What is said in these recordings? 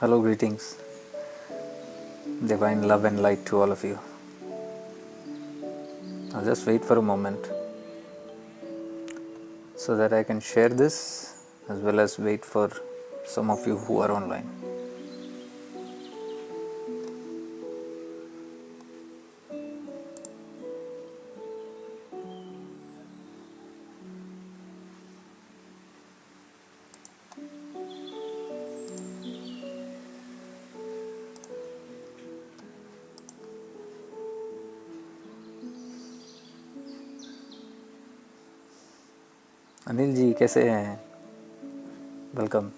Hello, greetings. Divine love and light to all of you. I'll just wait for a moment so that I can share this as well as wait for some of you who are online. Anil ji कैसे हैं? Welcome.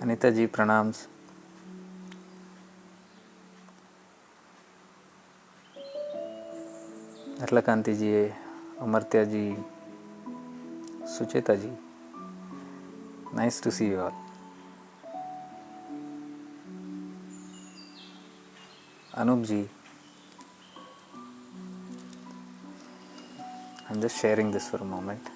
Anita ji pranams. Arlakanti ji, Amartya ji, Sucheta ji. Nice to see you all. Anup ji, I'm just sharing this for a moment.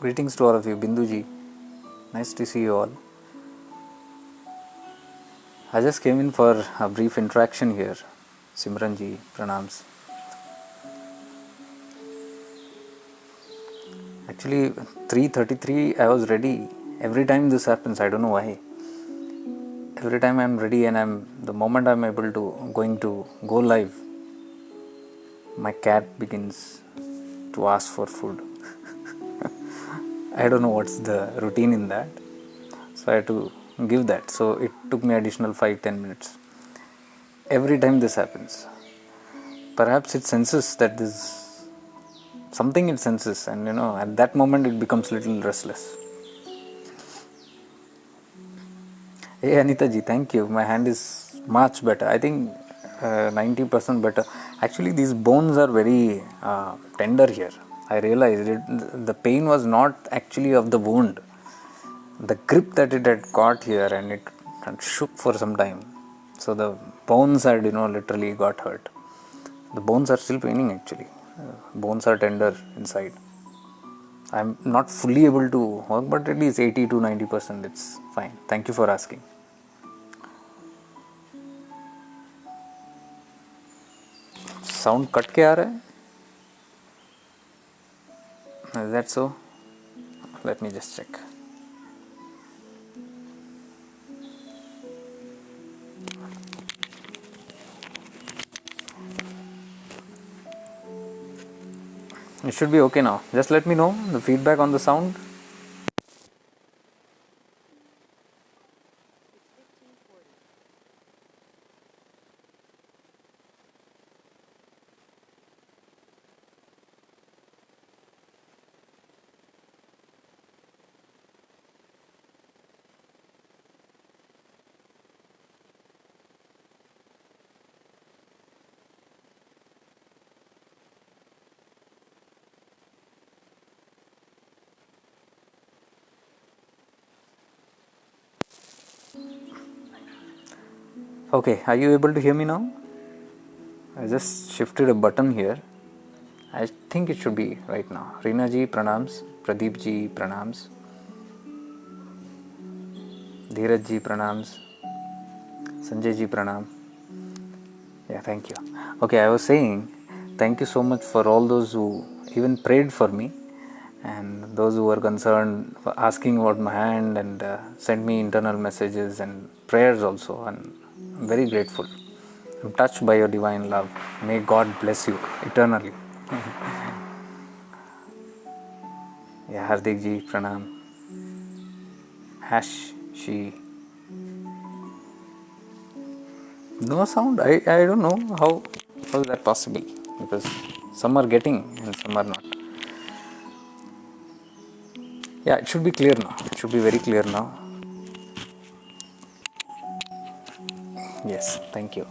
Greetings to all of you. Bindu ji, nice to see you all. I just came in for a brief interaction here. Simran ji, pranams. Actually, 3:33 I was ready. Every time this happens, I don't know why. Every time I'm ready and the moment I'm able to going to go live, my cat begins to ask for food. I don't know what's the routine in that. So I had to give that. So it took me additional 5-10 minutes. Every time this happens. Perhaps it senses that this something it senses, and at that moment it becomes little restless. Hey Anita ji, thank you. My hand is much better. I think 90% better. Actually, these bones are very tender here. I realized the pain was not actually of the wound. The grip that it had caught here, and it shook for some time. So the bones had literally got hurt. The bones are still paining actually. Bones are tender inside. I'm not fully able to work, but at least 80 to 90% it's fine. Thank you for asking. Sound cut के आ रहा है? Is that so? Let me just check. It should be okay now. Just let me know the feedback on the sound. Okay, are you able to hear me now? I just shifted a button here. I think it should be right now. Reena ji, pranams. Pradeep ji, pranams. Dheeraj ji, pranams. Sanjay ji, pranam. Yeah, thank you. Okay, I was saying thank you so much for all those who even prayed for me, and those who were concerned for asking about my hand and sent me internal messages and prayers also, and I'm very grateful. I'm touched by your divine love. May God bless you eternally. Yeah, Hardik ji, pranam. Ash, she. No sound. I don't know how is that possible, because some are getting and some are not. Yeah, it should be clear now. It should be very clear now. Yes, thank you.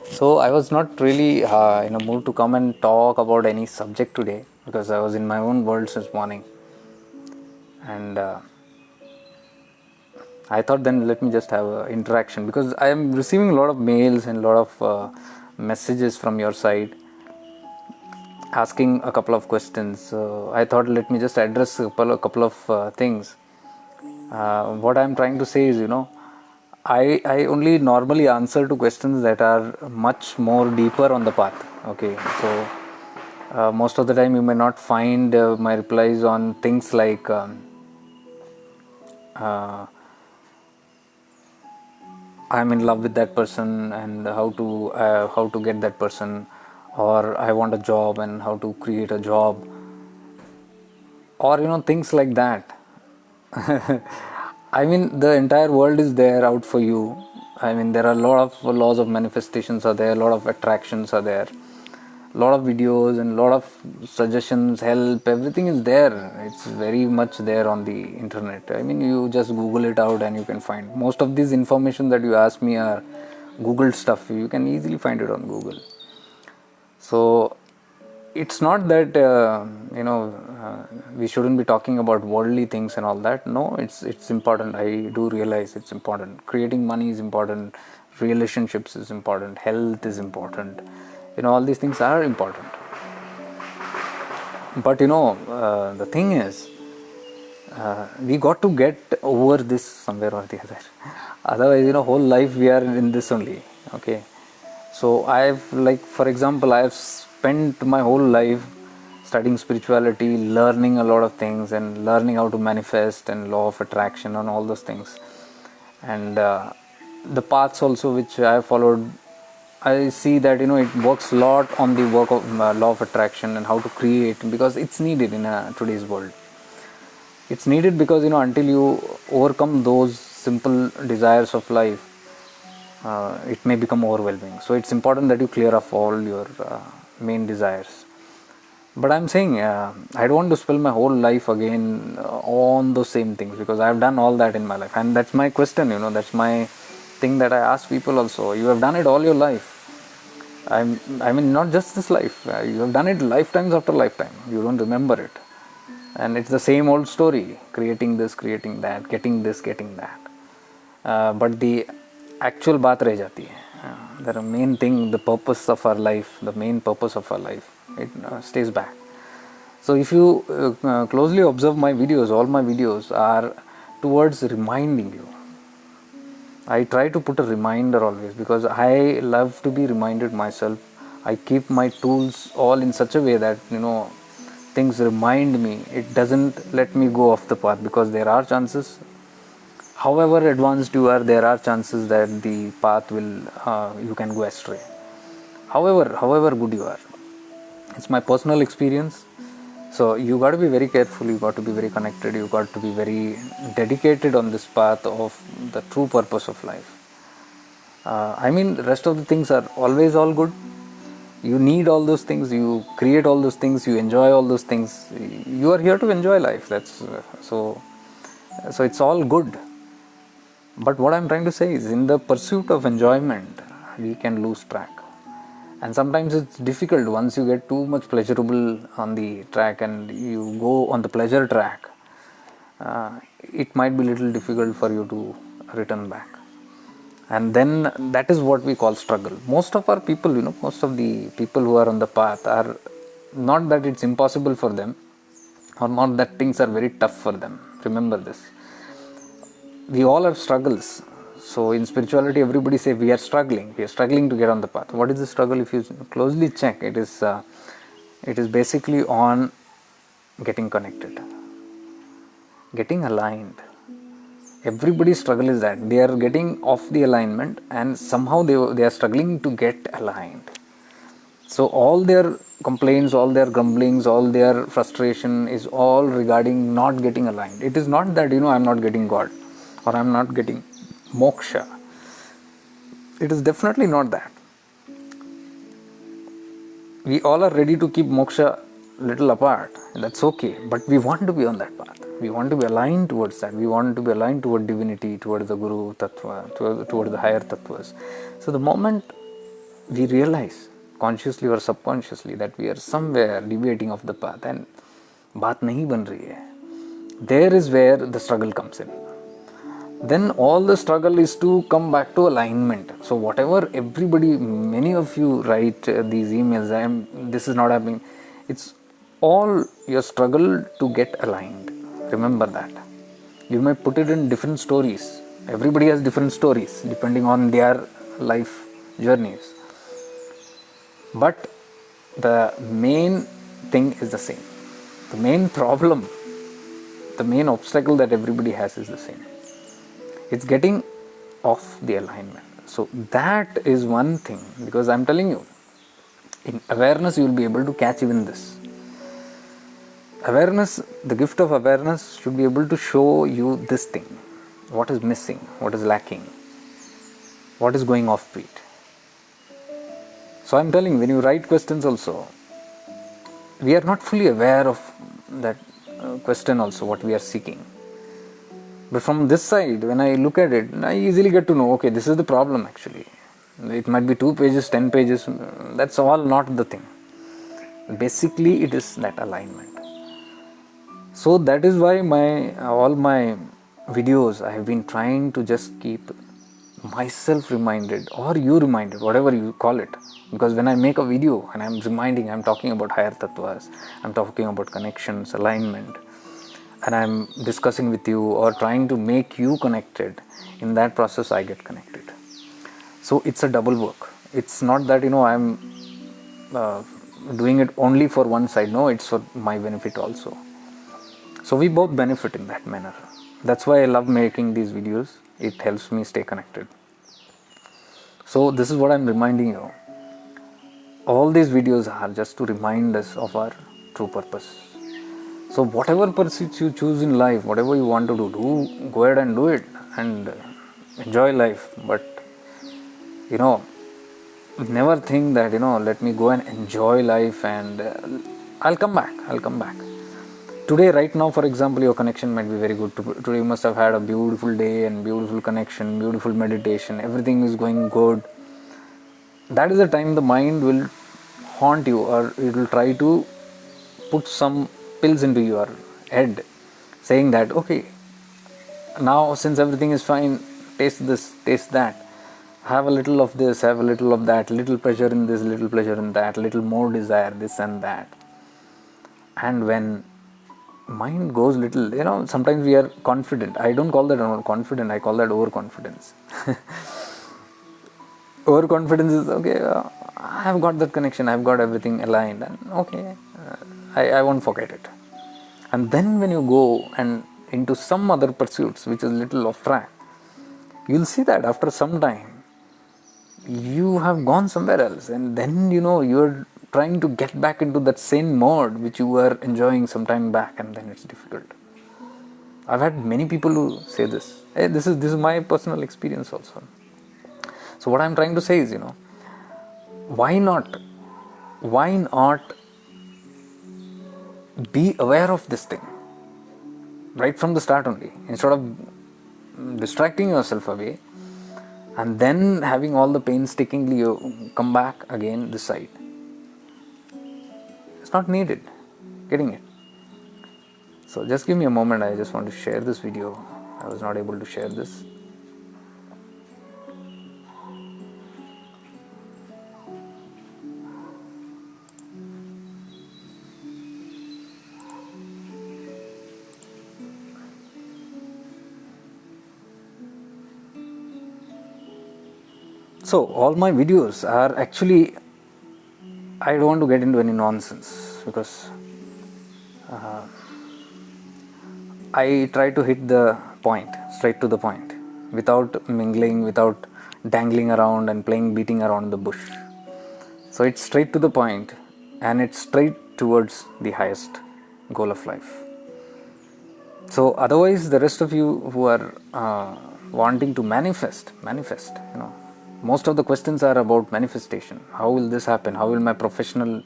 So I was not really in a mood to come and talk about any subject today, because I was in my own world since morning. And I thought then let me just have an interaction, because I am receiving a lot of mails and a lot of messages from your side asking a couple of questions. So I thought let me just address a couple of things. What I'm trying to say is, I only normally answer to questions that are much more deeper on the path. Okay, so most of the time you may not find my replies on things like uh, I'm in love with that person and how to get that person, or I want a job and how to create a job, or things like that. I mean, the entire world is there out for you. I mean, there are a lot of laws of manifestations are there, a lot of attractions are there, a lot of videos and a lot of suggestions, help, everything is there. It's very much there on the internet. I mean, you just Google it out and you can find most of these information that you ask me are Google stuff. You can easily find it on Google. So it's not that we shouldn't be talking about worldly things and all that. No, it's important. I do realize it's important. Creating money is important, relationships is important, health is important, all these things are important. But the thing is, we got to get over this somewhere or the other. Otherwise, whole life we are in this only. Okay, so I've, like, for example, I've spent my whole life studying spirituality, learning a lot of things and learning how to manifest and law of attraction and all those things. And the paths also which I followed, I see that it works a lot on the work of law of attraction and how to create, because it's needed in today's world. It's needed because until you overcome those simple desires of life, it may become overwhelming. So it's important that you clear off all your main desires. But I'm saying I don't want to spend my whole life again on those same things, because I've done all that in my life, and that's my question. That's my thing that I ask people also. You have done it all your life. I mean, not just this life. You have done it lifetimes after lifetime. You don't remember it, and it's the same old story: creating this, creating that, getting this, getting that. But the actual baat reh jati hai. The main thing, the purpose of our life, the main purpose of our life, it stays back. So if you closely observe my videos, all my videos are towards reminding you. I try to put a reminder always, because I love to be reminded myself. I keep my tools all in such a way that things remind me. It doesn't let me go off the path, because there are chances, however advanced you are, there are chances that the path will you can go astray. However good you are, it's my personal experience. So you got to be very careful, you got to be very connected, you got to be very dedicated on this path of the true purpose of life. I mean, the rest of the things are always all good. You need all those things, you create all those things, you enjoy all those things. You are here to enjoy life. That's so it's all good. But what I'm trying to say is, in the pursuit of enjoyment, we can lose track. And sometimes it's difficult once you get too much pleasurable on the track and you go on the pleasure track. It might be a little difficult for you to return back. And then that is what we call struggle. Most of our people, most of the people who are on the path are not that it's impossible for them, or not that things are very tough for them. Remember this. We all have struggles. So in spirituality, everybody say we are struggling to get on the path. What is the struggle? If you closely check, it is basically on getting connected, getting aligned. Everybody's struggle is that they are getting off the alignment, and somehow they are struggling to get aligned. So all their complaints, all their grumblings, all their frustration is all regarding not getting aligned. It is not that I'm not getting God, or I'm not getting moksha. It is definitely not that. We all are ready to keep moksha little apart. That's okay. But we want to be on that path. We want to be aligned towards that. We want to be aligned toward divinity, towards the Guru Tattva, toward the higher Tattvas. So the moment we realize, consciously or subconsciously, that we are somewhere deviating off the path and बात नहीं बन रही है, there is where the struggle comes in. Then all the struggle is to come back to alignment. So whatever everybody, many of you write these emails, this is not happening, it's all your struggle to get aligned. Remember that. You may put it in different stories. Everybody has different stories depending on their life journeys, but the main thing is the same. The main problem, the main obstacle that everybody has is the same. It's getting off the alignment. So that is one thing, because I'm telling you, in awareness you will be able to catch even this. Awareness, the gift of awareness should be able to show you this thing. What is missing, what is lacking, what is going offbeat. So I'm telling you, when you write questions also, we are not fully aware of that question also, what we are seeking. But from this side, when I look at it, I easily get to know, okay, this is the problem actually. It might be 2 pages, 10 pages, that's all not the thing. Basically, it is that alignment. So that is why all my videos, I have been trying to just keep myself reminded, or you reminded, whatever you call it. Because when I make a video and I'm reminding, I'm talking about higher tattvas, I'm talking about connections, alignment, and I'm discussing with you or trying to make you connected, in that process I get connected. So it's a double work. It's not that I'm doing it only for one side. No, it's for my benefit also. So we both benefit in that manner. That's why I love making these videos. It helps me stay connected. So this is what I'm reminding you. All these videos are just to remind us of our true purpose. So whatever pursuits you choose in life, whatever you want to do, go ahead and do it and enjoy life. But never think that let me go and enjoy life and I'll come back. Today, right now, for example, your connection might be very good. Today you must have had a beautiful day and beautiful connection, beautiful meditation, everything is going good. That is the time the mind will haunt you, or it will try to put some pills into your head, saying that, okay, now since everything is fine, taste this, taste that, have a little of this, have a little of that, little pleasure in this, little pleasure in that, little more desire, this and that. And when mind goes little, sometimes we are confident. I don't call that confident, I call that overconfidence. Overconfidence is, okay, I have got that connection, I have got everything aligned, and okay, I won't forget it. And then when you go and into some other pursuits which is little off track, you'll see that after some time you have gone somewhere else, and then you're trying to get back into that same mode which you were enjoying some time back, and then it's difficult. I've had many people who say this. Hey, this is my personal experience also. So what I'm trying to say is, why not be aware of this thing right from the start only, instead of distracting yourself away and then having all the painstakingly you come back again this side. It's not needed. Getting it? So just give me a moment. I just want to share this video. I was not able to share this. So all my videos are actually, I don't want to get into any nonsense, because I try to hit the point, straight to the point, without mingling, without dangling around and beating around the bush. So it's straight to the point, and it's straight towards the highest goal of life. So otherwise, the rest of you who are wanting to manifest, most of the questions are about manifestation. How will this happen? How will my professional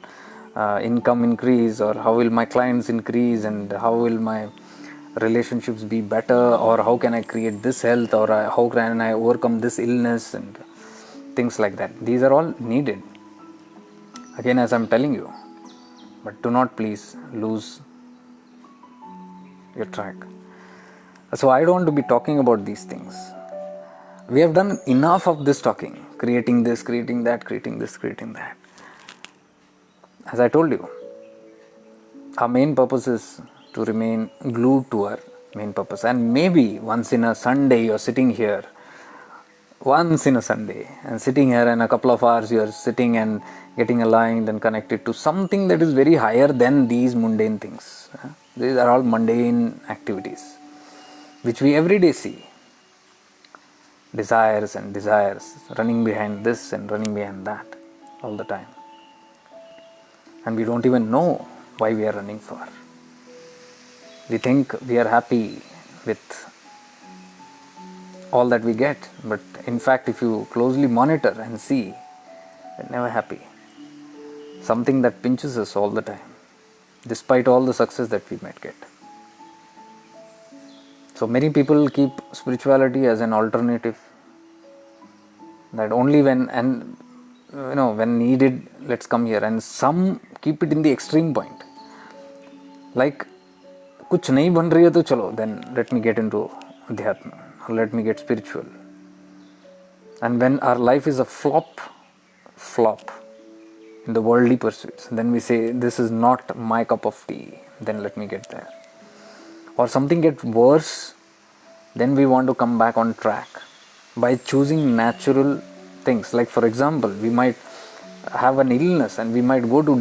income increase, or how will my clients increase, and how will my relationships be better, or how can I create this health, or how can I overcome this illness, and things like that. These are all needed, again, as I'm telling you, but do not please lose your track. So I don't want to be talking about these things. We have done enough of this talking, creating this, creating that, creating this, creating that. As I told you, our main purpose is to remain glued to our main purpose. And maybe once in a Sunday you're sitting here, once in a Sunday, and sitting here, and a couple of hours you're sitting and getting aligned and connected to something that is very higher than these mundane things. These are all mundane activities which we every day see. Desires and desires, running behind this and running behind that all the time. And we don't even know why we are running for. We think we are happy with all that we get, but in fact, if you closely monitor and see, we're never happy. Something that pinches us all the time, despite all the success that we might get. So many people keep spirituality as an alternative, that only when when needed, let's come here. And some keep it in the extreme point, like कुछ नहीं बन रही है तो चलो, then let me get into Adhyatma, or let me get spiritual. And when our life is a flop in the worldly pursuits, then we say, this is not my cup of tea, then let me get there. Or something gets worse, then we want to come back on track by choosing natural things. Like for example, we might have an illness and we might go to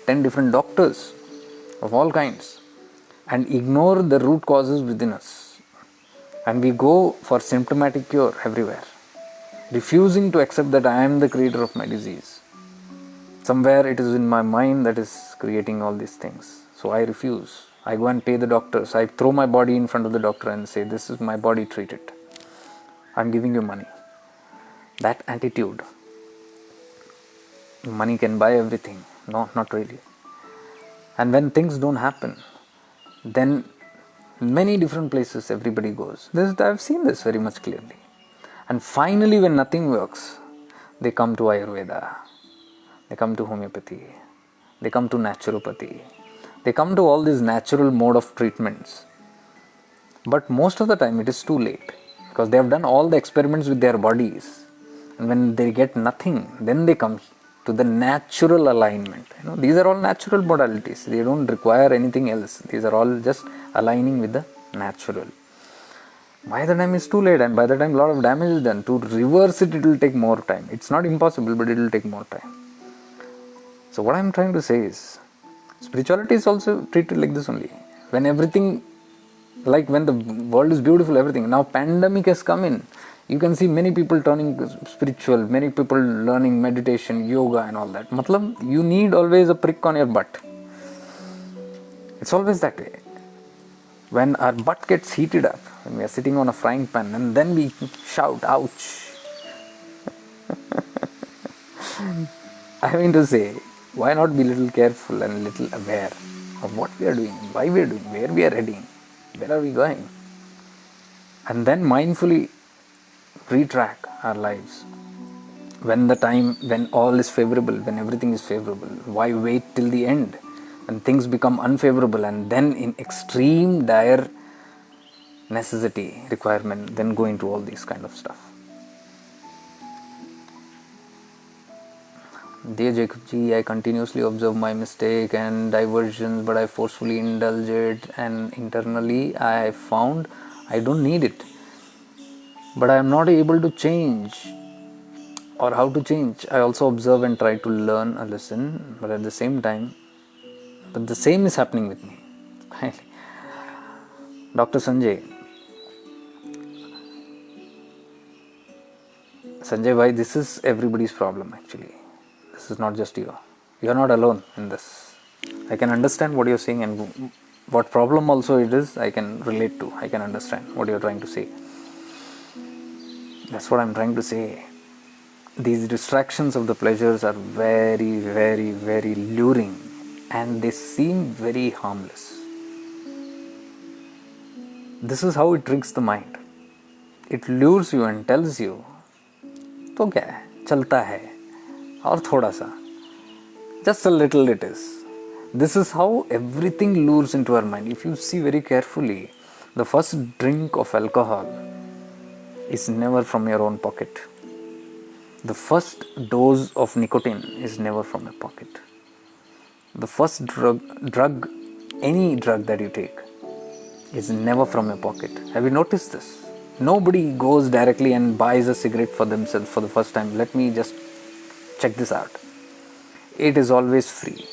10 different doctors of all kinds and ignore the root causes within us. And we go for symptomatic cure everywhere, refusing to accept that I am the creator of my disease. Somewhere it is in my mind that is creating all these things. So I refuse. I go and pay the doctors. I throw my body in front of the doctor and say, this is my body, treat it. I'm giving you money. That attitude. Money can buy everything. No, not really. And when things don't happen, then many different places everybody goes. I've seen this very much clearly. And finally, when nothing works, they come to Ayurveda, they come to homeopathy, they come to naturopathy, they come to all these natural mode of treatments. But most of the time it is too late, because they have done all the experiments with their bodies, and when they get nothing, then they come to the natural alignment. These are all natural modalities. They don't require anything else. These are all just aligning with the natural. By the time it's too late, and by the time a lot of damage is done, to reverse it, it will take more time. It's not impossible, but it will take more time. So what I'm trying to say is, spirituality is also treated like this only. When everything, like when the world is beautiful, everything. Now pandemic has come in. You can see many people turning spiritual, many people learning meditation, yoga and all that. Matlab, you need always a prick on your butt. It's always that way. When our butt gets heated up, when we are sitting on a frying pan, and then we shout, ouch. I mean to say, why not be a little careful and a little aware of what we are doing, why we are doing, where we are heading, where are we going? And then mindfully retrack our lives. When all is favorable, when everything is favorable, why wait till the end? When things become unfavorable, and then in extreme dire necessity, requirement, then go into all these kind of stuff. Dear Jacobji, I continuously observe my mistake and diversions, but I forcefully indulge it, and internally I found I don't need it. But I am not able to change, or how to change. I also observe and try to learn a lesson, but at the same time, the same is happening with me. Dr. Sanjay bhai, this is everybody's problem actually. This is not just you. You are not alone in this. I can understand what you are saying, and what problem also it is, I can relate to. I can understand what you are trying to say. That's what I'm trying to say. These distractions of the pleasures are very, very, very luring, and they seem very harmless. This is how it tricks the mind. It lures you and tells you, तो क्या है, चलता है, और थोड़ा सा, just a little it is. This is how everything lures into our mind. If you see very carefully, the first drink of alcohol is never from your own pocket. The first dose of nicotine is never from your pocket. The first drug, any drug that you take, is never from your pocket. Have you noticed this? Nobody goes directly and buys a cigarette for themselves for the first time. Let me just check this out. It is always free.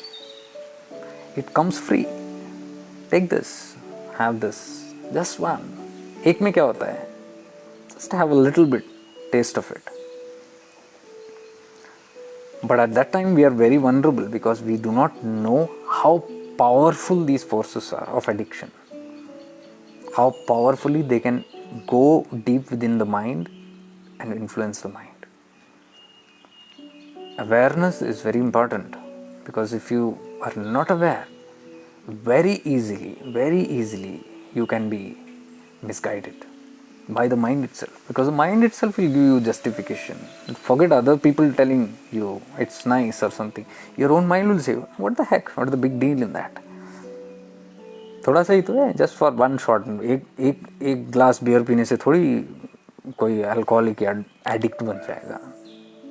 It comes free. Take this, have this, just one. एक में क्या होता है? Just have a little bit taste of it. But at that time we are very vulnerable because we do not know how powerful these forces are of addiction. How powerfully they can go deep within the mind and influence the mind. Awareness is very important, because if you are not aware, very easily you can be misguided by the mind itself, because the mind itself will give you justification. Forget other people telling you it's nice or something. Your own mind will say, what the heck, what is the big deal in that? थोड़ा सा ही तो है, just for one shot. एक glass beer पीने से थोड़ी कोई alcoholic या एडिक्ट बन जाएगा.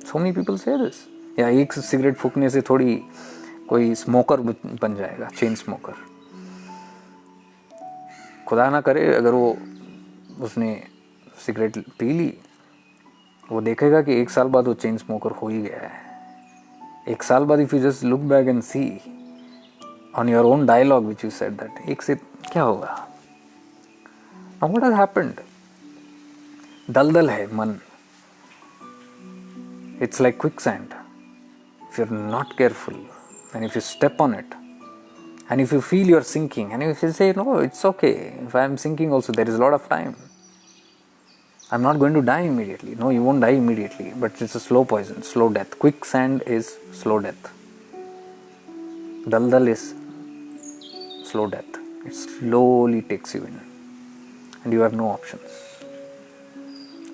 सो मेनी पीपल से दिस. या एक सिगरेट फूकने से थोड़ी कोई स्मोकर बन जाएगा, चेन स्मोकर. खुदा ना करे अगर उसने सिगरेट पी ली, वो देखेगा कि एक साल बाद वो चेन स्मोकर हो ही गया है. एक साल बाद if you just look back and see on your own dialogue which you said that एक से क्या होगा. Now what has happened? दलदल है मन. It's like quicksand. If you're not careful and if you step on it and if you feel you're sinking and if you say no, it's okay, if I'm sinking also there is a lot of time, I'm not going to die immediately. No, you won't die immediately, but it's a slow poison, slow death. Quicksand is slow death. Daldal is slow death. It slowly takes you in and you have no options.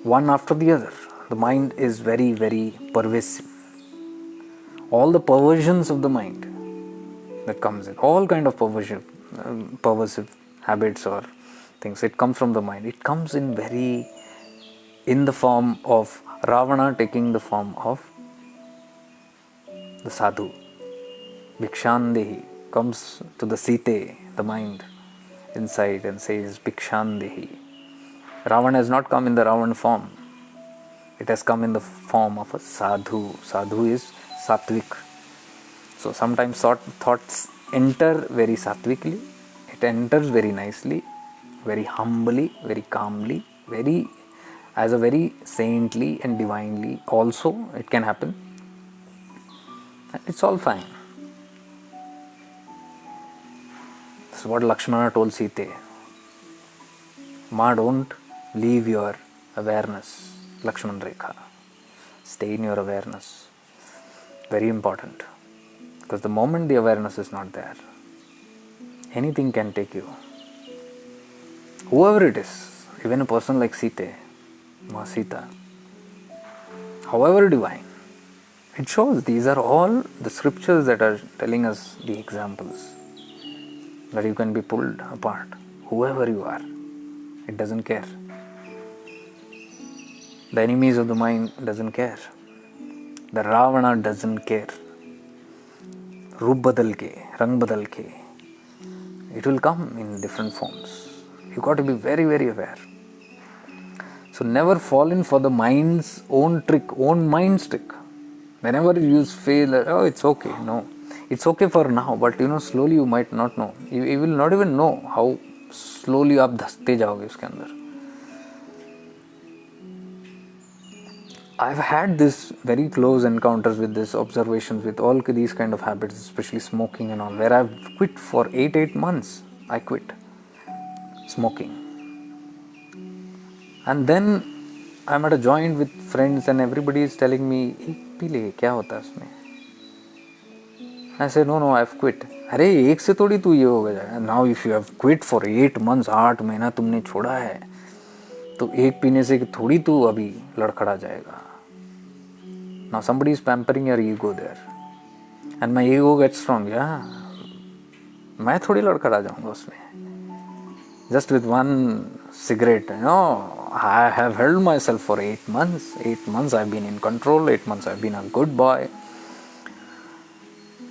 One after the other. The mind is very pervasive. All the perversions of the mind that comes in, all kind of perversive habits or things, it comes from the mind. It comes in the form of Ravana taking the form of the sadhu. Bhikshandehi comes to the Site, the mind inside, and says Bhikshandehi. Ravana has not come in the Ravan form. It has come in the form of a sadhu. Sadhu is sattvic. So sometimes thoughts enter very sattvikly. It enters very nicely, very humbly, very calmly, as a very saintly and divinely. Also, it can happen. It's all fine. This is what Lakshmana told Sita. Ma, don't leave your awareness. Lakshman Rekha. Stay in your awareness. Very important. Because the moment the awareness is not there, anything can take you. Whoever it is, even a person like Sita, Ma Sita, however divine, it shows these are all the scriptures that are telling us the examples that you can be pulled apart. Whoever you are, it doesn't care. The enemies of the mind doesn't care. The Ravana doesn't care. Roop badal ke, rang badal ke. It will come in different forms. You got to be very aware. So never fall in for the mind's own trick, own mind's trick. Whenever you feel that, oh, it's okay. No, it's okay for now, but slowly you might not know. You will not even know how slowly आप धंसते जाओगे उसके अंदर. I've had this very close encounters with this, observations with all these kind of habits, especially smoking and all, where I've quit for 8 months. I quit smoking. And then I'm at a joint with friends and everybody is telling me, P ले, क्या होता है उसमें? I say, no, I've quit. अरे एक से थोड़ी तू ये हो गया. Now if you have quit for 8 months, 8 महीना तुमने छोड़ा है, तो एक पीने से थोड़ी तू अभी लड़खड़ा जाएगा. Now somebody is pampering your ego there. And my ego gets strong. Yeah, मैं थोड़ी लड़खड़ा जाऊंगा उसमें. Just with one cigarette, I have held myself for 8 months. 8 months I've been in control. 8 months I've been a good boy.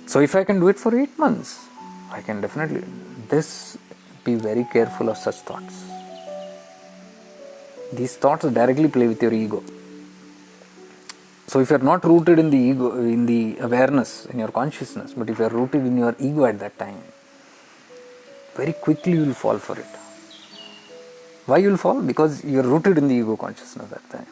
So if I can do it for 8 months, I can definitely. Be very careful of such thoughts. These thoughts directly play with your ego. So if you're not rooted in the ego, in the awareness, in your consciousness, but if you're rooted in your ego at that time, very quickly you will fall for it. Why you will fall? Because you're rooted in the ego consciousness that time.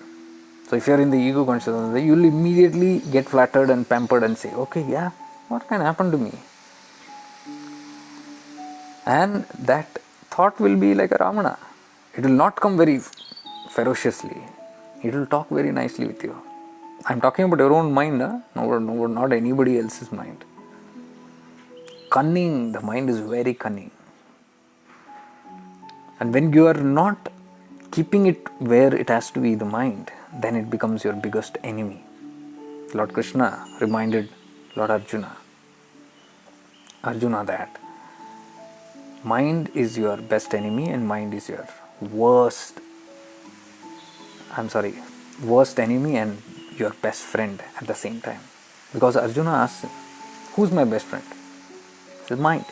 So if you're in the ego consciousness, you'll immediately get flattered and pampered and say, okay, yeah, what can happen to me? And that thought will be like a Ramana. It will not come very ferociously. It will talk very nicely with you. I'm talking about your own mind, huh? No, not anybody else's mind. Cunning, the mind is very cunning. And when you are not keeping it where it has to be, the mind, then it becomes your biggest enemy. Lord Krishna reminded Lord Arjuna that mind is your best enemy and mind is your worst enemy and your best friend at the same time. Because Arjuna asked him, who's my best friend? He said, mind.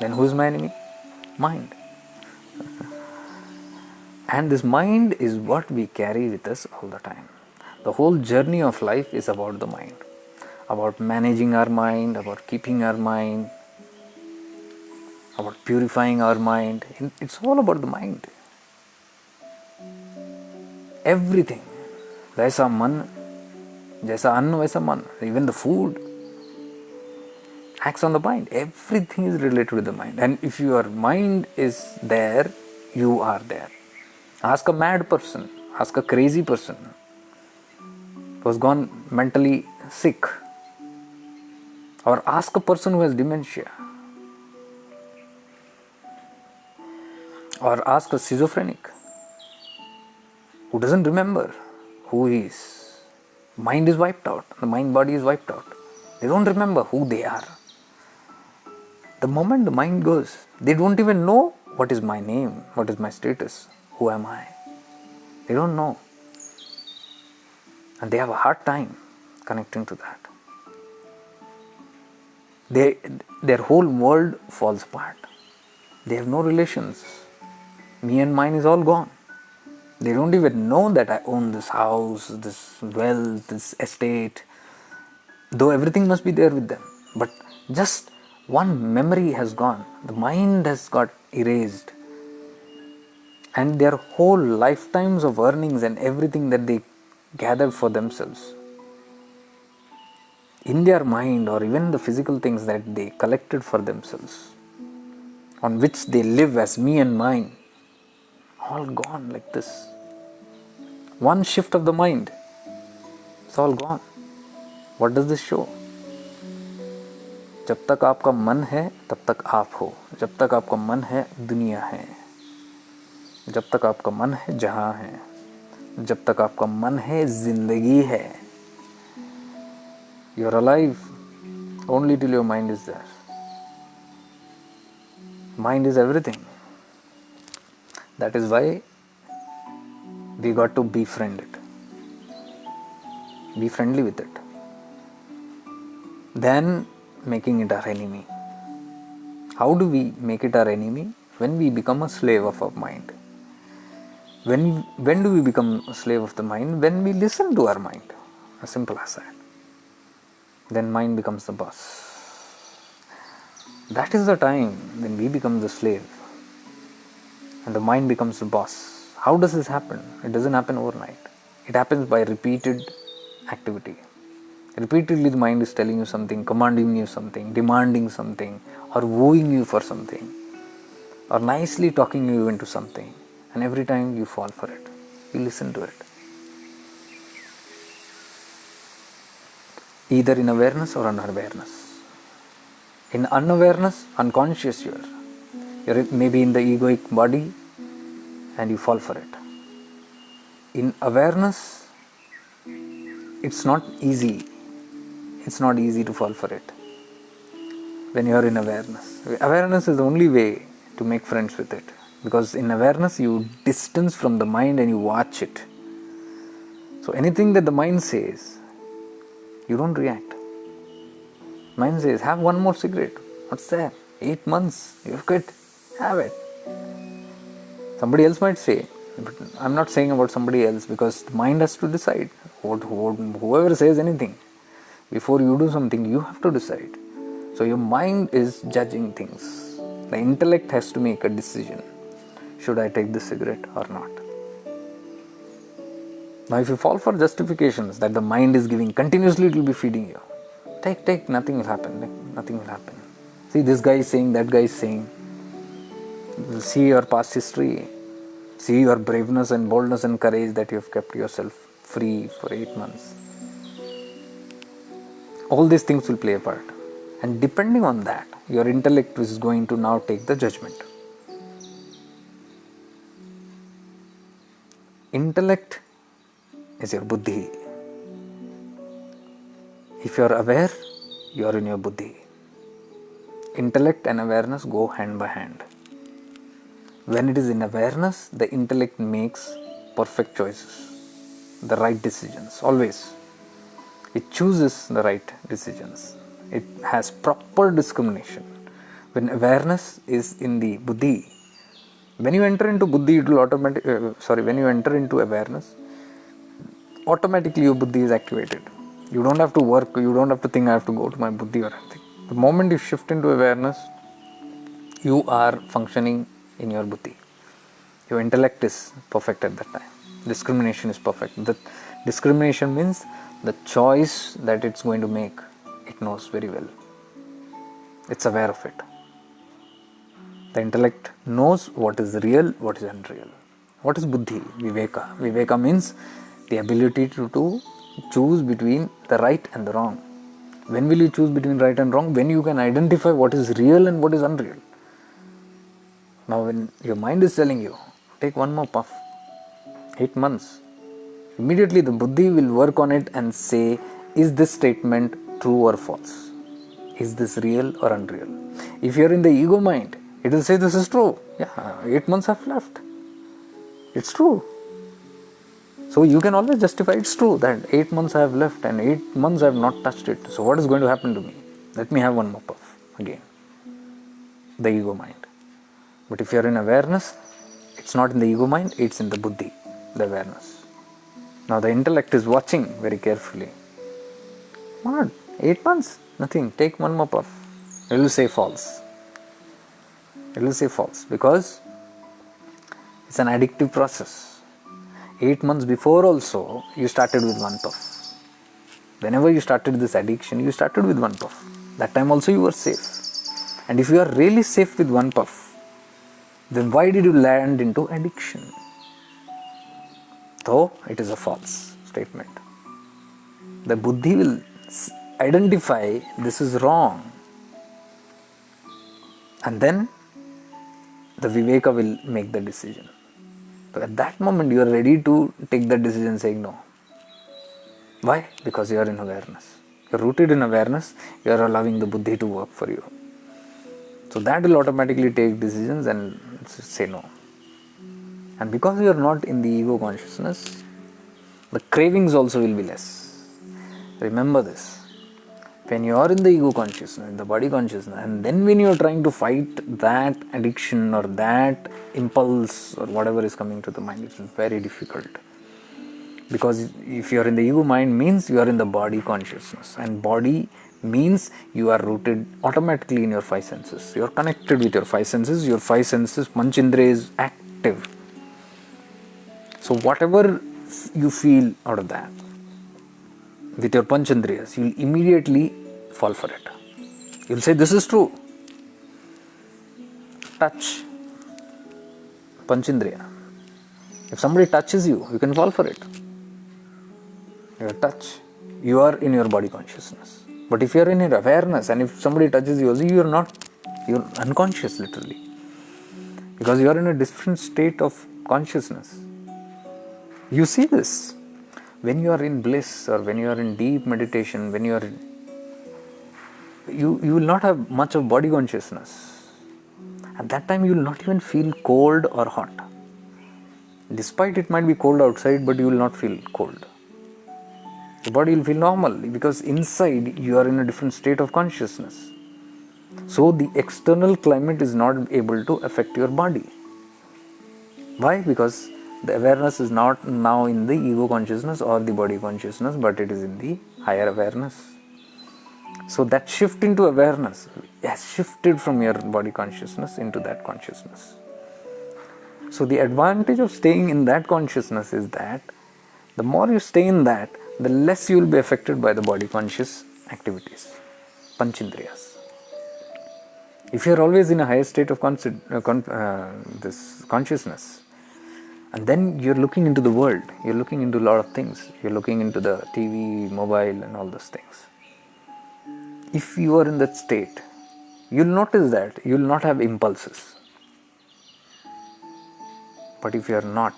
Then who's my enemy? Mind. And this mind is what we carry with us all the time. The whole journey of life is about the mind, about managing our mind, about keeping our mind, about purifying our mind. It's all about the mind. Everything. Jaisa man, jaisa anna vaisa man. Even the food acts on the mind. Everything is related to the mind. And if your mind is there, you are there. Ask a mad person, ask a crazy person who has gone mentally sick, or ask a person who has dementia, or ask a schizophrenic who doesn't remember who he is. Mind is wiped out, the mind body is wiped out. They don't remember who they are. The moment the mind goes, they don't even know what is my name, what is my status, who am I. They don't know. And they have a hard time connecting to that. Their whole world falls apart. They have no relations. Me and mine is all gone. They don't even know that I own this house, this wealth, this estate, though everything must be there with them. But just one memory has gone. The mind has got erased. And their whole lifetimes of earnings and everything that they gathered for themselves, in their mind, or even the physical things that they collected for themselves, on which they live as me and mine, all gone like this. One shift of the mind, it's all gone. What does this show? जब तक आपका मन है तब तक आप हो. जब तक आपका मन है दुनिया है. जब तक आपका मन है जहां है. जब तक आपका मन है जिंदगी है. You are alive only till your mind is there. Mind is everything. That is why we got to befriend it. Be friendly with it. Then making it our enemy. How do we make it our enemy? When we become a slave of our mind. When do we become a slave of the mind? When we listen to our mind. As simple as that. Then mind becomes the boss. That is the time when we become the slave and the mind becomes the boss. How does this happen? It doesn't happen overnight. It happens by repeated activity. Repeatedly the mind is telling you something, commanding you something, demanding something, or wooing you for something, or nicely talking you into something. And every time you fall for it. You listen to it. Either in awareness or unawareness. In unawareness, unconscious you're maybe in the egoic body and you fall for it. In awareness, it's not easy. It's not easy to fall for it. when you are in awareness. Awareness is the only way to make friends with it. Because in awareness, you distance from the mind and you watch it. So anything that the mind says, you don't react. Mind says, have one more cigarette. What's there? 8 months, you've quit. Have it. Somebody else might say, but I'm not saying about somebody else because the mind has to decide. Whoever says anything, before you do something, you have to decide. So your mind is judging things. The intellect has to make a decision. Should I take this cigarette or not? Now if you fall for justifications that the mind is giving, continuously it will be feeding you. Take, nothing will happen. Nothing will happen. See, this guy is saying, that guy is saying. See your past history. See your braveness and boldness and courage that you have kept yourself free for 8 months. All these things will play a part. And depending on that, your intellect is going to now take the judgment. Intellect is your buddhi. If you are aware, you are in your buddhi. Intellect and awareness go hand by hand. When it is in awareness, the intellect makes perfect choices, the right decisions, always. It chooses the right decisions. It has proper discrimination. When awareness is in the buddhi, when you enter into buddhi, it will when you enter into awareness, automatically your buddhi is activated. You don't have to work, you don't have to think I have to go to my buddhi or anything. The moment you shift into awareness, you are functioning in your buddhi. Your intellect is perfect at that time. Discrimination is perfect. The discrimination means the choice that it's going to make, it knows very well. It's aware of it. The intellect knows what is real, what is unreal. What is buddhi? Viveka. Viveka means the ability to choose between the right and the wrong. When will you choose between right and wrong? When you can identify what is real and what is unreal. Now when your mind is telling you, take one more puff, 8 months, immediately the buddhi will work on it and say, is this statement true or false? Is this real or unreal? If you are in the ego mind, it will say this is true. Yeah, 8 months have left. It's true. So you can always justify it's true that 8 months I have left and 8 months I have not touched it. So what is going to happen to me? Let me have one more puff again. The ego mind. But if you are in awareness, it's not in the ego mind, it's in the buddhi, the awareness. Now the intellect is watching very carefully. What? 8 months? Nothing. Take one more puff. It will say false. It will say false because it's an addictive process. 8 months before also, you started with one puff. Whenever you started this addiction, you started with one puff. That time also you were safe. And if you are really safe with one puff, then why did you land into addiction? Though it is a false statement. The buddhi will identify this is wrong. And then the viveka will make the decision. So at that moment you are ready to take the decision saying no. Why? Because you are in awareness. You are rooted in awareness, you are allowing the buddhi to work for you. So that will automatically take decisions and say no. And because you are not in the ego consciousness, the cravings also will be less. Remember this. When you are in the ego consciousness, in the body consciousness, and then when you are trying to fight that addiction or that impulse or whatever is coming to the mind, it's very difficult. Because if you are in the ego mind, means you are in the body consciousness. And body means you are rooted automatically in your five senses. You are connected with your five senses. Your five senses, Panchindriya is active. So whatever you feel out of that, with your Panchandriyas, you will immediately fall for it. You will say, this is true. Touch. Panchandriya. If somebody touches you, you can fall for it. Your touch. You are in your body consciousness. But if you are in your awareness and if somebody touches you, you are not, you are unconscious literally. Because you are in a different state of consciousness. You see this. When you are in bliss or when you are in deep meditation, when you are you will not have much of body consciousness. At that time, you will not even feel cold or hot. Despite it might be cold outside, but you will not feel cold. The body will feel normal because inside you are in a different state of consciousness. So the external climate is not able to affect your body. Why? Because the awareness is not now in the ego consciousness or the body consciousness, but it is in the higher awareness. So that shift into awareness has shifted from your body consciousness into that consciousness. So the advantage of staying in that consciousness is that the more you stay in that, the less you will be affected by the body conscious activities, panchendriyas. If you are always in a higher state of this consciousness, and then you're looking into the world, you're looking into a lot of things, you're looking into the TV, mobile and all those things. If you are in that state, you'll notice that you'll not have impulses. But if you are not,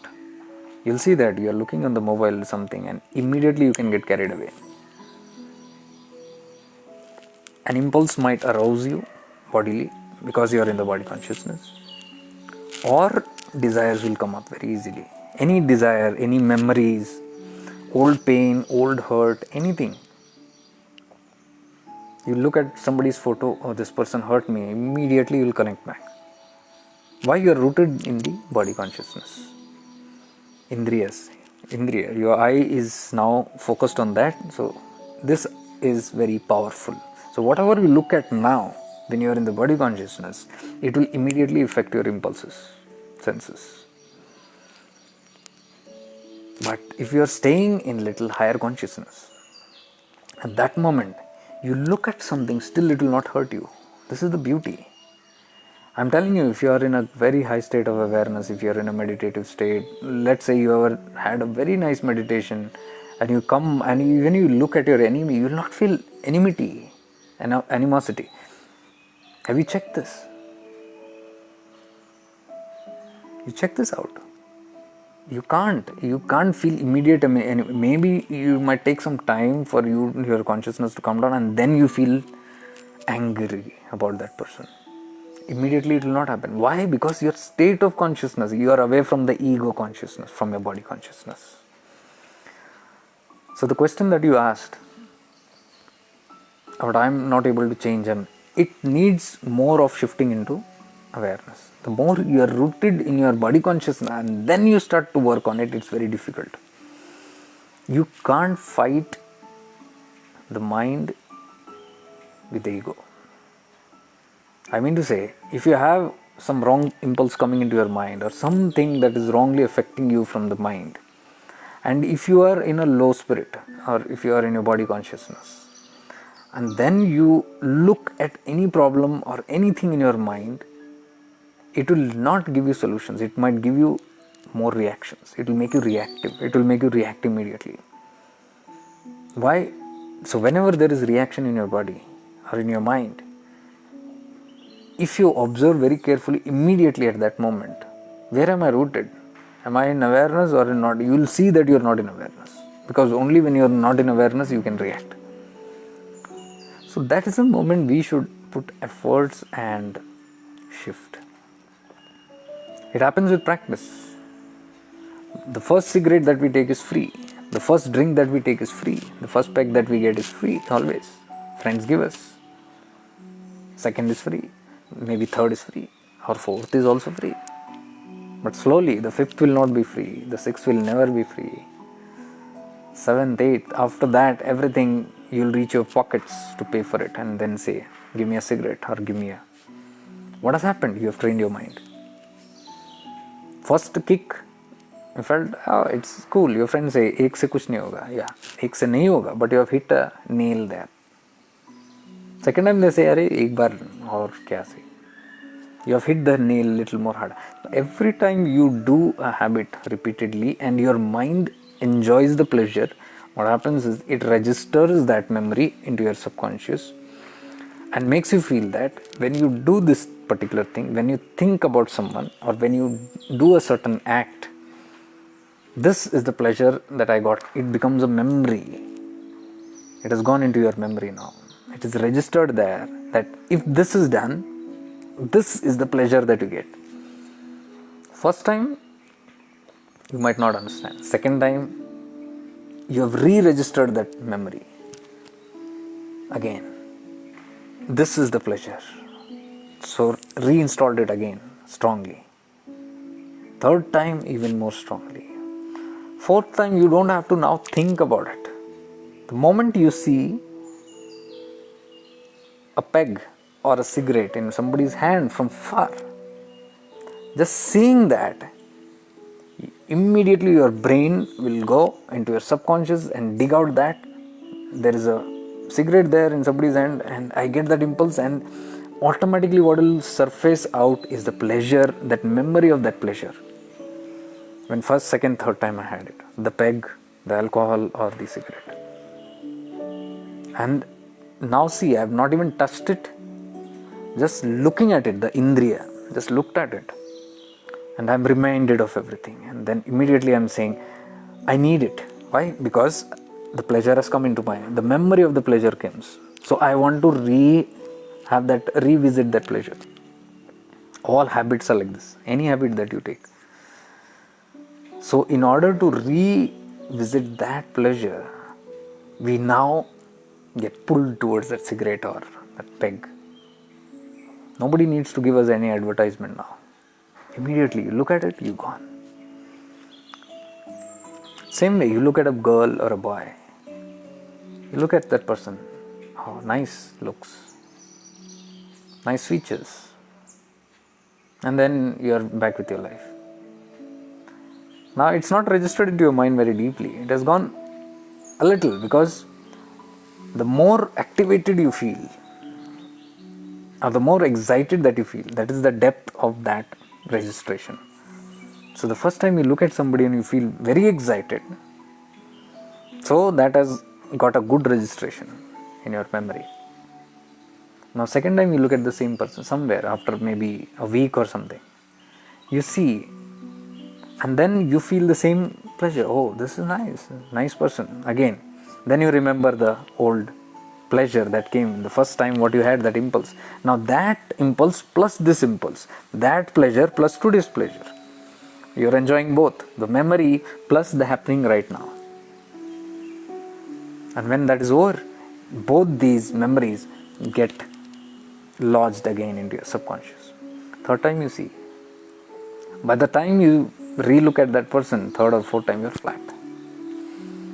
you'll see that you are looking on the mobile or something and immediately you can get carried away. An impulse might arouse you bodily because you are in the body consciousness, or desires will come up very easily. Any desire, any memories, old pain, old hurt, anything. You look at somebody's photo, oh, this person hurt me, immediately you will connect back. Why? You are rooted in the body consciousness. Indriya, your eye is now focused on that. So this is very powerful. So whatever you look at now, when you are in the body consciousness, it will immediately affect your impulses, senses. But if you are staying in little higher consciousness, at that moment, you look at something, still it will not hurt you. This is the beauty. I'm telling you, if you are in a very high state of awareness, if you are in a meditative state, let's say you ever had a very nice meditation, and you come and when you look at your enemy, you will not feel enmity and animosity. Have you checked this? You check this out. You can't feel immediate. Maybe you might take some time for your consciousness to come down, and then you feel angry about that person. Immediately it will not happen. Why? Because your state of consciousness, you are away from the ego consciousness, from your body consciousness. So the question that you asked, but I'm not able to change, and it needs more of shifting into awareness. The more you are rooted in your body consciousness and then you start to work on it, it's very difficult. You can't fight the mind with the ego. I mean to say, if you have some wrong impulse coming into your mind or something that is wrongly affecting you from the mind, and if you are in a low spirit or if you are in your body consciousness, and then you look at any problem or anything in your mind, it will not give you solutions. It might give you more reactions. It will make you reactive. It will make you react immediately. Why? So whenever there is reaction in your body or in your mind, if you observe very carefully immediately at that moment, where am I rooted? Am I in awareness or not? You will see that you are not in awareness. Because only when you are not in awareness, you can react. So that is the moment we should put efforts and shift. It happens with practice. The first cigarette that we take is free. The first drink that we take is free. The first peck that we get is free, always. Friends give us. Second is free. Maybe third is free. Or fourth is also free. But slowly, the fifth will not be free. The sixth will never be free. Seventh, eighth, after that, everything, you'll reach your pockets to pay for it and then say, give me a cigarette or give me a... What has happened? You have trained your mind. First kick, you felt, oh, it's cool. Your friends say, ek se kuch nahi hoga. Yeah, ek se nahi hoga, but you have hit a nail there. Second time they say, arey, ek bar aur kya se. You have hit the nail little more hard. Every time you do a habit repeatedly and your mind enjoys the pleasure, what happens is it registers that memory into your subconscious and makes you feel that when you do this particular thing, when you think about someone or when you do a certain act, this is the pleasure that I got. It becomes a memory. It has gone into your memory now. It is registered there that if this is done, this is the pleasure that you get. First time, you might not understand. Second time, you have re-registered that memory. Again, this is the pleasure. So reinstalled it again, strongly. Third time, even more strongly. Fourth time, you don't have to now think about it. The moment you see a peg or a cigarette in somebody's hand from far, just seeing that, immediately your brain will go into your subconscious and dig out that there is a cigarette there in somebody's hand, and I get that impulse, and automatically what will surface out is the pleasure, that memory of that pleasure. When first, second, third time I had it, the peg, the alcohol or the cigarette. And now see, I have not even touched it. Just looking at it, the indriya, just looked at it, and I'm reminded of everything. And then immediately I'm saying, I need it. Why? Because the pleasure has come into my, the memory of the pleasure comes. So I want to revisit that pleasure. All habits are like this. Any habit that you take. So in order to revisit that pleasure, we now get pulled towards that cigarette or that peg. Nobody needs to give us any advertisement now. Immediately you look at it, you're gone. Same way, you look at a girl or a boy. You look at that person. Oh, nice looks. Nice features. And then you're back with your life. Now it's not registered into your mind very deeply. It has gone a little, because the more activated you feel, or the more excited that you feel, that is the depth of that registration. So the first time you look at somebody and you feel very excited, so that has got a good registration in your memory. Now second time you look at the same person somewhere after maybe a week or something, you see, and then you feel the same pleasure. Oh, this is nice person. Again, then you remember the old pleasure that came the first time, what you had, that impulse. Now that impulse plus this impulse, that pleasure plus today's pleasure. You're enjoying both, the memory plus the happening right now. And when that is over, both these memories get lodged again into your subconscious. Third time you see. By the time you re-look at that person, third or fourth time, you're flat.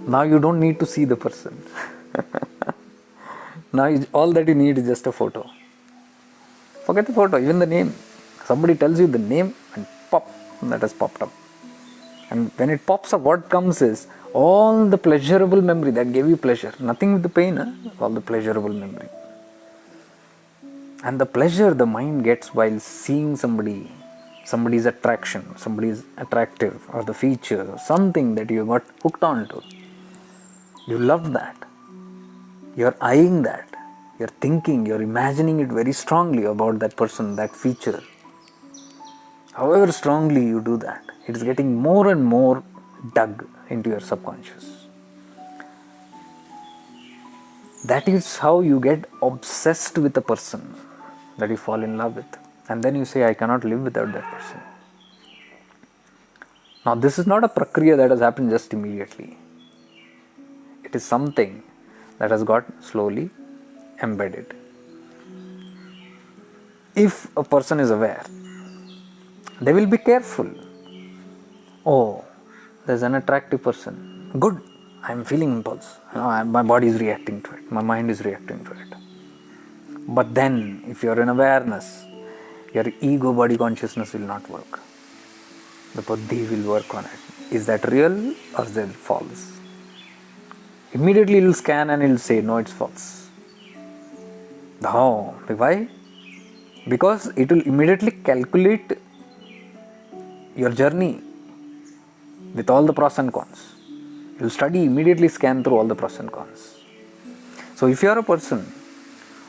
Now you don't need to see the person. Now all that you need is just a photo. Forget the photo, even the name. Somebody tells you the name and pop, that has popped up. And when it pops up, what comes is all the pleasurable memory that gave you pleasure. Nothing with the pain, all the pleasurable memory. And the pleasure the mind gets while seeing somebody's attraction, somebody's attractive, or the feature, or something that you got hooked on to. You love that. You're eyeing that. You're thinking, you're imagining it very strongly about that person, that feature. However strongly you do that, it is getting more and more dug into your subconscious. That is how you get obsessed with a person that you fall in love with. And then you say, I cannot live without that person. Now this is not a prakriya that has happened just immediately. It is something that has got slowly embedded. If a person is aware, they will be careful. Oh, there's an attractive person. Good, I'm feeling impulse. My body is reacting to it. My mind is reacting to it. But then, if you're in awareness, your ego body consciousness will not work. The buddhi will work on it. Is that real or is that false? Immediately it will scan and it will say, no, it's false. How? Why? Because it will immediately calculate your journey with all the pros and cons. You will study, immediately scan through all the pros and cons. So if you are a person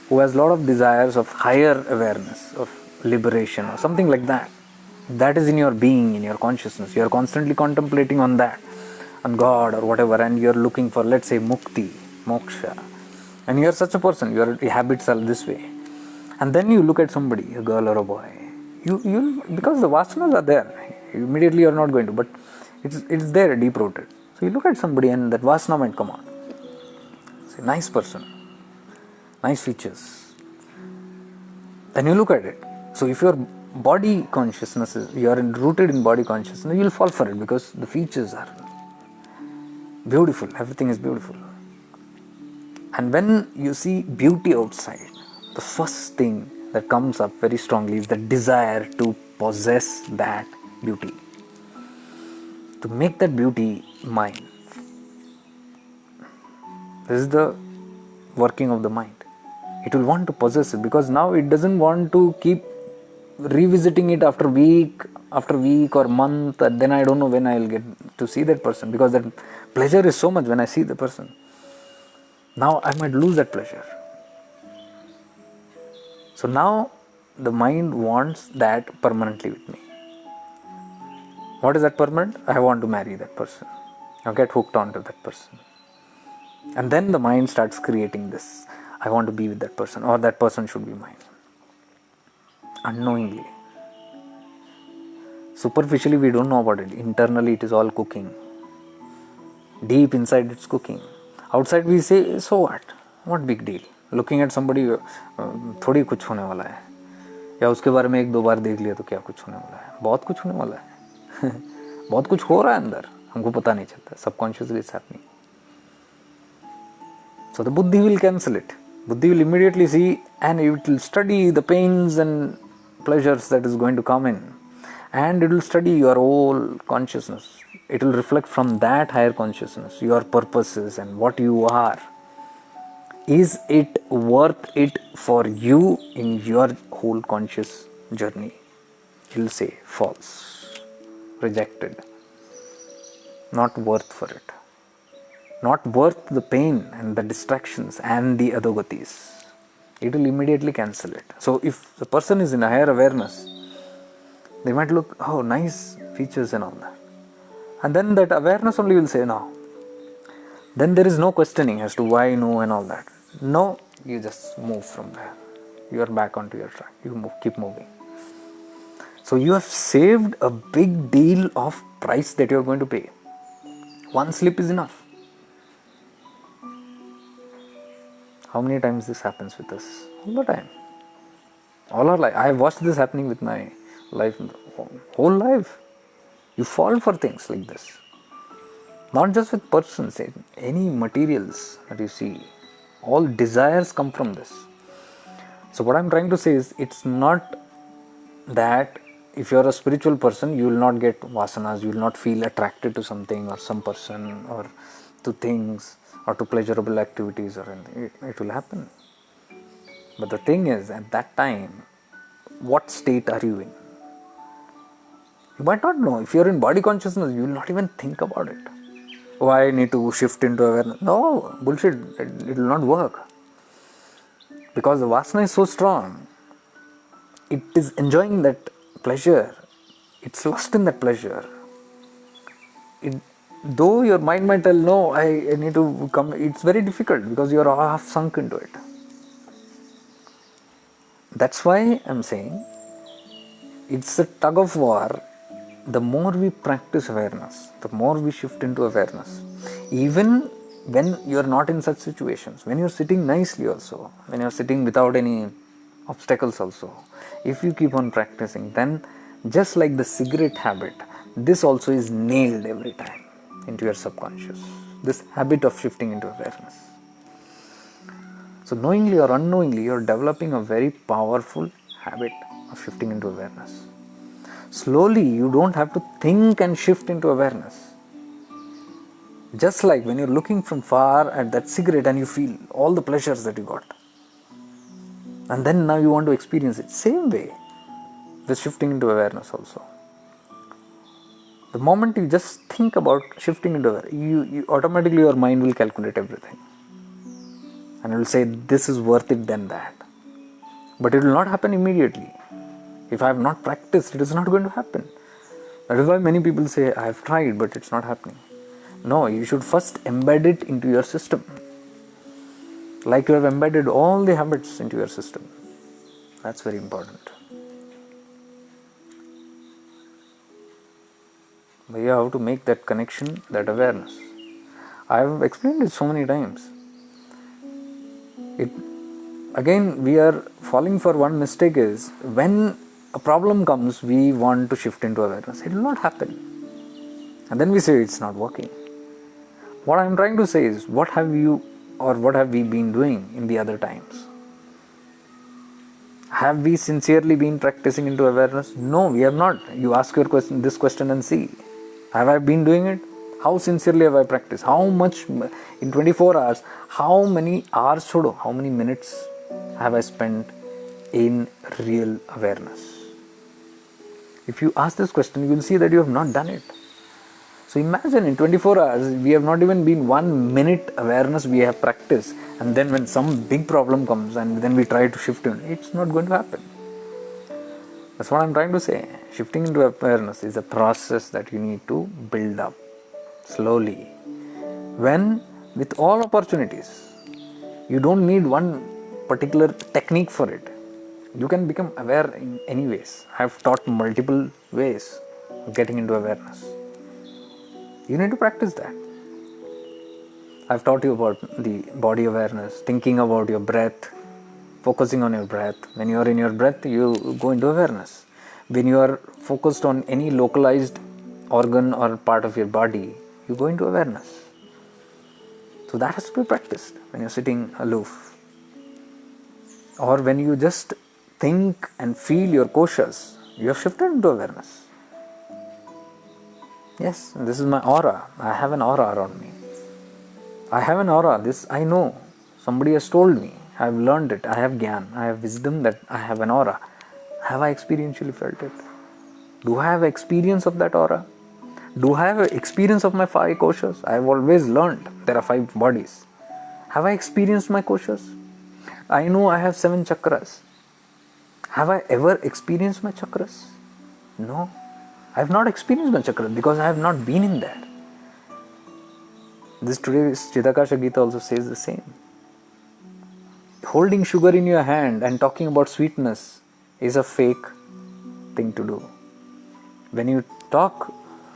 who has a lot of desires of higher awareness, of liberation or something like that, that is in your being, in your consciousness, you are constantly contemplating on that, on God or whatever, and you are looking for, let's say, mukti, moksha, and you are such a person, your habits are this way, and then you look at somebody, a girl or a boy, you because the vasanas are there, immediately you are not going to, but it's there, deep rooted. So you look at somebody and that vasana might come on. It's a nice person, nice features. Then you look at it. So if your body consciousness is, you are rooted in body consciousness, you will fall for it because the features are beautiful, everything is beautiful. And when you see beauty outside, the first thing that comes up very strongly is the desire to possess that beauty, to make that beauty mine. This is the working of the mind. It will want to possess it because now it doesn't want to keep revisiting it after week or month, and then I don't know when I will get to see that person, because that pleasure is so much when I see the person. Now I might lose that pleasure. So now the mind wants that permanently with me. What is that permanent? I want to marry that person. I get hooked onto that person. And then the mind starts creating this. I want to be with that person, or that person should be mine. Unknowingly. Superficially we don't know about it. Internally it is all cooking. Deep inside it's cooking. Outside we say, so what? What big deal? Looking at somebody, थोड़ी कुछ होने वाला है, या उसके बारे में एक दो बार देख लिया तो क्या कुछ होने वाला है? बहुत कुछ होने वाला है. बहुत कुछ हो रहा है अंदर, हमको पता नहीं चलता. Subconsciously it's happening. So the buddhi will cancel it. Buddhi will immediately see, and it will study the pains and pleasures that is going to come in, and it will study your whole consciousness. It will reflect from that higher consciousness, your purposes and what you are. Is it worth it for you in your whole conscious journey? It will say false, rejected, not worth for it. Not worth the pain and the distractions and the adogatis. It will immediately cancel it. So if the person is in a higher awareness, they might look, oh, nice features and all that. And then that awareness only will say no. Then there is no questioning as to why no and all that. No, you just move from there. You are back onto your track. You move, keep moving. So you have saved a big deal of price that you are going to pay. One slip is enough. How many times this happens with us? All the time. All our life. I have watched this happening with my life, whole life. You fall for things like this. Not just with persons, any materials that you see. All desires come from this. So what I'm trying to say is, it's not that if you're a spiritual person, you will not get vasanas, you will not feel attracted to something or some person or to things or to pleasurable activities or anything. It will happen. But the thing is, at that time, what state are you in? You might not know. If you're in body consciousness, you will not even think about it. Oh, I need to shift into awareness. No, bullshit. It will not work. Because the vasana is so strong. It is enjoying that pleasure. It's lost in that pleasure. Though your mind might tell, no, I need to come, it's very difficult because you are half sunk into it. That's why I'm saying it's a tug of war. The more we practice awareness, the more we shift into awareness. Even when you are not in such situations, when you are sitting nicely also, when you are sitting without any obstacles also, if you keep on practicing, then just like the cigarette habit, this also is nailed every time into your subconscious. This habit of shifting into awareness. So knowingly or unknowingly, you are developing a very powerful habit of shifting into awareness. Slowly, you don't have to think and shift into awareness. Just like when you're looking from far at that cigarette and you feel all the pleasures that you got. And then now you want to experience it. Same way with shifting into awareness also. The moment you just think about shifting into awareness, you automatically your mind will calculate everything. And it will say, this is worth it than that. But it will not happen immediately. If I have not practiced, it is not going to happen. That is why many people say, I have tried, but it's not happening. No, you should first embed it into your system. Like you have embedded all the habits into your system. That's very important. But you have to make that connection, that awareness. I have explained it so many times. Again, we are falling for one mistake is when a problem comes, we want to shift into awareness. It will not happen. And then we say it's not working. What I am trying to say is, what have you or what have we been doing in the other times? Have we sincerely been practicing into awareness? No, we have not. You ask this question and see. Have I been doing it? How sincerely have I practiced? How much in 24 hours? How many hours, how many minutes have I spent in real awareness? If you ask this question, you will see that you have not done it. So imagine in 24 hours, we have not even been 1 minute awareness we have practiced. And then when some big problem comes and then we try to shift it, it's not going to happen. That's what I'm trying to say. Shifting into awareness is a process that you need to build up slowly. When, with all opportunities, you don't need one particular technique for it. You can become aware in any ways. I've taught multiple ways of getting into awareness. You need to practice that. I've taught you about the body awareness, thinking about your breath, focusing on your breath. When you are in your breath, you go into awareness. When you are focused on any localized organ or part of your body, you go into awareness. So that has to be practiced when you're sitting aloof. Or when you just think and feel your koshas, you have shifted into awareness. Yes, this is my aura. I have an aura around me. I have an aura. This I know. Somebody has told me. I have learned it. I have gyan. I have wisdom that I have an aura. Have I experientially felt it? Do I have experience of that aura? Do I have experience of my 5 koshas? I have always learned there are 5 bodies. Have I experienced my koshas? I know I have 7 chakras. Have I ever experienced my chakras? No. I have not experienced my chakras because I have not been in that. Today's Tridoshas Gita also says the same. Holding sugar in your hand and talking about sweetness is a fake thing to do. When you talk,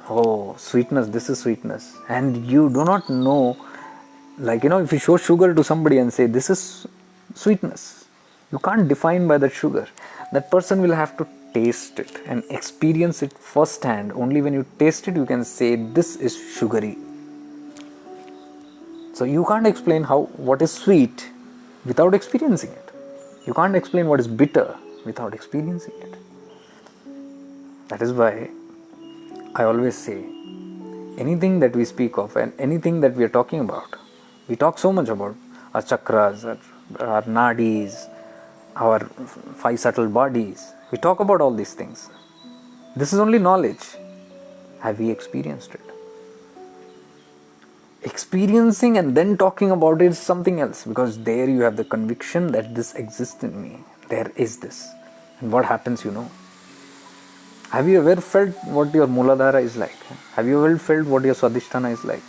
oh, sweetness, this is sweetness, and you do not know, if you show sugar to somebody and say, this is sweetness, you can't define by that sugar. That person will have to taste it and experience it firsthand. Only when you taste it, you can say, this is sugary. So you can't explain what is sweet without experiencing it. You can't explain what is bitter without experiencing it. That is why I always say, anything that we speak of and anything that we are talking about, we talk so much about our chakras, our nadis, our 5 subtle bodies. We talk about all these things. This is only knowledge. Have we experienced it? Experiencing and then talking about it is something else, because there you have the conviction that this exists in me. There is this. And what happens, Have you ever felt what your Muladhara is like? Have you ever felt what your Swadhisthana is like?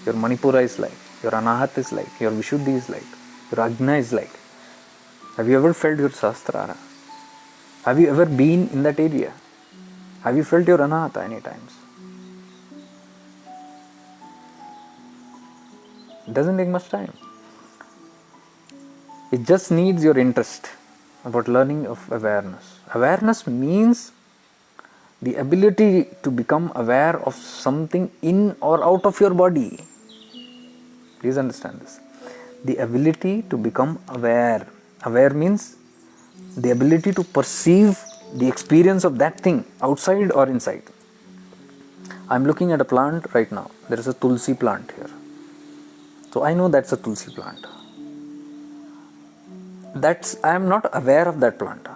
Your Manipura is like? Your Anahat is like? Your Vishuddhi is like? Your Ajna is like? Have you ever felt your Sahasrara? Have you ever been in that area? Have you felt your Anahata any times? It doesn't take much time. It just needs your interest about learning of awareness. Awareness means the ability to become aware of something in or out of your body. Please understand this. The ability to become aware. Aware means the ability to perceive the experience of that thing outside or inside. I'm looking at a plant right now. There is a tulsi plant here. So I know that's a tulsi plant. I am not aware of that plant.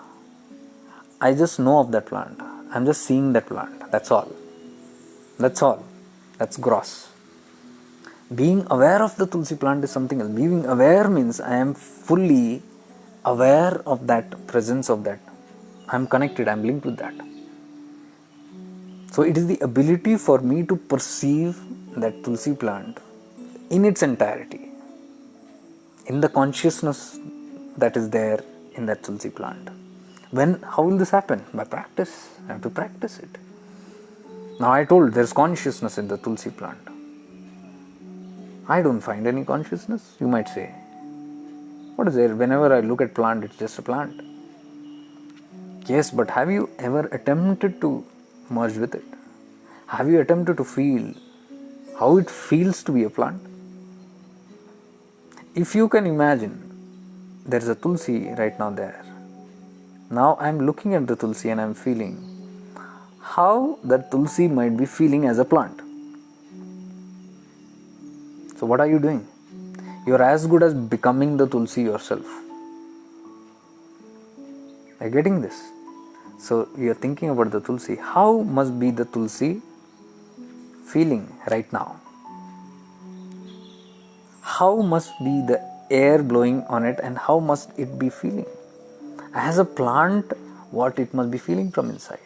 I just know of that plant. I'm just seeing that plant. That's all. That's gross. Being aware of the tulsi plant is something else. Being aware means I am fully aware of that presence of that. I'm connected. I'm linked with that. So it is the ability for me to perceive that tulsi plant in its entirety. in the consciousness that is there in that tulsi plant. How will this happen? By practice. I have to practice it. Now I told there's consciousness in the tulsi plant. I don't find any consciousness, you might say. What is there? Whenever I look at plant, it's just a plant. Yes, but have you ever attempted to merge with it? Have you attempted to feel how it feels to be a plant? If you can imagine, there's a tulsi right now there. Now I'm looking at the tulsi and I'm feeling how that tulsi might be feeling as a plant. So what are you doing? You're as good as becoming the tulsi yourself. Are you getting this? So you're thinking about the tulsi. How must be the tulsi feeling right now? How must be the air blowing on it and how must it be feeling? As a plant, what it must be feeling from inside.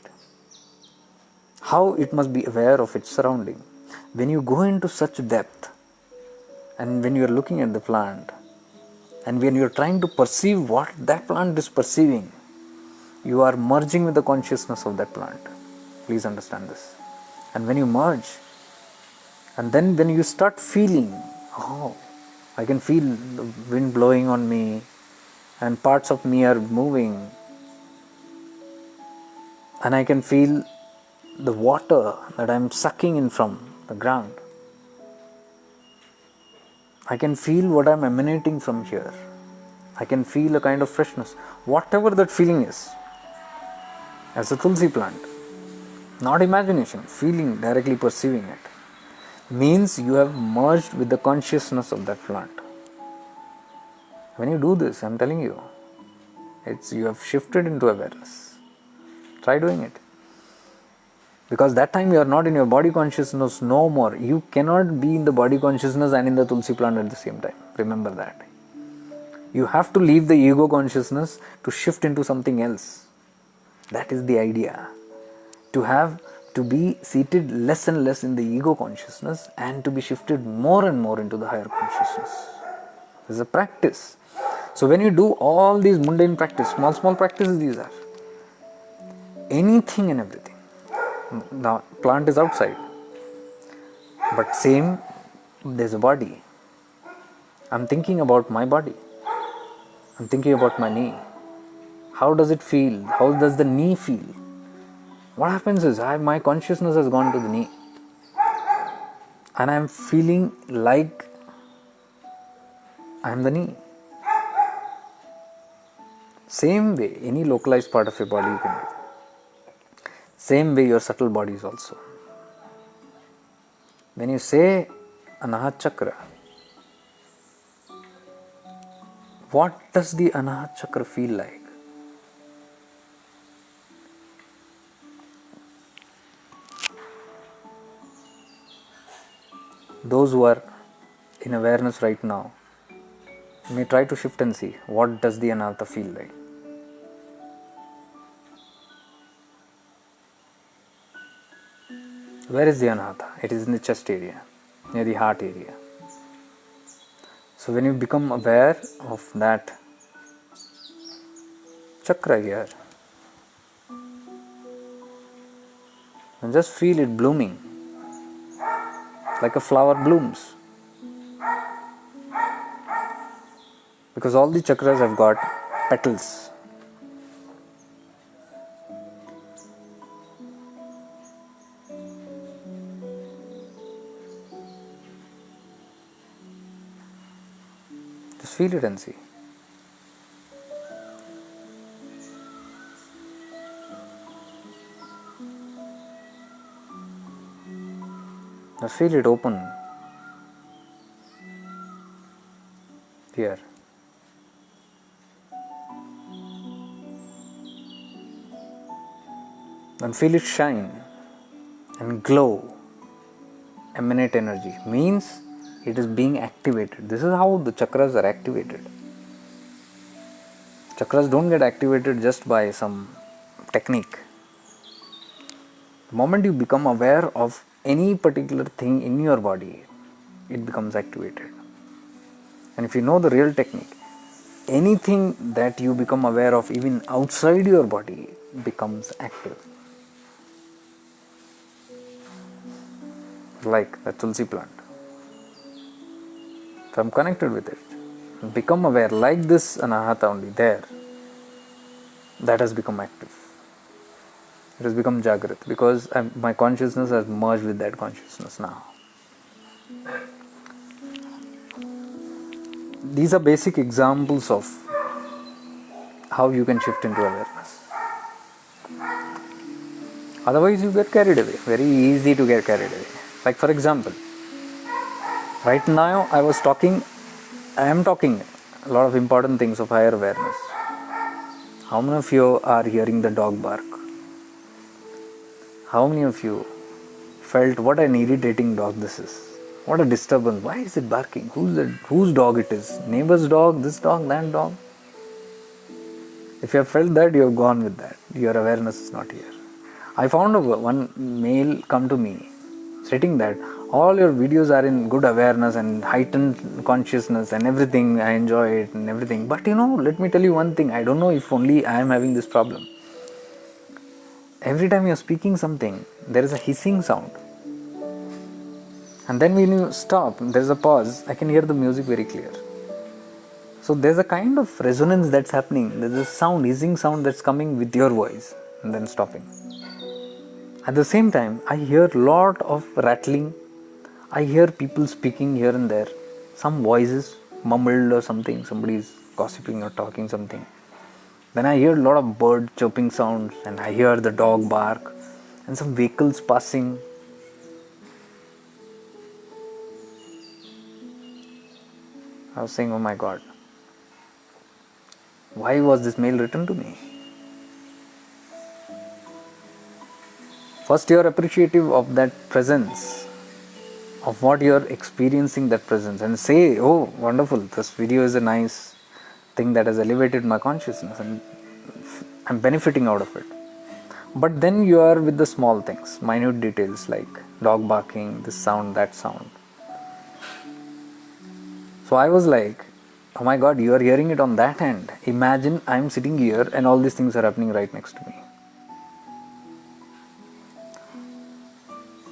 How it must be aware of its surrounding. When you go into such depth and when you're looking at the plant and when you're trying to perceive what that plant is perceiving, you are merging with the consciousness of that plant. Please understand this. And when you merge, and then when you start feeling, oh, I can feel the wind blowing on me and parts of me are moving, and I can feel the water that I'm sucking in from the ground. I can feel what I'm emanating from here. I can feel a kind of freshness. Whatever that feeling is, as a tulsi plant, not imagination, feeling, directly perceiving it, means you have merged with the consciousness of that plant. When you do this, I'm telling you, you have shifted into awareness. Try doing it. Because that time you are not in your body consciousness no more. You cannot be in the body consciousness and in the tulsi plant at the same time. Remember that. You have to leave the ego consciousness to shift into something else. That is the idea. To be seated less and less in the ego consciousness and to be shifted more and more into the higher consciousness. This is a practice. So when you do all these mundane practice, small practices these are. Anything and everything. Now plant is outside. But same, there's a body. I'm thinking about my body. I'm thinking about my knee. How does it feel? How does the knee feel? What happens is my consciousness has gone to the knee. And I'm feeling like I'm the knee. Same way, any localized part of your body you can do. Same way your subtle body is also. When you say Anahat Chakra, what does the Anahat Chakra feel like? Those who are in awareness right now may try to shift and see what does the Anahata feel like. Where is the Anahata? It is in the chest area, near the heart area. So when you become aware of that chakra here, and just feel it blooming like a flower blooms. Because all the chakras have got petals. Just feel it and see. Just feel it open here. And feel it shine and glow, emanate energy. Means it is being activated. This is how the chakras are activated. Chakras don't get activated just by some technique. The moment you become aware of any particular thing in your body, it becomes activated. And if you know the real technique, anything that you become aware of even outside your body becomes active. Like the tulsi plant. If I'm connected with it, become aware like this anahata only there, that has become active. It has become Jagrat because my consciousness has merged with that consciousness now. These are basic examples of how you can shift into awareness. Otherwise, you get carried away. Very easy to get carried away. Like, for example, right now I am talking a lot of important things of higher awareness. How many of you are hearing the dog bark? How many of you felt what an irritating dog this is? What a disturbance. Why is it barking? Whose dog it is? Neighbor's dog, this dog, that dog? If you have felt that, you have gone with that. Your awareness is not here. I found one mail come to me stating that all your videos are in good awareness and heightened consciousness and everything. I enjoy it and everything. But let me tell you one thing. I don't know if only I am having this problem. Every time you are speaking something, there is a hissing sound. And then when you stop, there is a pause, I can hear the music very clear. So there's a kind of resonance that's happening. There's a sound, hissing sound that's coming with your voice and then stopping. At the same time, I hear a lot of rattling. I hear people speaking here and there. Some voices mumbled or something. Somebody is gossiping or talking something. Then I hear a lot of bird chirping sounds and I hear the dog bark and some vehicles passing. I was saying, oh my God, why was this mail written to me? First, you are appreciative of that presence, of what you are experiencing, that presence, and say, oh, wonderful, this video is a nice thing that has elevated my consciousness and I'm benefiting out of it. But then you are with the small things, minute details like dog barking, this sound, that sound. So I was like, oh my God, you are hearing it on that end. Imagine I'm sitting here and all these things are happening right next to me.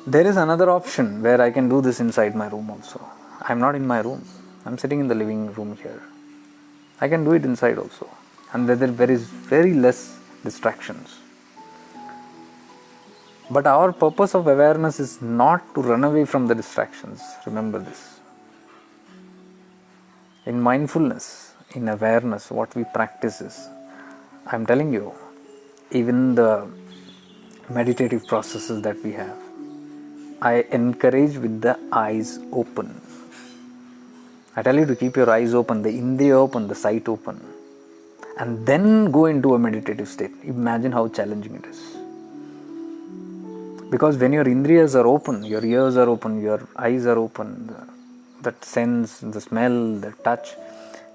There is another option where I can do this inside my room also. I'm not in my room. I'm sitting in the living room here. I can do it inside also. And there is very less distractions. But our purpose of awareness is not to run away from the distractions. Remember this. In mindfulness, in awareness, what we practice is, I'm telling you, even the meditative processes that we have, I encourage with the eyes open. I tell you to keep your eyes open, the indriya open, the sight open, and then go into a meditative state. Imagine how challenging it is. Because when your indriyas are open, your ears are open, your eyes are open, that sense, the smell, the touch,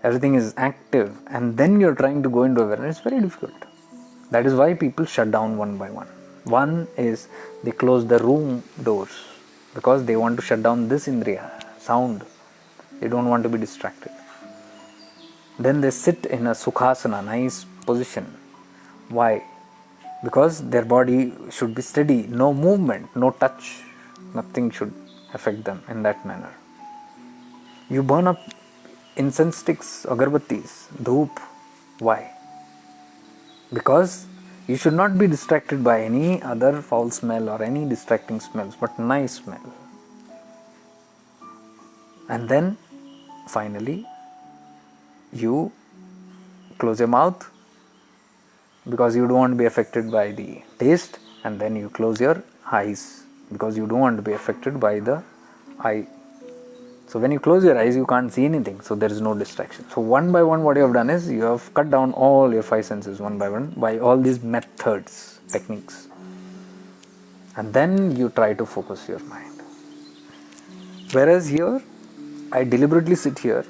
everything is active, and then you're trying to go into awareness, it's very difficult. That is why people shut down one by one. One is they close the room doors because they want to shut down this indriya, sound. They don't want to be distracted. Then they sit in a sukhasana, nice position. Why? Because their body should be steady, no movement, no touch, nothing should affect them in that manner. You burn up incense sticks, agarbattis, dhoop. Why? Because you should not be distracted by any other foul smell or any distracting smells, but nice smell. And then finally you close your mouth because you don't want to be affected by the taste, and then you close your eyes because you don't want to be affected by the eye. So when you close your eyes, you can't see anything, so there is no distraction. So one by one, what you have done is you have cut down all your five senses one by one by all these methods, techniques, and then you try to focus your mind. Whereas here, I deliberately sit here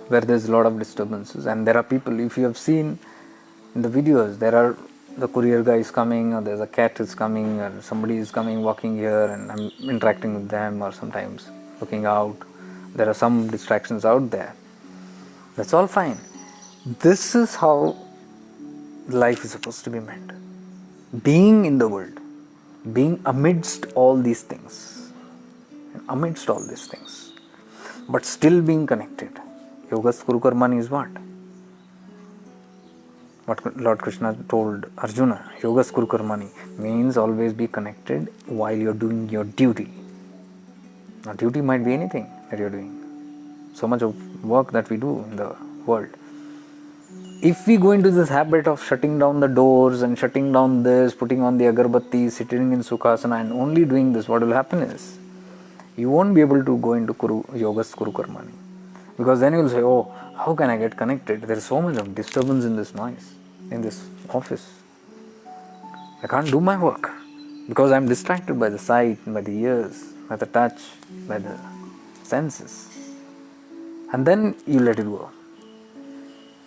where there is a lot of disturbances, and there are people, if you have seen in the videos, there are the courier guy is coming, or there's a cat is coming, or somebody is coming walking here and I'm interacting with them, or sometimes looking out. there are some distractions out there. That's all fine. This is how life is supposed to be meant. Being in the world, being amidst all these things, but still being connected. Yogas Kuru Karmani is what? What Lord Krishna told Arjuna. Yogas Kuru Karmani means always be connected while you're doing your duty. Now, duty might be anything that you're doing. So much of work that we do in the world. If we go into this habit of shutting down the doors and shutting down this, putting on the agarbatti, sitting in sukhasana and only doing this, what will happen is, you won't be able to go into Yogas Kuru Karmani. Because then you'll say, oh, how can I get connected? There is so much of disturbance in this noise, in this office. I can't do my work because I'm distracted by the sight, by the ears, by the touch, by the senses. And then you let it go.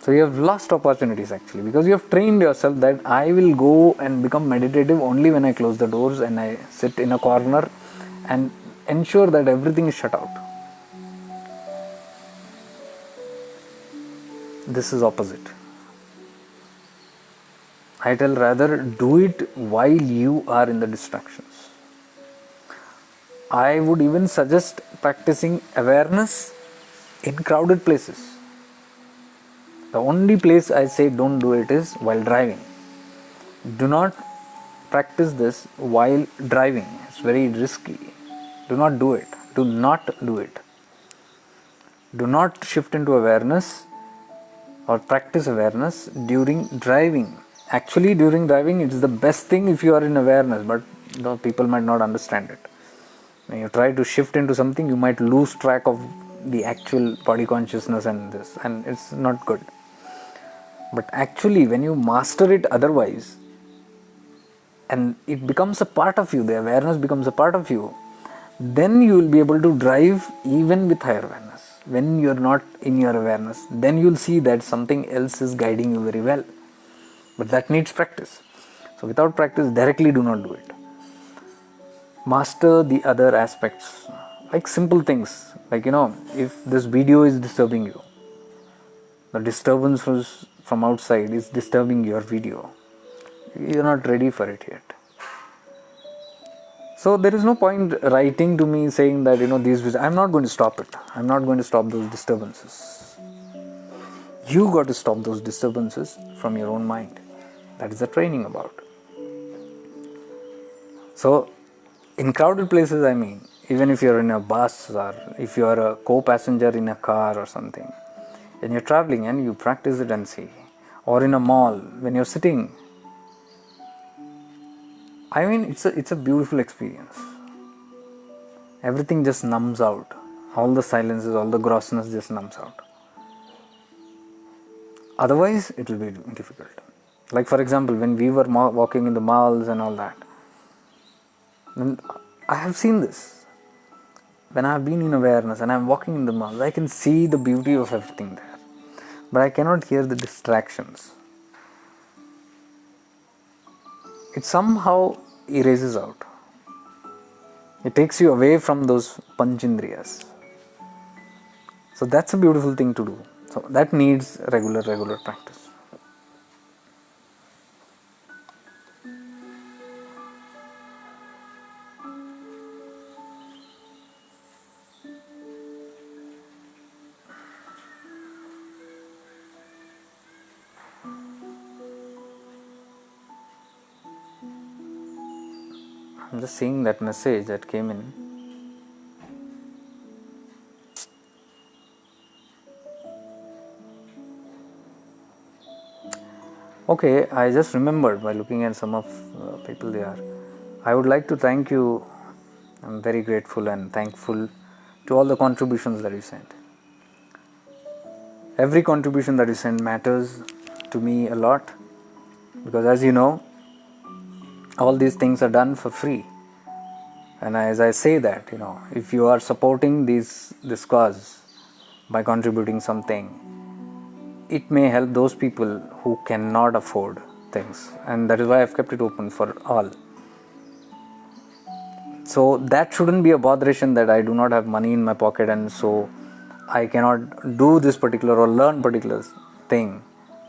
So you have lost opportunities actually, because you have trained yourself that I will go and become meditative only when I close the doors and I sit in a corner and ensure that everything is shut out. This is opposite. I tell rather do it while you are in the distractions. I would even suggest practicing awareness in crowded places. The only place I say don't do it is while driving. Do not practice this while driving. It's very risky. Do not do it. Do not do it. Do not shift into awareness or practice awareness during driving. Actually, during driving, it is the best thing if you are in awareness, but people might not understand it. When you try to shift into something, you might lose track of the actual body consciousness and this, and it's not good. But actually, when you master it otherwise, and it becomes a part of you, the awareness becomes a part of you, then you will be able to drive even with higher awareness. When you are not in your awareness, then you will see that something else is guiding you very well. But that needs practice. So without practice, directly do not do it. Master the other aspects, like simple things, like if this video is disturbing you, the disturbance from outside is disturbing your video, you're not ready for it yet. So there is no point writing to me saying that I'm not going to stop it. I'm not going to stop those disturbances. You got to stop those disturbances from your own mind. That is the training about. So in crowded places, even if you're in a bus or if you're a co-passenger in a car or something, and you're traveling and you practice it and see, or in a mall when you're sitting, it's a beautiful experience. Everything just numbs out. All the silences, all the grossness just numbs out. Otherwise, it will be difficult. Like for example, when we were walking in the malls and all that, and I have seen this. When I have been in awareness and I am walking in the malls, I can see the beauty of everything there. But I cannot hear the distractions. It somehow erases out. It takes you away from those panchendriyas. So that's a beautiful thing to do. So that needs regular practice. I'm just seeing that message that came in. Okay, I just remembered by looking at some of people there. I would like to thank you. I'm very grateful and thankful to all the contributions that you sent. Every contribution that you send matters to me a lot, because as you know, all these things are done for free. And as I say that, if you are supporting this cause by contributing something, it may help those people who cannot afford things. And that is why I've kept it open for all. So that shouldn't be a botheration that I do not have money in my pocket, and so I cannot do this particular or learn particular thing,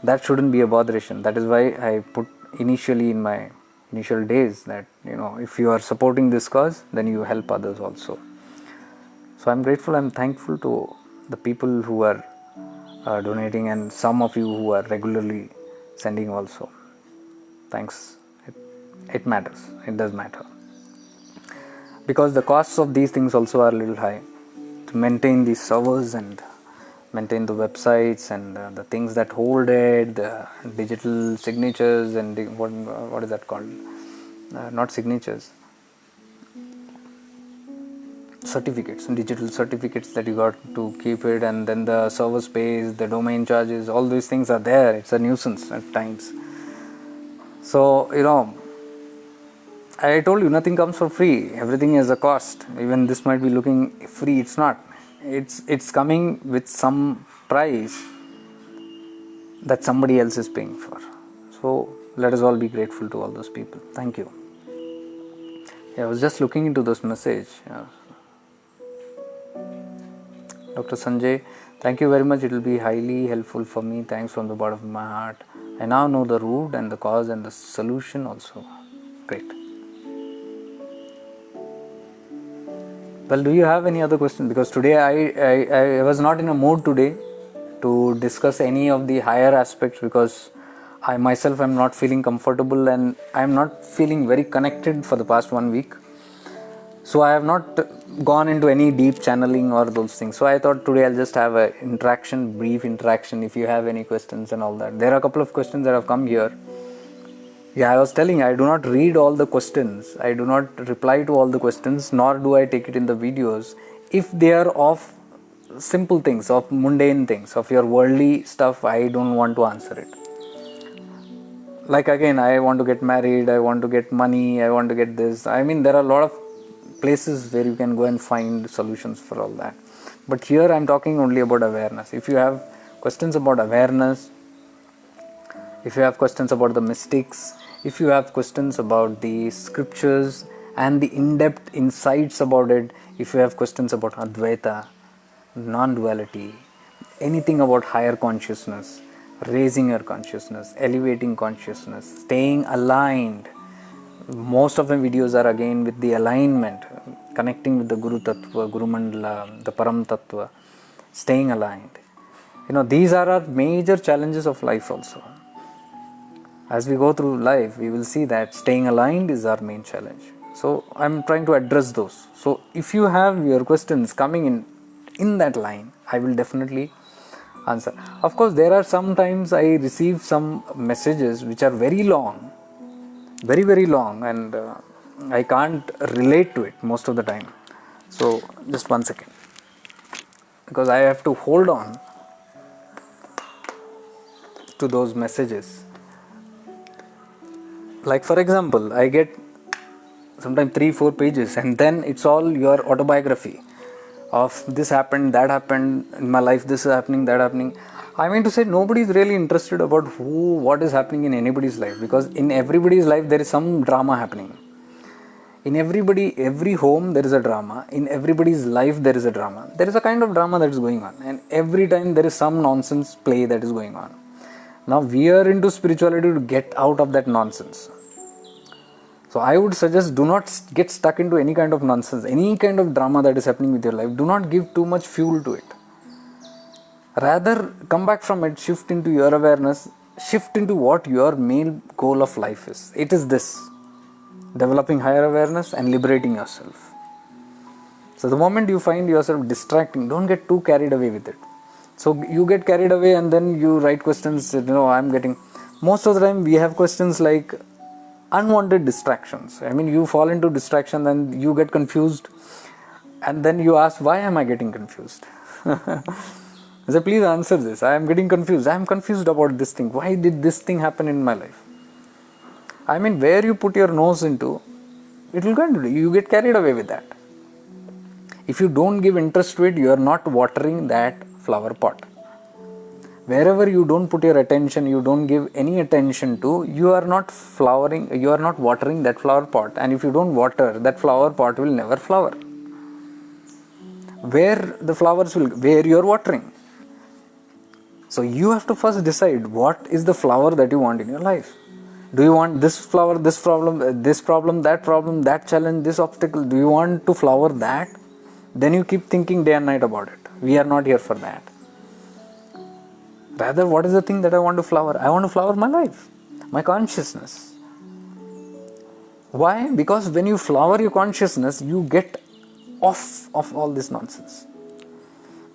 that shouldn't be a botheration. That is why I put initially in my initial days that, if you are supporting this cause, then you help others also. So I'm grateful, I'm thankful to the people who are donating, and some of you who are regularly sending also. Thanks. It matters. It does matter. Because the costs of these things also are a little high. To maintain these servers and maintain the websites and the things that hold it, the digital signatures and what is that called? Not signatures. Certificates, digital certificates that you got to keep it, and then the server space, the domain charges, all these things are there. It's a nuisance at times. So, I told you, nothing comes for free. Everything has a cost. Even this might be looking free. It's not. It's coming with some price that somebody else is paying for. So let us all be grateful to all those people. Thank you. I was just looking into this message. Dr. Sanjay, thank you very much. It will be highly helpful for me. Thanks from the bottom of my heart. I now know the root and the cause and the solution also. Great. Well, do you have any other question? Because today I was not in a mood today to discuss any of the higher aspects, because I myself am not feeling comfortable and I am not feeling very connected for the past 1 week. So I have not gone into any deep channeling or those things. So I thought today I'll just have a brief interaction. If you have any questions and all that. There are a couple of questions that have come here. Yeah, I was telling, I do not read all the questions. I do not reply to all the questions, nor do I take it in the videos. If they are of simple things, of mundane things, of your worldly stuff, I don't want to answer it. Like again, I want to get married, I want to get money, I want to get this. I mean, there are a lot of places where you can go and find solutions for all that. But here I'm talking only about awareness. If you have questions about awareness, if you have questions about the mystics, if you have questions about the scriptures and the in-depth insights about it, if you have questions about Advaita, non-duality, anything about higher consciousness, raising your consciousness, elevating consciousness, staying aligned. Most of the videos are again with the alignment, connecting with the Guru Tattva, Guru Mandala, the Param Tattva, staying aligned. These are our major challenges of life also. As we go through life, we will see that staying aligned is our main challenge. So I'm trying to address those. So if you have your questions coming in that line, I will definitely answer. Of course, there are sometimes I receive some messages which are very long, very, very long, and I can't relate to it most of the time. So just 1 second, because I have to hold on to those messages. Like for example, I get sometimes 3-4 pages, and then it's all your autobiography of this happened, that happened in my life, this is happening, that happening. I mean to say, nobody is really interested about what is happening in anybody's life, because in everybody's life there is some drama happening. In every home there is a drama. In everybody's life there is a drama. There is a kind of drama that is going on, and every time there is some nonsense play that is going on. Now we are into spirituality to get out of that nonsense. So I would suggest, do not get stuck into any kind of nonsense, any kind of drama that is happening with your life. Do not give too much fuel to it. Rather, come back from it, shift into your awareness, shift into what your main goal of life is. It is this: developing higher awareness and liberating yourself. So the moment you find yourself distracting, don't get too carried away with it. So you get carried away and then you write questions, most of the time we have questions like unwanted distractions. I mean, you fall into distraction and you get confused, and then you ask, why am I getting confused? I say, please answer this. I am getting confused. I am confused about this thing. Why did this thing happen in my life? I mean, where you put your nose into, it will continue. You get carried away with that. If you don't give interest to it, you are not watering that flower pot. Wherever you don't put your attention, you don't give any attention to, you are not flowering, you are not watering that flower pot. And if you don't water, that flower pot will never flower. where the flowers will, where you are watering. So you have to first decide what is the flower that you want in your life. Do you want this flower, this problem, that challenge, this obstacle? Do you want to flower that? Then you keep thinking day and night about it. We are not here for that. Rather, what is the thing that I want to flower? I want to flower my life, my consciousness. Why? Because when you flower your consciousness, you get off of all this nonsense.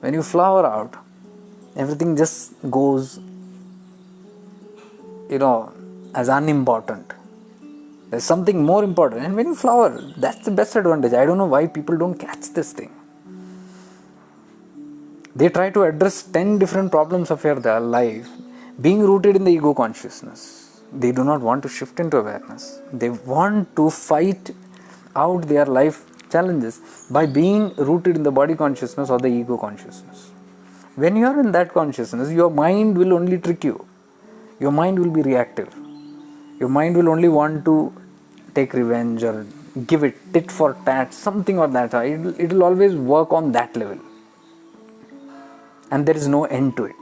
When you flower out, everything just goes, as unimportant. There's something more important. And when you flower, that's the best advantage. I don't know why people don't catch this thing. They try to address 10 different problems of their life being rooted in the ego consciousness. They do not want to shift into awareness. They want to fight out their life challenges by being rooted in the body consciousness or the ego consciousness. When you are in that consciousness, your mind will only trick you. Your mind will be reactive. Your mind will only want to take revenge or give it tit for tat, something or that. It will always work on that level. And there is no end to it.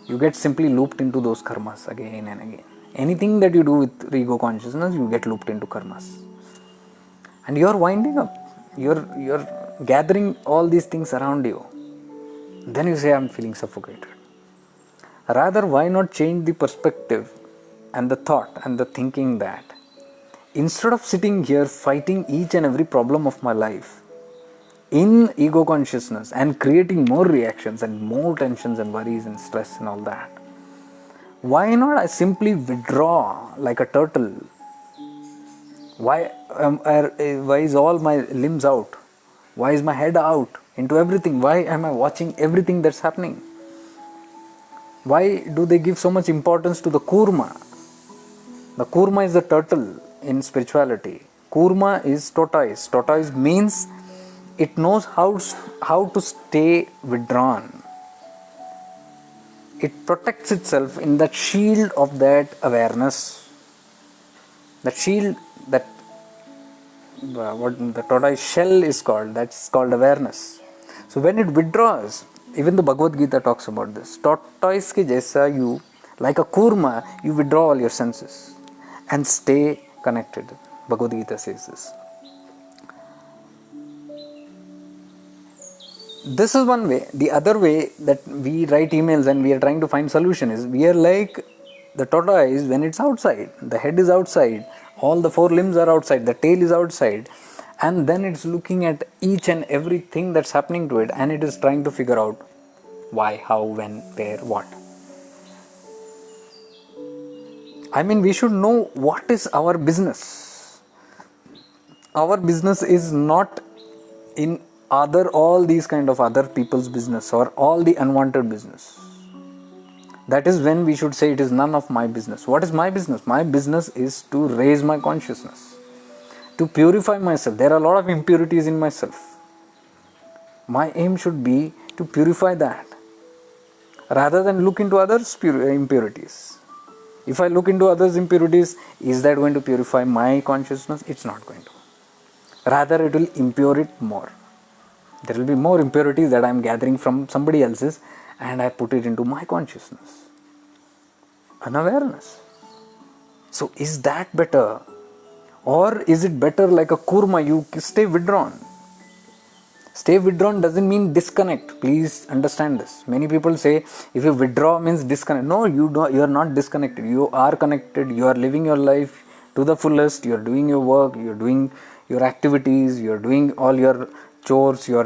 You get simply looped into those karmas again and again. Anything that you do with ego consciousness, you get looped into karmas. And you are winding up. You're gathering all these things around you. Then you say, I'm feeling suffocated. Rather, why not change the perspective and the thought and the thinking that instead of sitting here fighting each and every problem of my life in ego consciousness and creating more reactions and more tensions and worries and stress and all that, why not I simply withdraw like a turtle? Why is all my limbs out? Why is my head out into everything? Why am I watching everything that's happening? Why do they give so much importance to the kurma? The kurma is the turtle in spirituality. Kurma is tortoise. Tortoise means it knows how to stay withdrawn. It protects itself in that shield of that awareness. That shield, that what the tortoise shell is called, that's called awareness. So when it withdraws, even the Bhagavad Gita talks about this. Tortoise ke jaisa, you, like a kurma, you withdraw all your senses and stay connected. Bhagavad Gita says this. This is one way. The other way that we write emails and we are trying to find solution is we are like the tortoise when it's outside. The head is outside, all the four limbs are outside, the tail is outside, and then it's looking at each and everything that's happening to it and it is trying to figure out why, how, when, where, what. I mean, we should know what is our business. Our business is not in all these kind of other people's business or all the unwanted business. That is when we should say it is none of my business. What is my business? My business is to raise my consciousness, to purify myself. There are a lot of impurities in myself. My aim should be to purify that rather than look into others' impurities. If I look into others' impurities, is that going to purify my consciousness? It's not going to. Rather, it will impure it more. There will be more impurities that I am gathering from somebody else's and I put it into my consciousness. Unawareness. So is that better? Or is it better like a kurma, you stay withdrawn? Stay withdrawn doesn't mean disconnect. Please understand this. Many people say if you withdraw means disconnect. No, you are not disconnected. You are connected. You are living your life to the fullest. You are doing your work. You are doing your activities. You are doing all your chores, your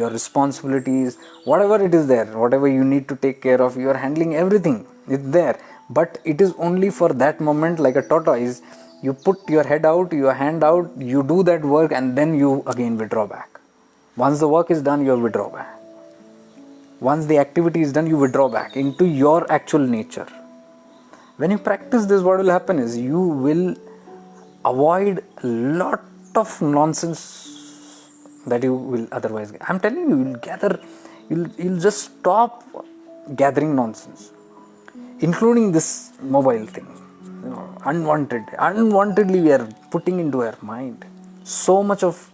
responsibilities, whatever it is there, whatever you need to take care of, you are handling everything. It's there. But it is only for that moment, like a tortoise. You put your head out, your hand out, you do that work and then you again withdraw back. Once the work is done, you withdraw back. Once the activity is done, you withdraw back into your actual nature. When you practice this, what will happen is you will avoid a lot of nonsense that you will otherwise get. I'm telling you, you'll just stop gathering nonsense, including this mobile thing. Unwantedly we are putting into our mind so much of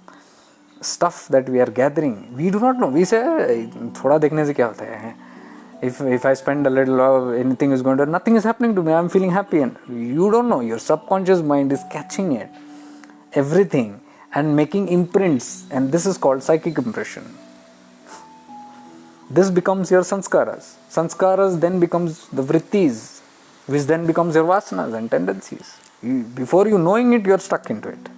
stuff that we are gathering, we do not know. We say, thoda dekhne se kya hota hai? If I spend a little, anything is going to, nothing is happening to me. I'm feeling happy, and you don't know. Your subconscious mind is catching it, everything, and making imprints, and this is called psychic impression. This becomes your sanskaras. Sanskaras then becomes the vrittis, which then becomes your vasanas and tendencies. Before you knowing it, you are stuck into it.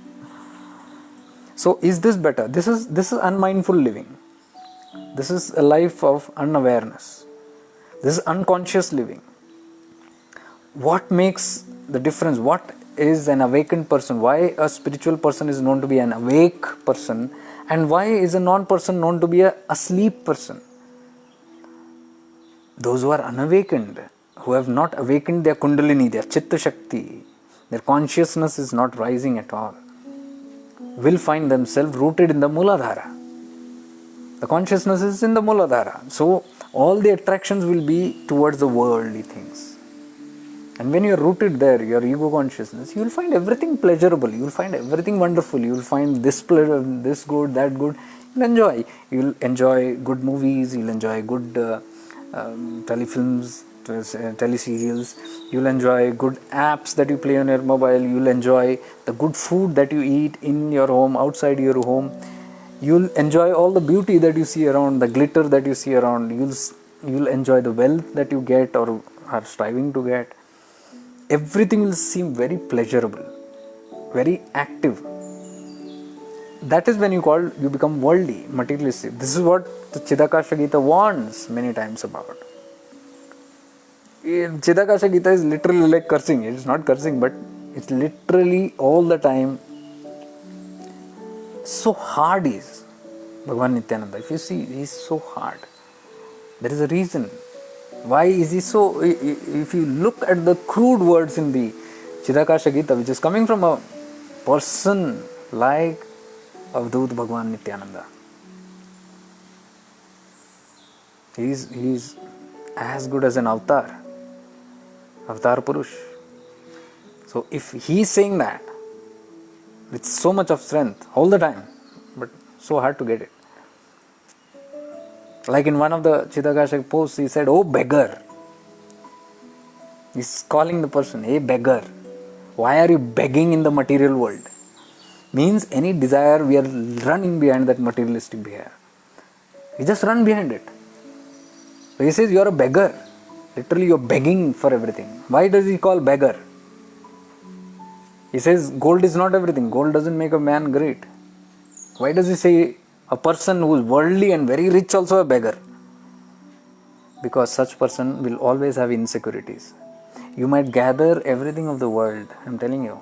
So is this better? This is unmindful living. This is a life of unawareness. This is unconscious living. What makes the difference? What is an awakened person? Why a spiritual person is known to be an awake person, and why is a non-person known to be a asleep person? Those who are unawakened, who have not awakened their kundalini, their chitta shakti, their consciousness is not rising at all, will find themselves rooted in the Muladhara. The consciousness is in the Muladhara. So all the attractions will be towards the worldly things. And when you are rooted there, your ego consciousness, you will find everything pleasurable. You will find everything wonderful. You will find this pleasure, this good, that good. You'll enjoy. You'll enjoy good movies. You'll enjoy good telefilms, teleserials. You'll enjoy good apps that you play on your mobile. You'll enjoy the good food that you eat in your home, outside your home. You'll enjoy all the beauty that you see around, the glitter that you see around. You'll enjoy the wealth that you get or are striving to get. Everything will seem very pleasurable, very active. That is when you become worldly, materialistic. This is what the Chidakasha Gita warns many times about. Chidakasha Gita is literally like cursing. It is not cursing, but it's literally all the time. So hard is Bhagavan Nityananda. If you see, he is so hard. There is a reason. Why is he so? If you look at the crude words in the Chidakasha Gita, which is coming from a person like Avadhut Bhagavan Nityananda, he is as good as an avatar Purush. So if he is saying that with so much of strength all the time, but so hard to get it. Like in one of the Chidakasha posts, he said, "Oh beggar." He's calling the person, "Hey beggar, why are you begging in the material world?" Means any desire, we are running behind that materialistic behavior. We just run behind it. So he says, "You are a beggar." Literally, you are begging for everything. Why does he call beggar? He says, gold is not everything. Gold doesn't make a man great. Why does he say a person who is worldly and very rich also a beggar? Because such person will always have insecurities. You might gather everything of the world. I'm telling you.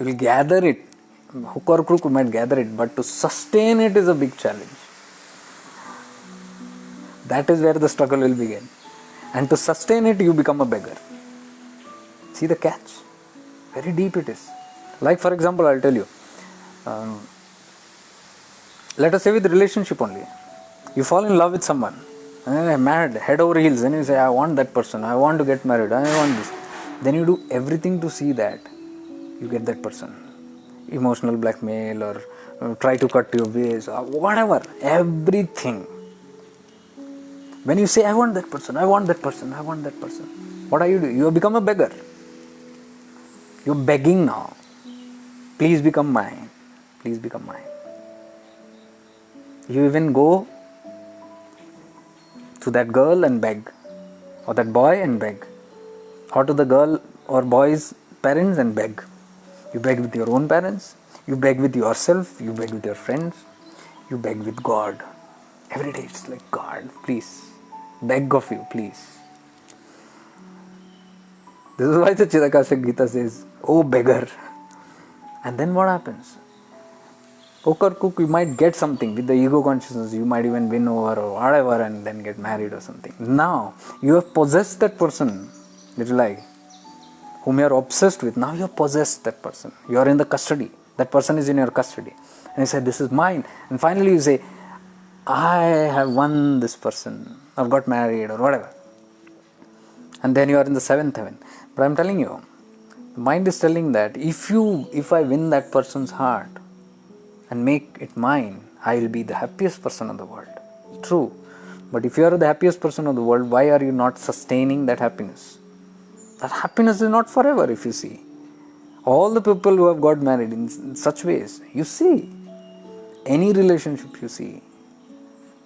You will gather it. Hook or crook, you might gather it. But to sustain it is a big challenge. That is where the struggle will begin. And to sustain it, you become a beggar. See the catch? Very deep it is. Like for example, I'll tell you. Let us say with relationship only. You fall in love with someone. Mad, head over heels. Then you say, I want that person. I want to get married. I want this. Then you do everything to see that you get that person. Emotional blackmail or try to cut your ways or whatever. Everything. When you say, I want that person, I want that person, I want that person. What are you doing? You have become a beggar. You're begging now. Please become mine. Please become mine. You even go to that girl and beg. Or that boy and beg. Or to the girl or boy's parents and beg. You beg with your own parents. You beg with yourself. You beg with your friends. You beg with God. Every day it's like, God, please. Beg of you, please. This is why the Chidakasha Gita says, oh beggar. And then what happens? Hook or crook, you might get something with the ego consciousness. You might even win over or whatever and then get married or something. Now, you have possessed that person, little I, whom you are obsessed with. Now you have possessed that person. You are in the custody. That person is in your custody. And you say, this is mine. And finally you say, I have won this person. I've got married or whatever. And then you are in the seventh heaven. But I'm telling you, the mind is telling that if I win that person's heart, and make it mine, I will be the happiest person in the world. True. But if you are the happiest person in the world, why are you not sustaining that happiness? That happiness is not forever, if you see. All the people who have got married in such ways, you see, any relationship you see,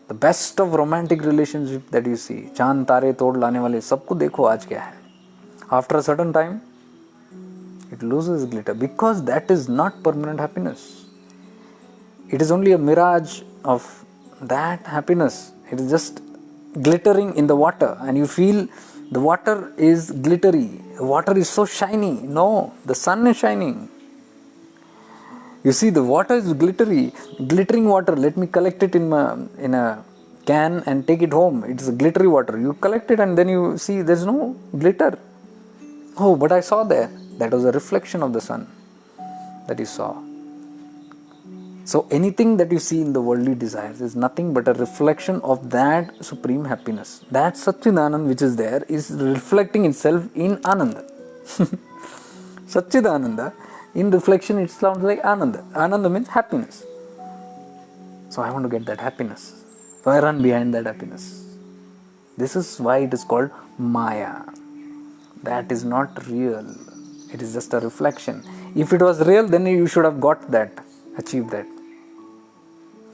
the best of romantic relationship that you see, चांद तारे तोड़ लाने वाले सबको देखो आज क्या है. After a certain time, it loses glitter because that is not permanent happiness. It is only a mirage of that happiness. It is just glittering in the water, and you feel the water is glittery. The water is so shiny. No, the sun is shining. You see, the water is glittery, glittering water. Let me collect it in a can and take it home. It is glittery water. You collect it and then you see there is no glitter. Oh, but I saw there. That was a reflection of the sun that you saw. So anything that you see in the worldly desires is nothing but a reflection of that supreme happiness. That Satchidanand which is there is reflecting itself in Ananda. Satchidananda, in reflection it sounds like Ananda. Ananda means happiness. So I want to get that happiness. So I run behind that happiness. This is why it is called Maya. That is not real. It is just a reflection. If it was real, then you should have got that, achieved that.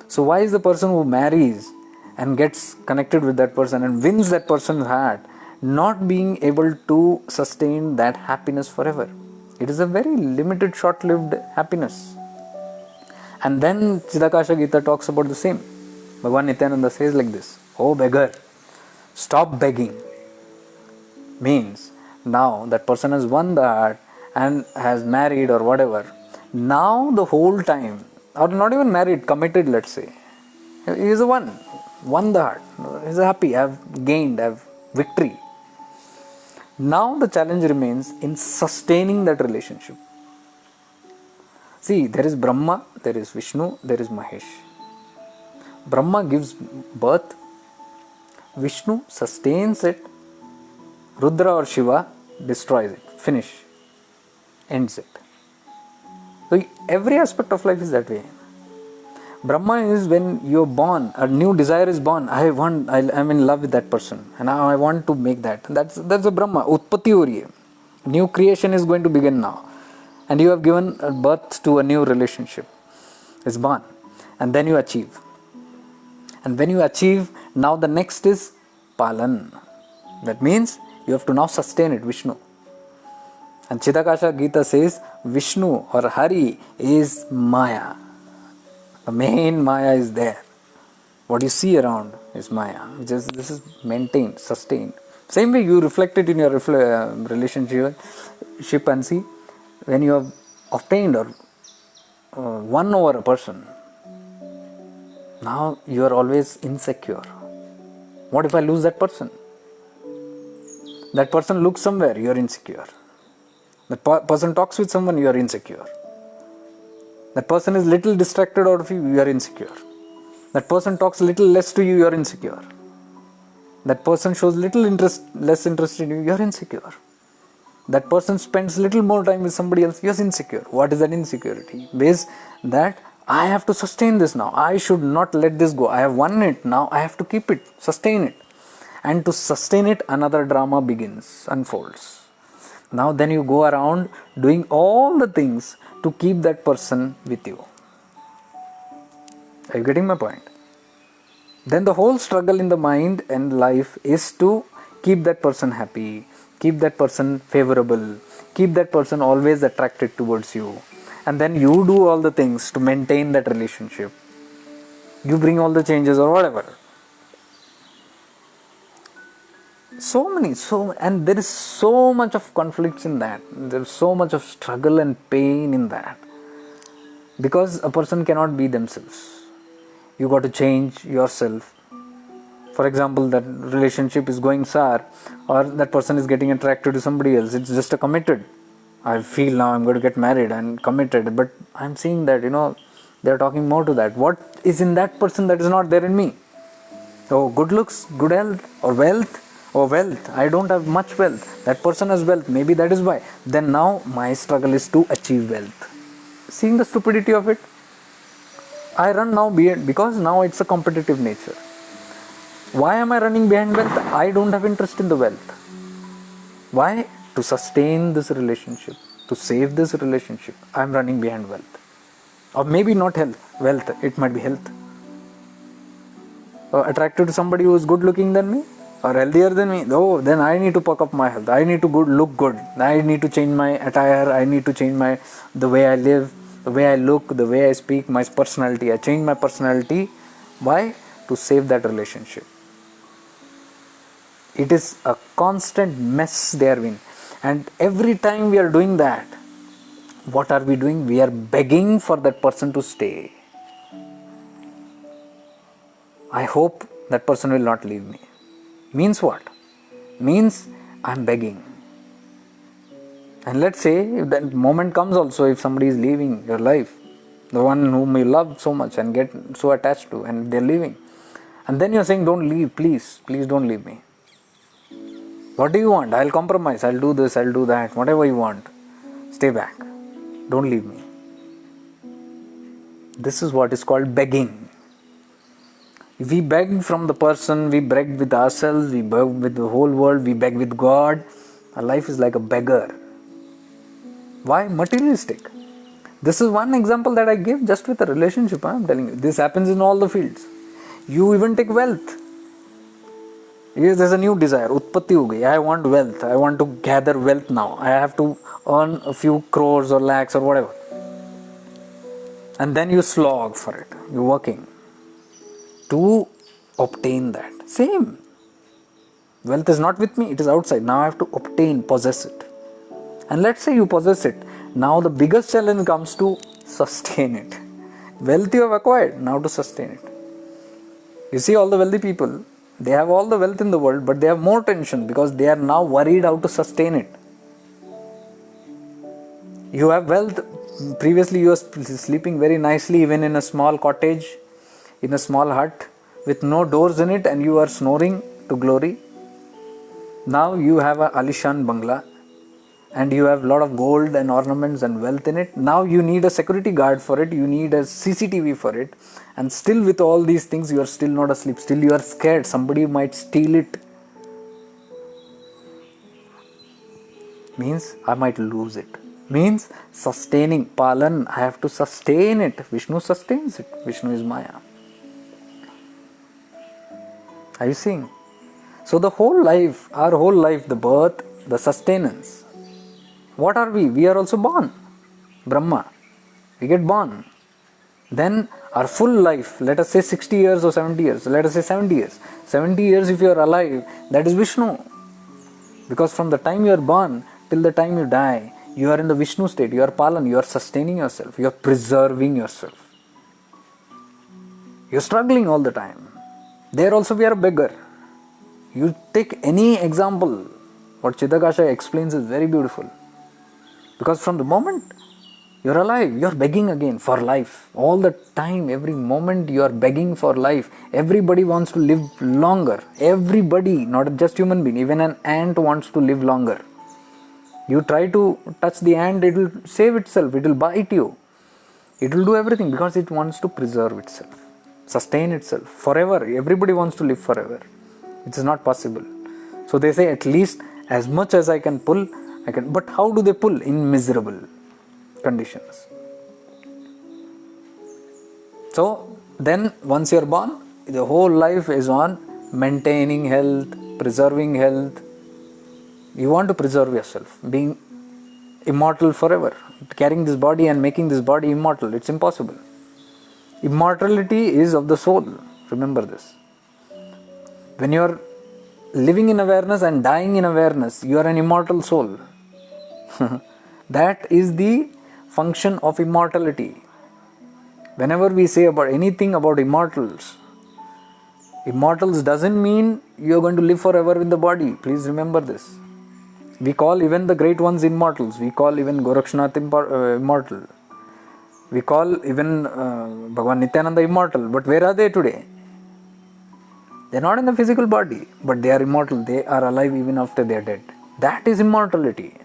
So why is the person who marries and gets connected with that person and wins that person's heart not being able to sustain that happiness forever? It is a very limited, short-lived happiness. And then Chidakasha Gita talks about the same. Bhagavan Nityananda says like this: "Oh beggar, stop begging." Means now that person has won the heart and has married or whatever. Now the whole time, or not even married, committed, let's say, he is the one, won the heart, he is happy, I have gained, I have victory. Now the challenge remains in sustaining that relationship. See, there is Brahma, there is Vishnu, there is Mahesh. Brahma gives birth, Vishnu sustains it, Rudra or Shiva destroys it, finish, ends it. So every aspect of life is that way. Brahma is when you're born, a new desire is born. I'm in love with that person, and now I want to make that. That's a Brahma. Utpatti ho rahi hai. New creation is going to begin now, and you have given birth to a new relationship. It's born, and then you achieve. And when you achieve, now the next is Palan. That means you have to now sustain it, Vishnu. And Chidakasha Gita says Vishnu or Hari is Maya. The main Maya is there. What you see around is Maya. This is maintained, sustained. Same way you reflect it in your relationship and see when you have obtained or won over a person. Now you are always insecure. What if I lose that person? That person looks somewhere, you are insecure. That person talks with someone, you are insecure. That person is little distracted out of you, you are insecure. That person talks little less to you, you are insecure. That person shows less interest in you, you are insecure. That person spends little more time with somebody else, you are insecure. What is that insecurity? Based that I have to sustain this now. I should not let this go. I have won it, now I have to keep it, sustain it. And to sustain it, another drama begins, unfolds. Now then you go around doing all the things to keep that person with you. Are you getting my point? Then the whole struggle in the mind and life is to keep that person happy, keep that person favorable, keep that person always attracted towards you. And then you do all the things to maintain that relationship. You bring all the changes or whatever. And there is so much of conflicts in that. There is so much of struggle and pain in that. Because a person cannot be themselves. You got to change yourself. For example, that relationship is going sour, or that person is getting attracted to somebody else. It's just a committed. I feel now I'm going to get married and committed. But I'm seeing that, they're talking more to that. What is in that person that is not there in me? Oh, good looks, good health, or wealth. Oh, wealth. I don't have much wealth. That person has wealth. Maybe that is why. Then now my struggle is to achieve wealth. Seeing the stupidity of it? I run now behind because now it's a competitive nature. Why am I running behind wealth? I don't have interest in the wealth. Why? To sustain this relationship, to save this relationship, I'm running behind wealth. Or maybe not wealth, it might be health. Attracted to somebody who is good looking than me or healthier than me, oh, then I need to puck up my health. I need to look good. I need to change my attire. I need to change the way I live, the way I look, the way I speak, my personality. I change my personality. Why? To save that relationship. It is a constant mess they are in. And every time we are doing that, what are we doing? We are begging for that person to stay. I hope that person will not leave me. Means what? Means I'm begging. And let's say if that moment comes also, if somebody is leaving your life, the one whom you love so much and get so attached to, and they're leaving, and then you're saying, don't leave, please don't leave me. What do you want? I'll compromise, I'll do this, I'll do that, whatever you want. Stay back. Don't leave me. This is what is called begging. If we beg from the person, we beg with ourselves, we beg with the whole world, we beg with God. Our life is like a beggar. Why? Materialistic. This is one example that I give just with a relationship. I'm telling you. This happens in all the fields. You even take wealth. Yes, there's a new desire. Utpatti ho gayi. I want wealth. I want to gather wealth now. I have to earn a few crores or lakhs or whatever. And then you slog for it. You're working to obtain that. Same. Wealth is not with me. It is outside. Now I have to obtain, possess it. And let's say you possess it. Now the biggest challenge comes to sustain it. Wealth you have acquired. Now to sustain it. You see all the wealthy people. They have all the wealth in the world, but they have more tension because they are now worried how to sustain it. You have wealth. Previously you were sleeping very nicely even in a small cottage, in a small hut with no doors in it, and you are snoring to glory. Now you have a alishan bangla and you have a lot of gold and ornaments and wealth in it. Now you need a security guard for it, you need a CCTV for it, and still with all these things you are still not asleep, still you are scared somebody might steal it. Means I might lose it. Means sustaining, palan, I have to sustain it. Vishnu sustains it. Vishnu is Maya. Are you seeing? So the whole life, our whole life, the birth, the sustenance. What are we? We are also born. Brahma. We get born. Then our full life, let us say 60 years or 70 years, let us say 70 years. 70 years if you are alive, that is Vishnu. Because from the time you are born till the time you die, you are in the Vishnu state, you are Palan, you are sustaining yourself, you are preserving yourself. You are struggling all the time. There also we are a beggar. You take any example, what Chidakasha explains is very beautiful. Because from the moment you are alive, you are begging again for life. All the time, every moment you are begging for life. Everybody wants to live longer. Everybody, not just human being, even an ant wants to live longer. You try to touch the ant, it will save itself, it will bite you. It will do everything because it wants to preserve itself, sustain itself forever. Everybody wants to live forever. It is not possible. So they say at least as much as I can pull, I can. But how do they pull? In miserable conditions. So then once you are born, the whole life is on maintaining health, preserving health. You want to preserve yourself, being immortal forever, carrying this body and making this body immortal. It's impossible. Immortality is of the soul. Remember this. When you are living in awareness and dying in awareness, you are an immortal soul. That is the function of immortality. Whenever we say about anything about immortals doesn't mean you are going to live forever in the body. Please remember this. We call even the great ones immortals. We call even Gorakshnath immortal. We call even Bhagavan Nityananda immortal. But where are they today? They are not in the physical body, but they are immortal. They are alive even after they are dead. That is immortality.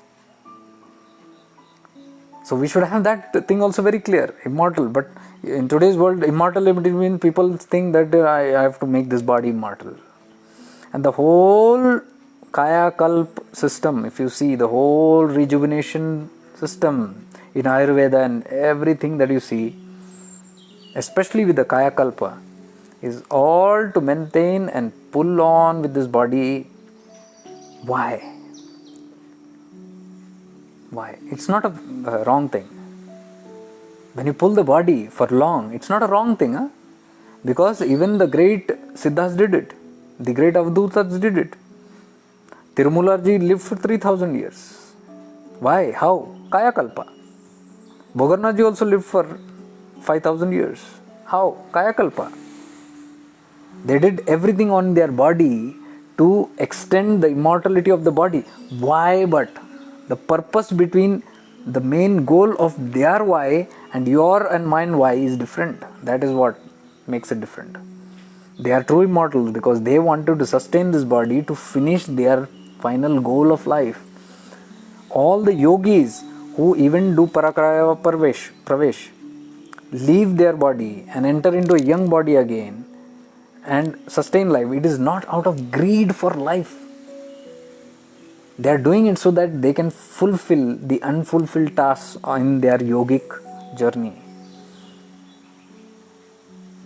So we should have that thing also very clear, immortal. But in today's world, immortality means people think that I have to make this body immortal. And the whole kaya kalp system, if you see the whole rejuvenation system in Ayurveda and everything that you see, especially with the kaya kalpa, is all to maintain and pull on with this body. Why? Why? It's not a wrong thing. When you pull the body for long, it's not a wrong thing, huh? Because even the great Siddhas did it. The great Avdutas did it. Tirumularji lived for 3000 years. Why? How? Kaya kalpa. Bogarnaji also lived for 5000 years. How? Kaya kalpa. They did everything on their body to extend the immortality of the body. Why? But the purpose between the main goal of their why and your and mine why is different. That is what makes it different. They are true immortals because they wanted to sustain this body to finish their final goal of life. All the yogis who even do parakraya pravesh leave their body and enter into a young body again and sustain life. It is not out of greed for life. They are doing it so that they can fulfill the unfulfilled tasks in their yogic journey.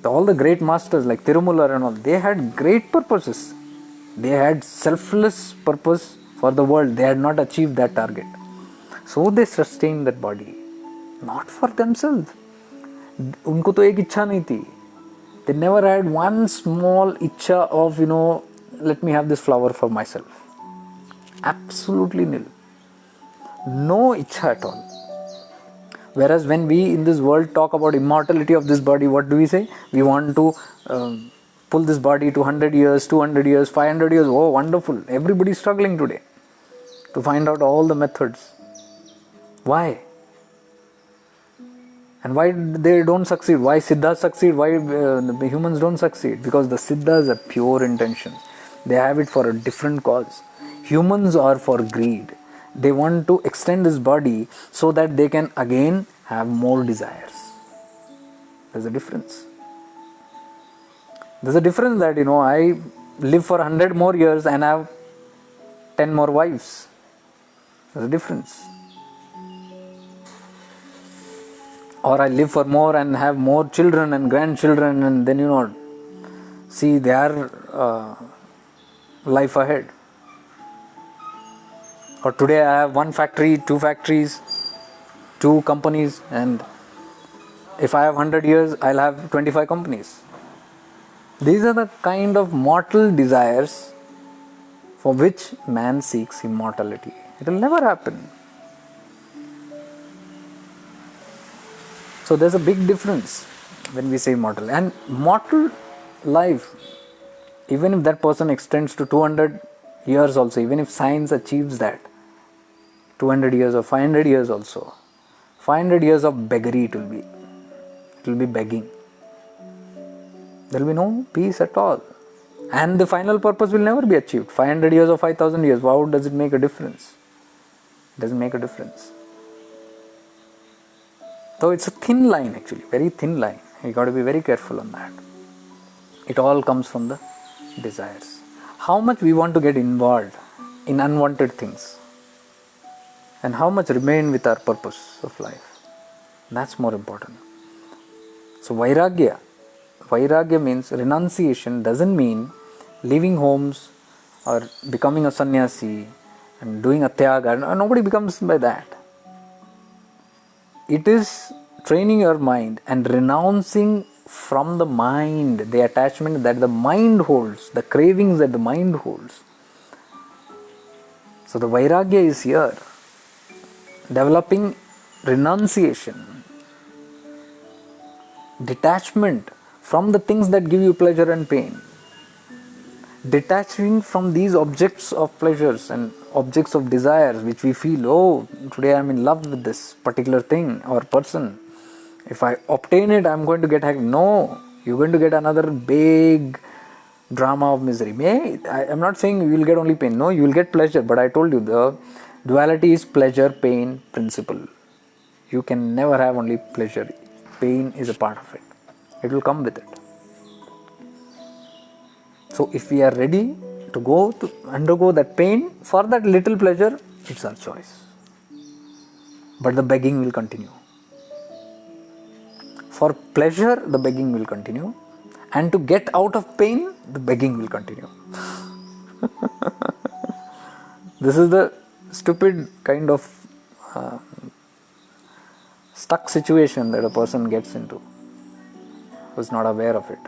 All the great masters like Tirumular and all, they had great purposes. They had selfless purpose for the world. They had not achieved that target. So they sustained that body. Not for themselves. उनको तो एक इच्छा नहीं थी. They never had one small ichha of, let me have this flower for myself. Absolutely nil. No ichha at all. Whereas when we in this world talk about immortality of this body, what do we say? We want to pull this body to 100 years, 200 years, 500 years. Oh, wonderful. Everybody is struggling today to find out all the methods. Why? And why they don't succeed? Why Siddhas succeed? Why the humans don't succeed? Because the Siddhas are pure intention. They have it for a different cause. Humans are for greed. They want to extend this body so that they can again have more desires. There's a difference. There's a difference that, I live for 100 more years and have 10 more wives. There's a difference. Or I live for more and have more children and grandchildren and then, see their life ahead. Or today I have one factory, two factories, two companies, and if I have 100 years, I'll have 25 companies. These are the kind of mortal desires for which man seeks immortality. It will never happen. So there's a big difference when we say mortal. And mortal life, even if that person extends to 200 years also, even if science achieves that, 200 years or 500 years also, 500 years of beggary it will be begging. There will be no peace at all. And the final purpose will never be achieved. 500 years or 5,000 years, how does it make a difference? It doesn't make a difference. So it's a thin line actually, very thin line. You got to be very careful on that. It all comes from the desires. How much we want to get involved in unwanted things and how much remain with our purpose of life. That's more important. So Vairagya means renunciation. Doesn't mean leaving homes or becoming a sannyasi and doing a tyaga. Nobody becomes by that. It is training your mind and renouncing from the mind the attachment that the mind holds, the cravings that the mind holds. So the Vairagya is here. Developing renunciation, detachment from the things that give you pleasure and pain. Detaching from these objects of pleasures and objects of desires which we feel, oh, today I'm in love with this particular thing or person. If I obtain it, I'm going to get happy. No, you're going to get another big drama of misery. I'm not saying you will get only pain. No, you will get pleasure. But I told you the duality is pleasure, pain, principle. You can never have only pleasure. Pain is a part of it. It will come with it. So if we are ready to undergo that pain for that little pleasure, it's our choice. But the begging will continue. For pleasure, the begging will continue. And to get out of pain, the begging will continue. This is the stupid kind of stuck situation that a person gets into who is not aware of it.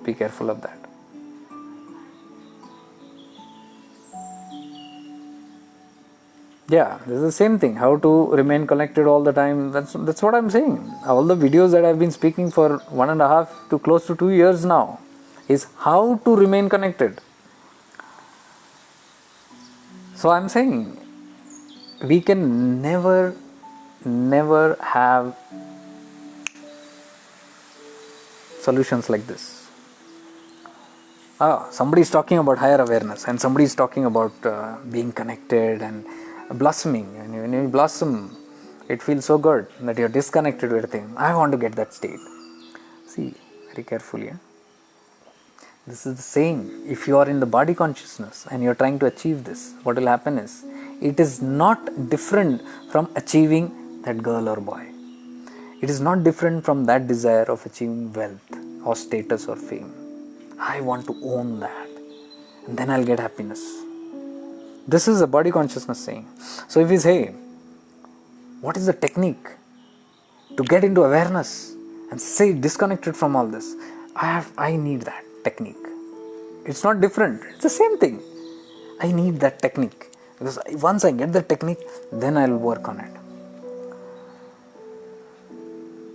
Be careful of that. Yeah, this is the same thing. How to remain connected all the time. That's what I'm saying. All the videos that I've been speaking for 1.5 to close to 2 years now is how to remain connected. So I'm saying we can never have solutions like this. Somebody is talking about higher awareness, and somebody is talking about being connected and blossoming. And when you blossom, it feels so good that you're disconnected with everything. I want to get that state. See, very carefully. This is the same. If you are in the body consciousness and you're trying to achieve this, what will happen is, it is not different from achieving that girl or boy. It is not different from that desire of achieving wealth or status or fame. I want to own that, and then I'll get happiness. This is a body consciousness saying. So if we say, what is the technique to get into awareness and stay disconnected from all this? I need that technique. It's not different. It's the same thing. I need that technique. Because once I get the technique, then I'll work on it.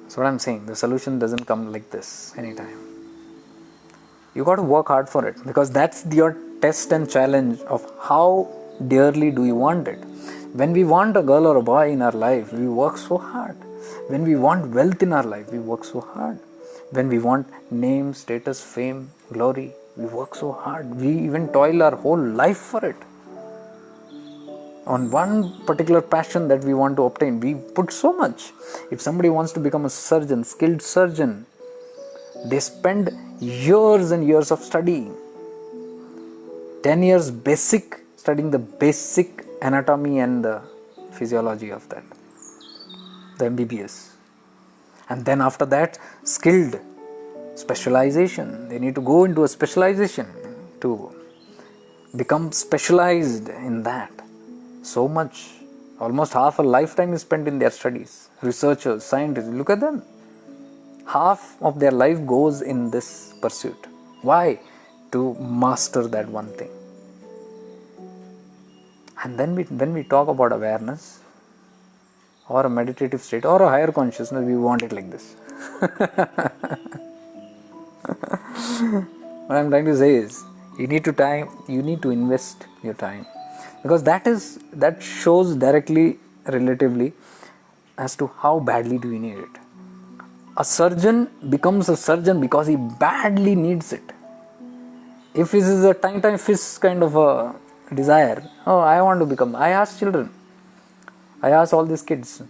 That's what I'm saying. The solution doesn't come like this anytime. You got to work hard for it, because that's your test and challenge of how dearly do you want it. When we want a girl or a boy in our life, we work so hard. When we want wealth in our life, we work so hard. When we want name, status, fame, glory, we work so hard. We even toil our whole life for it. On one particular passion that we want to obtain, we put so much. If somebody wants to become a surgeon, skilled surgeon, they spend years and years of studying. 10 years basic, studying the basic anatomy and the physiology of that, the MBBS. And then after that, skilled specialization. They need to go into a specialization to become specialized in that. So much, almost half a lifetime is spent in their studies. Researchers, scientists, look at them. Half of their life goes in this pursuit. Why? To master that one thing. And then when we talk about awareness or a meditative state or a higher consciousness, we want it like this. What I'm trying to say is, you need to invest your time, because that shows directly, relatively, as to how badly do you need it. A surgeon becomes a surgeon because he badly needs it. If this is a time fist kind of a desire, I want to become. I ask children, I ask all these kids.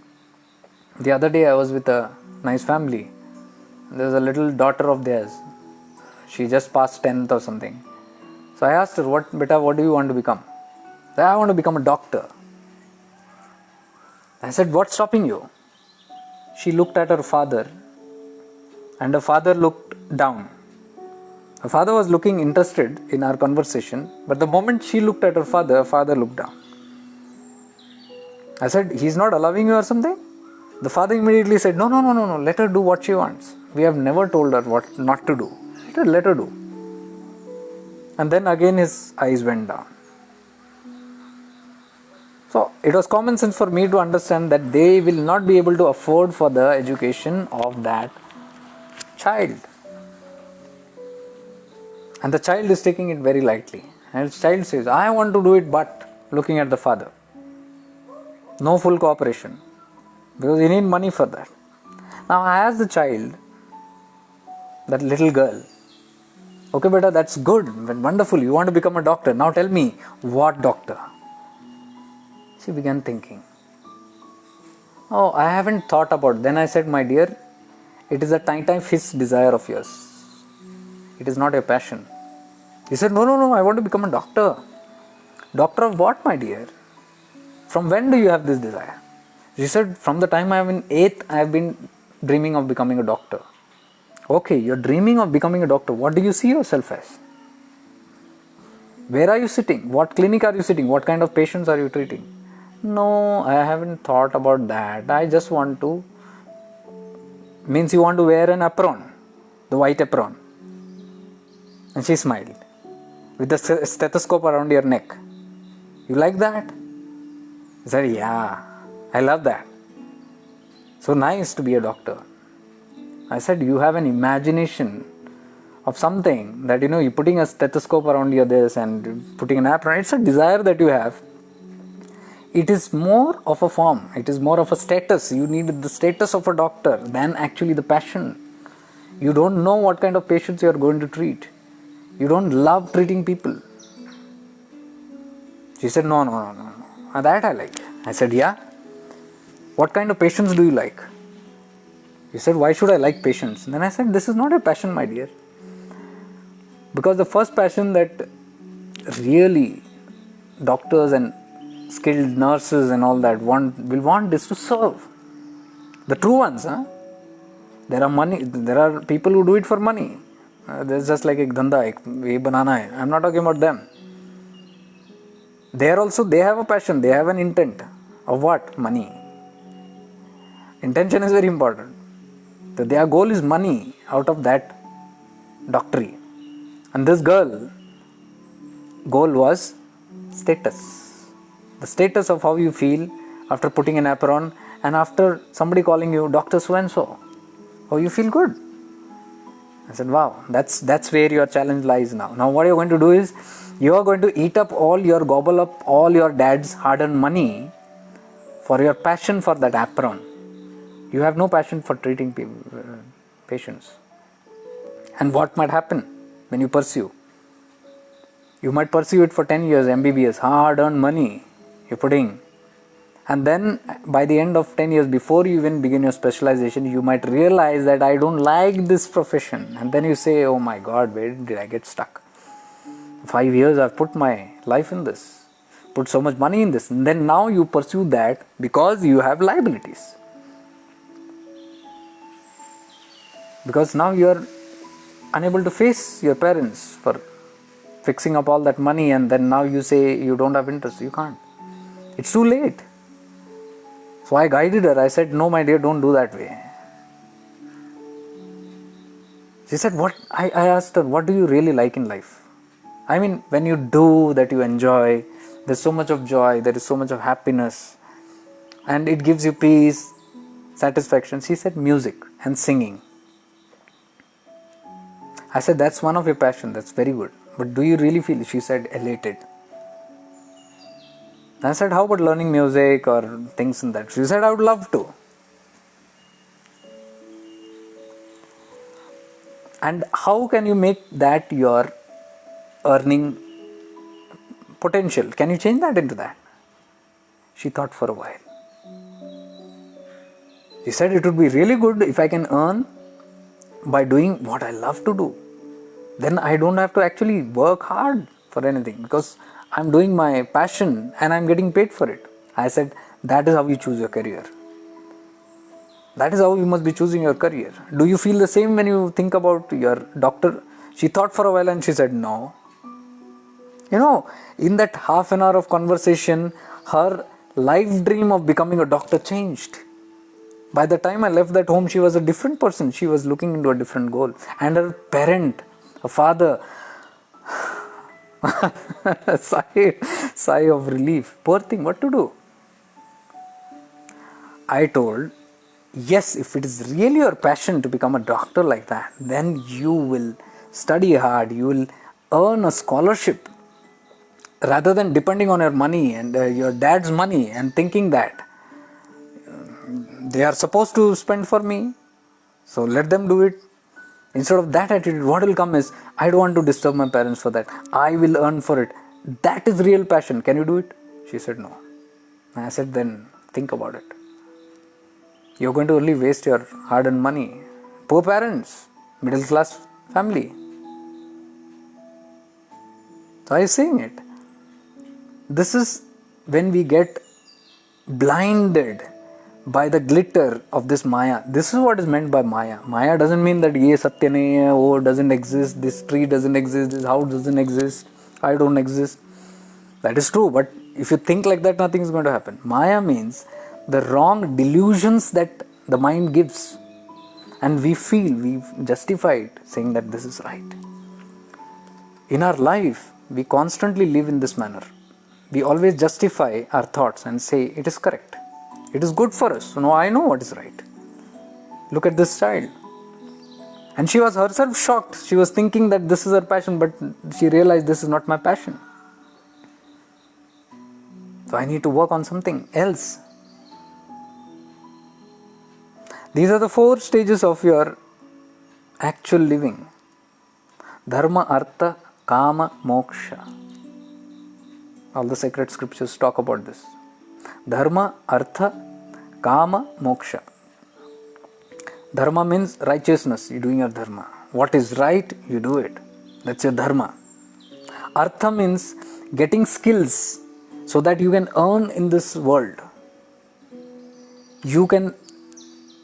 The other day I was with a nice family. There's a little daughter of theirs. She just passed 10th or something. So I asked her, what do you want to become? She said, I want to become a doctor. I said, what's stopping you? She looked at her father, and her father looked down. Her father was looking interested in our conversation, but the moment she looked at her father looked down. I said, he's not allowing you or something? The father immediately said, no, let her do what she wants. We have never told her what not to do. Let her do. And then again his eyes went down. So it was common sense for me to understand that they will not be able to afford for the education of that child. And the child is taking it very lightly. And the child says, I want to do it, but looking at the father. No full cooperation. Because you need money for that. Now I asked the child, that little girl, okay beta, that's good, wonderful, you want to become a doctor. Now tell me, what doctor? She began thinking. Oh, I haven't thought about. Then I said, my dear, it is a tiny fish desire of yours. It is not a passion. He said, no, no, no, I want to become a doctor. Doctor of what, my dear? From when do you have this desire? She said, from the time I am in 8th, I have been dreaming of becoming a doctor. Okay, you're dreaming of becoming a doctor. What do you see yourself as? Where are you sitting? What clinic are you sitting? What kind of patients are you treating? No, I haven't thought about that. I just want to. Means you want to wear an apron, the white apron. And she smiled. With the stethoscope around your neck. You like that? I said, yeah, I love that. So nice to be a doctor. I said, you have an imagination of something that, you're putting a stethoscope around your this and putting an apron. It's a desire that you have. It is more of a form. It is more of a status. You need the status of a doctor than actually the passion. You don't know what kind of patients you are going to treat. You don't love treating people. She said, no, no, no, no, no. That I like. I said, yeah. What kind of patients do you like? He said, why should I like patients? Then I said, this is not a passion, my dear. Because the first passion that really doctors and skilled nurses and all that will want is to serve. The true ones, huh? There are people who do it for money. There's just like ek dhanda, ye banana hai. I'm not talking about them. They have a passion, they have an intent. Of what? Money. Intention is very important. So their goal is money out of that doctorate. And this girl, goal was status. The status of how you feel after putting an apron and after somebody calling you Dr. So-and-so. Oh, you feel good. I said, wow, that's where your challenge lies now. Now what you're going to do is, you are going to gobble up all your dad's hard-earned money for your passion for that apron. You have no passion for treating patients. And what might happen when you pursue? You might pursue it for 10 years, MBBS, hard-earned money you're putting. And then by the end of 10 years, before you even begin your specialization, you might realize that I don't like this profession. And then you say, oh my God, where did I get stuck? 5 years I've put my life in this, put so much money in this. And then now you pursue that because you have liabilities. Because now you are unable to face your parents for fixing up all that money, and then now you say you don't have interest. You can't. It's too late. So I guided her. I said, no, my dear, don't do that way. She said, what? I asked her, what do you really like in life? I mean, when you do that you enjoy, there's so much of joy, there is so much of happiness, and it gives you peace, satisfaction. She said, music and singing. I said, that's one of your passion, that's very good. But do you really feel? She said, elated. I said, how about learning music or things in that? She said, I would love to. And how can you make that your earning potential? Can you change that into that? She thought for a while. She said, it would be really good if I can earn by doing what I love to do. Then I don't have to actually work hard for anything because I'm doing my passion and I'm getting paid for it. I said, that is how you choose your career. That is how you must be choosing your career. Do you feel the same when you think about your doctor? She thought for a while and she said, no. In that half an hour of conversation, her life dream of becoming a doctor changed. By the time I left that home, she was a different person. She was looking into a different goal. And her parent, her father, sigh of relief. Poor thing, what to do? I told, yes, if it is really your passion to become a doctor like that, then you will study hard, you will earn a scholarship rather than depending on your money and your dad's money and thinking that they are supposed to spend for me, so let them do it. Instead of that attitude, what will come is, I don't want to disturb my parents for that. I will earn for it. That is real passion. Can you do it? She said, no. I said, then think about it. You're going to only waste your hard-earned money. Poor parents, middle class family. So I'm saying it. This is when we get blinded by the glitter of this Maya. This is what is meant by Maya. Maya doesn't mean that ye satya nahi hai, oh doesn't exist, this tree doesn't exist, this house doesn't exist, I don't exist. That is true, but if you think like that, nothing is going to happen. Maya means the wrong delusions that the mind gives, and we feel, we justify it, saying that this is right. In our life, we constantly live in this manner. We always justify our thoughts and say it is correct. It is good for us. So now I know what is right. Look at this child. And she was herself shocked. She was thinking that this is her passion, but she realized this is not my passion. So I need to work on something else. These are the 4 stages of your actual living. Dharma, Artha, Kama, Moksha. All the sacred scriptures talk about this. Dharma, Artha, Kama, Moksha. Dharma means righteousness. You're doing your dharma. What is right, you do it. That's your dharma. Artha means getting skills so that you can earn in this world. You can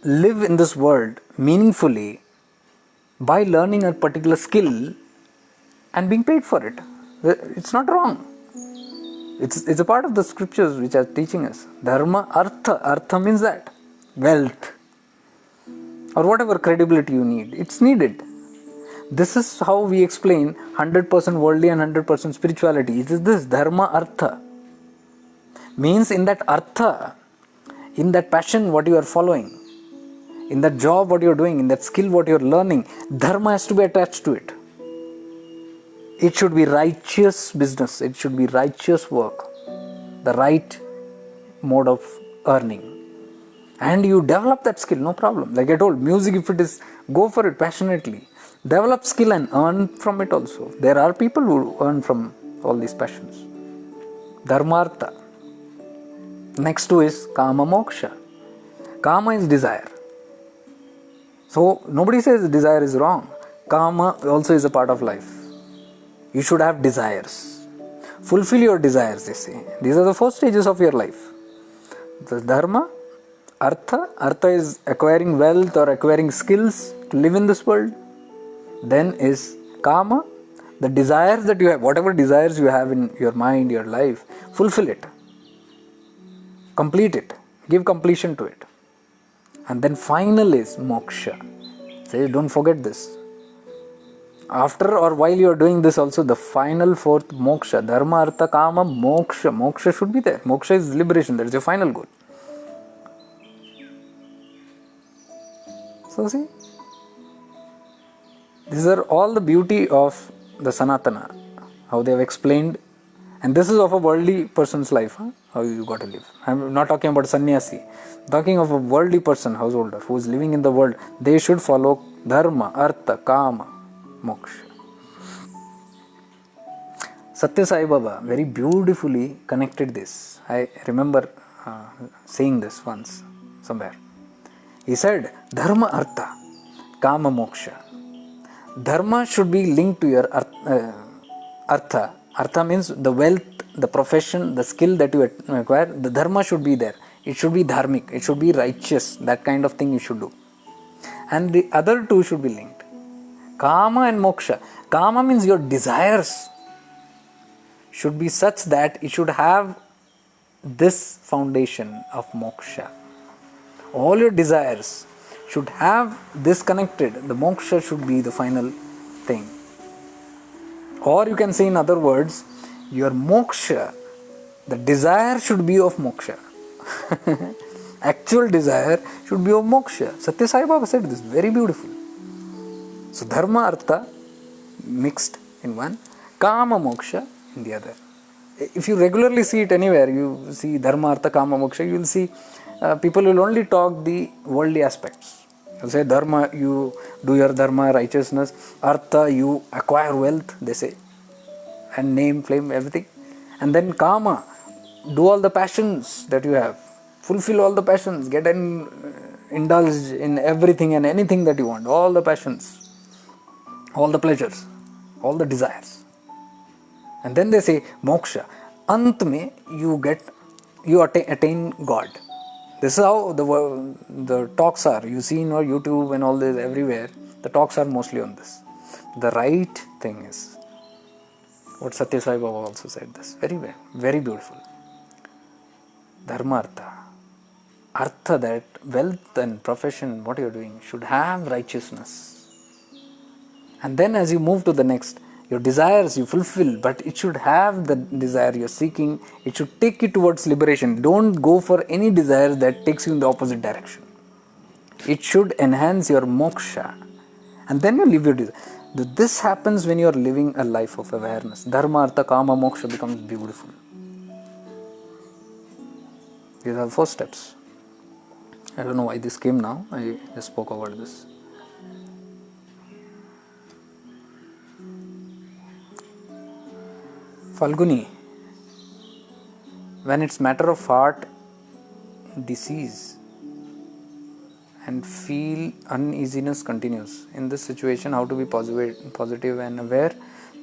live in this world meaningfully by learning a particular skill and being paid for it. It's not wrong. It's a part of the scriptures which are teaching us. Dharma, Artha. Artha means that. Wealth. Or whatever credibility you need. It's needed. This is how we explain 100% worldly and 100% spirituality. It is this Dharma, Artha. Means in that Artha, in that passion what you are following, in that job what you are doing, in that skill what you are learning, Dharma has to be attached to it. It should be righteous business. It should be righteous work. The right mode of earning. And you develop that skill, no problem. Like I told, music, if it is, go for it passionately. Develop skill and earn from it also. There are people who earn from all these passions. Dharmartha. Next to is Kama Moksha. Kama is desire. So nobody says desire is wrong. Kama also is a part of life. You should have desires. Fulfill your desires, they say. These are the 4 stages of your life. The Dharma, Artha. Artha is acquiring wealth or acquiring skills to live in this world. Then is Kama, the desires that you have, whatever desires you have in your mind, your life, fulfill it. Complete it. Give completion to it. And then final is Moksha. Say, don't forget this. After or while you are doing this also, the final 4th Moksha, Dharma, Artha, Kama, Moksha. Moksha should be there. Moksha is liberation. That is your final goal. So see, these are all the beauty of the Sanatana, how they have explained. And this is of a worldly person's life, how you got to live. I'm not talking about sannyasi. I'm talking of a worldly person, householder, who is living in the world. They should follow Dharma, Artha, Kama, Moksha. Satya Sai Baba very beautifully connected this. I remember saying this once somewhere. He said, Dharma, Artha, Kama, Moksha. Dharma should be linked to your Artha. Artha means the wealth, the profession, the skill that you acquire. The Dharma should be there. It should be dharmic. It should be righteous. That kind of thing you should do. And the other 2 should be linked. Kama and Moksha. Kama means your desires should be such that it should have this foundation of Moksha. All your desires should have this connected. The Moksha should be the final thing. Or you can say in other words, your Moksha, the desire should be of Moksha. Actual desire should be of Moksha. Satya Sai Baba said this, very beautiful. So Dharma, Artha mixed in one, Kama, Moksha in the other. If you regularly see it anywhere, you see Dharma, Artha, Kama, Moksha, you will see people will only talk the worldly aspects. They'll say Dharma, you do your Dharma, righteousness. Artha, you acquire wealth, they say. And name, flame, everything. And then Kama, do all the passions that you have. Fulfill all the passions. Get indulge in everything and anything that you want, all the passions, all the pleasures, all the desires. And then they say moksha. Ant mein you attain God. This is how the talks are. You see in your YouTube and all this everywhere, the talks are mostly on this. The right thing is what Satya Sai Baba also said this. Very well, very beautiful. Dharma artha. Artha, that wealth and profession, what you are doing, should have righteousness. And then as you move to the next, your desires you fulfill, but it should have the desire you're seeking. It should take you towards liberation. Don't go for any desire that takes you in the opposite direction. It should enhance your moksha. And then you live your desire. This happens when you're living a life of awareness. Dharma, artha, kama, moksha becomes beautiful. These are 4 steps. I don't know why this came now. I just spoke about this. Falguni, when it's matter of heart disease and feel uneasiness continues. In this situation, how to be positive and aware?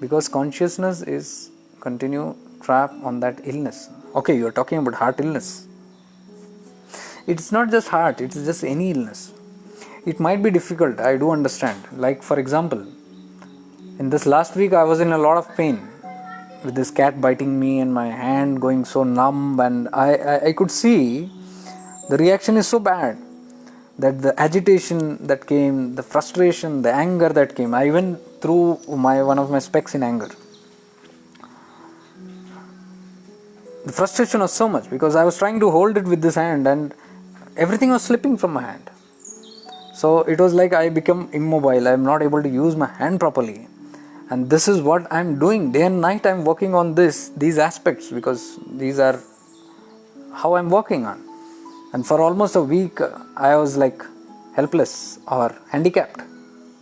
Because consciousness is continue trap on that illness. Okay, you are talking about heart illness. It's not just heart, it's just any illness. It might be difficult, I do understand. Like for example, in this last week I was in a lot of pain with this cat biting me and my hand going so numb, and I could see the reaction is so bad that the agitation that came, the frustration, the anger that came, I even threw one of my specs in anger. The frustration was so much because I was trying to hold it with this hand and everything was slipping from my hand. So it was like I become immobile. I am not able to use my hand properly. And this is what I am doing. Day and night I am working on these aspects, because these are how I am working on. And for almost a week I was like helpless or handicapped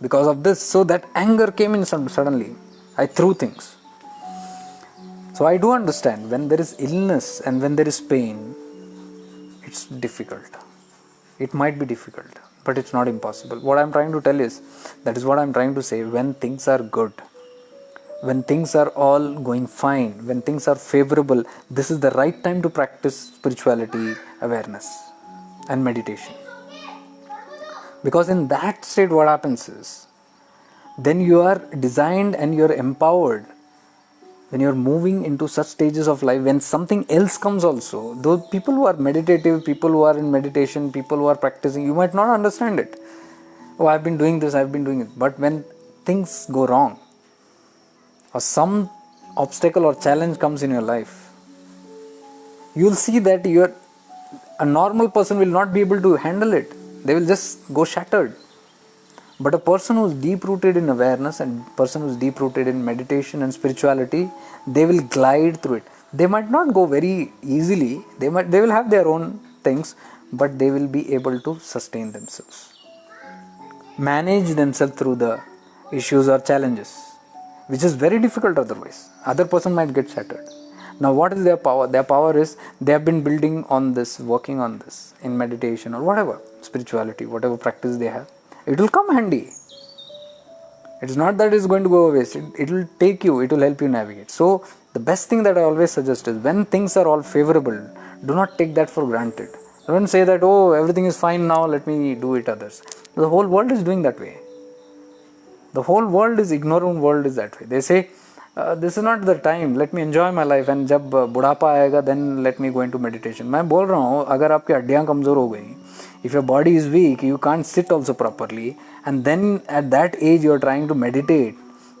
because of this. So that anger came in suddenly. I threw things. So I do understand when there is illness and when there is pain, it's difficult. It might be difficult, but it's not impossible. What I'm trying to tell is, that is what I'm trying to say, when things are good, when things are all going fine, when things are favorable, this is the right time to practice spirituality, awareness and meditation. Because in that state what happens is, then you are designed and you are empowered. When you are moving into such stages of life, when something else comes also, those people who are meditative, people who are in meditation, people who are practicing, you might not understand it. Oh, I've been doing this, I've been doing it. But when things go wrong, or some obstacle or challenge comes in your life, you'll see that a normal person will not be able to handle it. They will just go shattered. But a person who is deep-rooted in awareness and person who is deep-rooted in meditation and spirituality, they will glide through it. They might not go very easily. They will have their own things, but they will be able to sustain themselves, manage themselves through the issues or challenges, which is very difficult otherwise. Other person might get shattered. Now what is their power? Their power is they have been building on this, working on this in meditation or whatever, spirituality, whatever practice they have. It will come handy. It's not that it's going to go waste. It will take you, it will help you navigate. So the best thing that I always suggest is, when things are all favorable, do not take that for granted. Don't say that, oh, everything is fine now, let me do it others. The whole world is doing that way. The whole world is, ignorant world is that way. They say, this is not the time, let me enjoy my life, and जब बुढ़ापा आएगा then let me go into meditation. मैं बोल रहा हूँ, अगर आपकी हड्डियाँ कमज़ोर हो गई, if your body is weak, you can't sit also properly, and then at that age you are trying to meditate,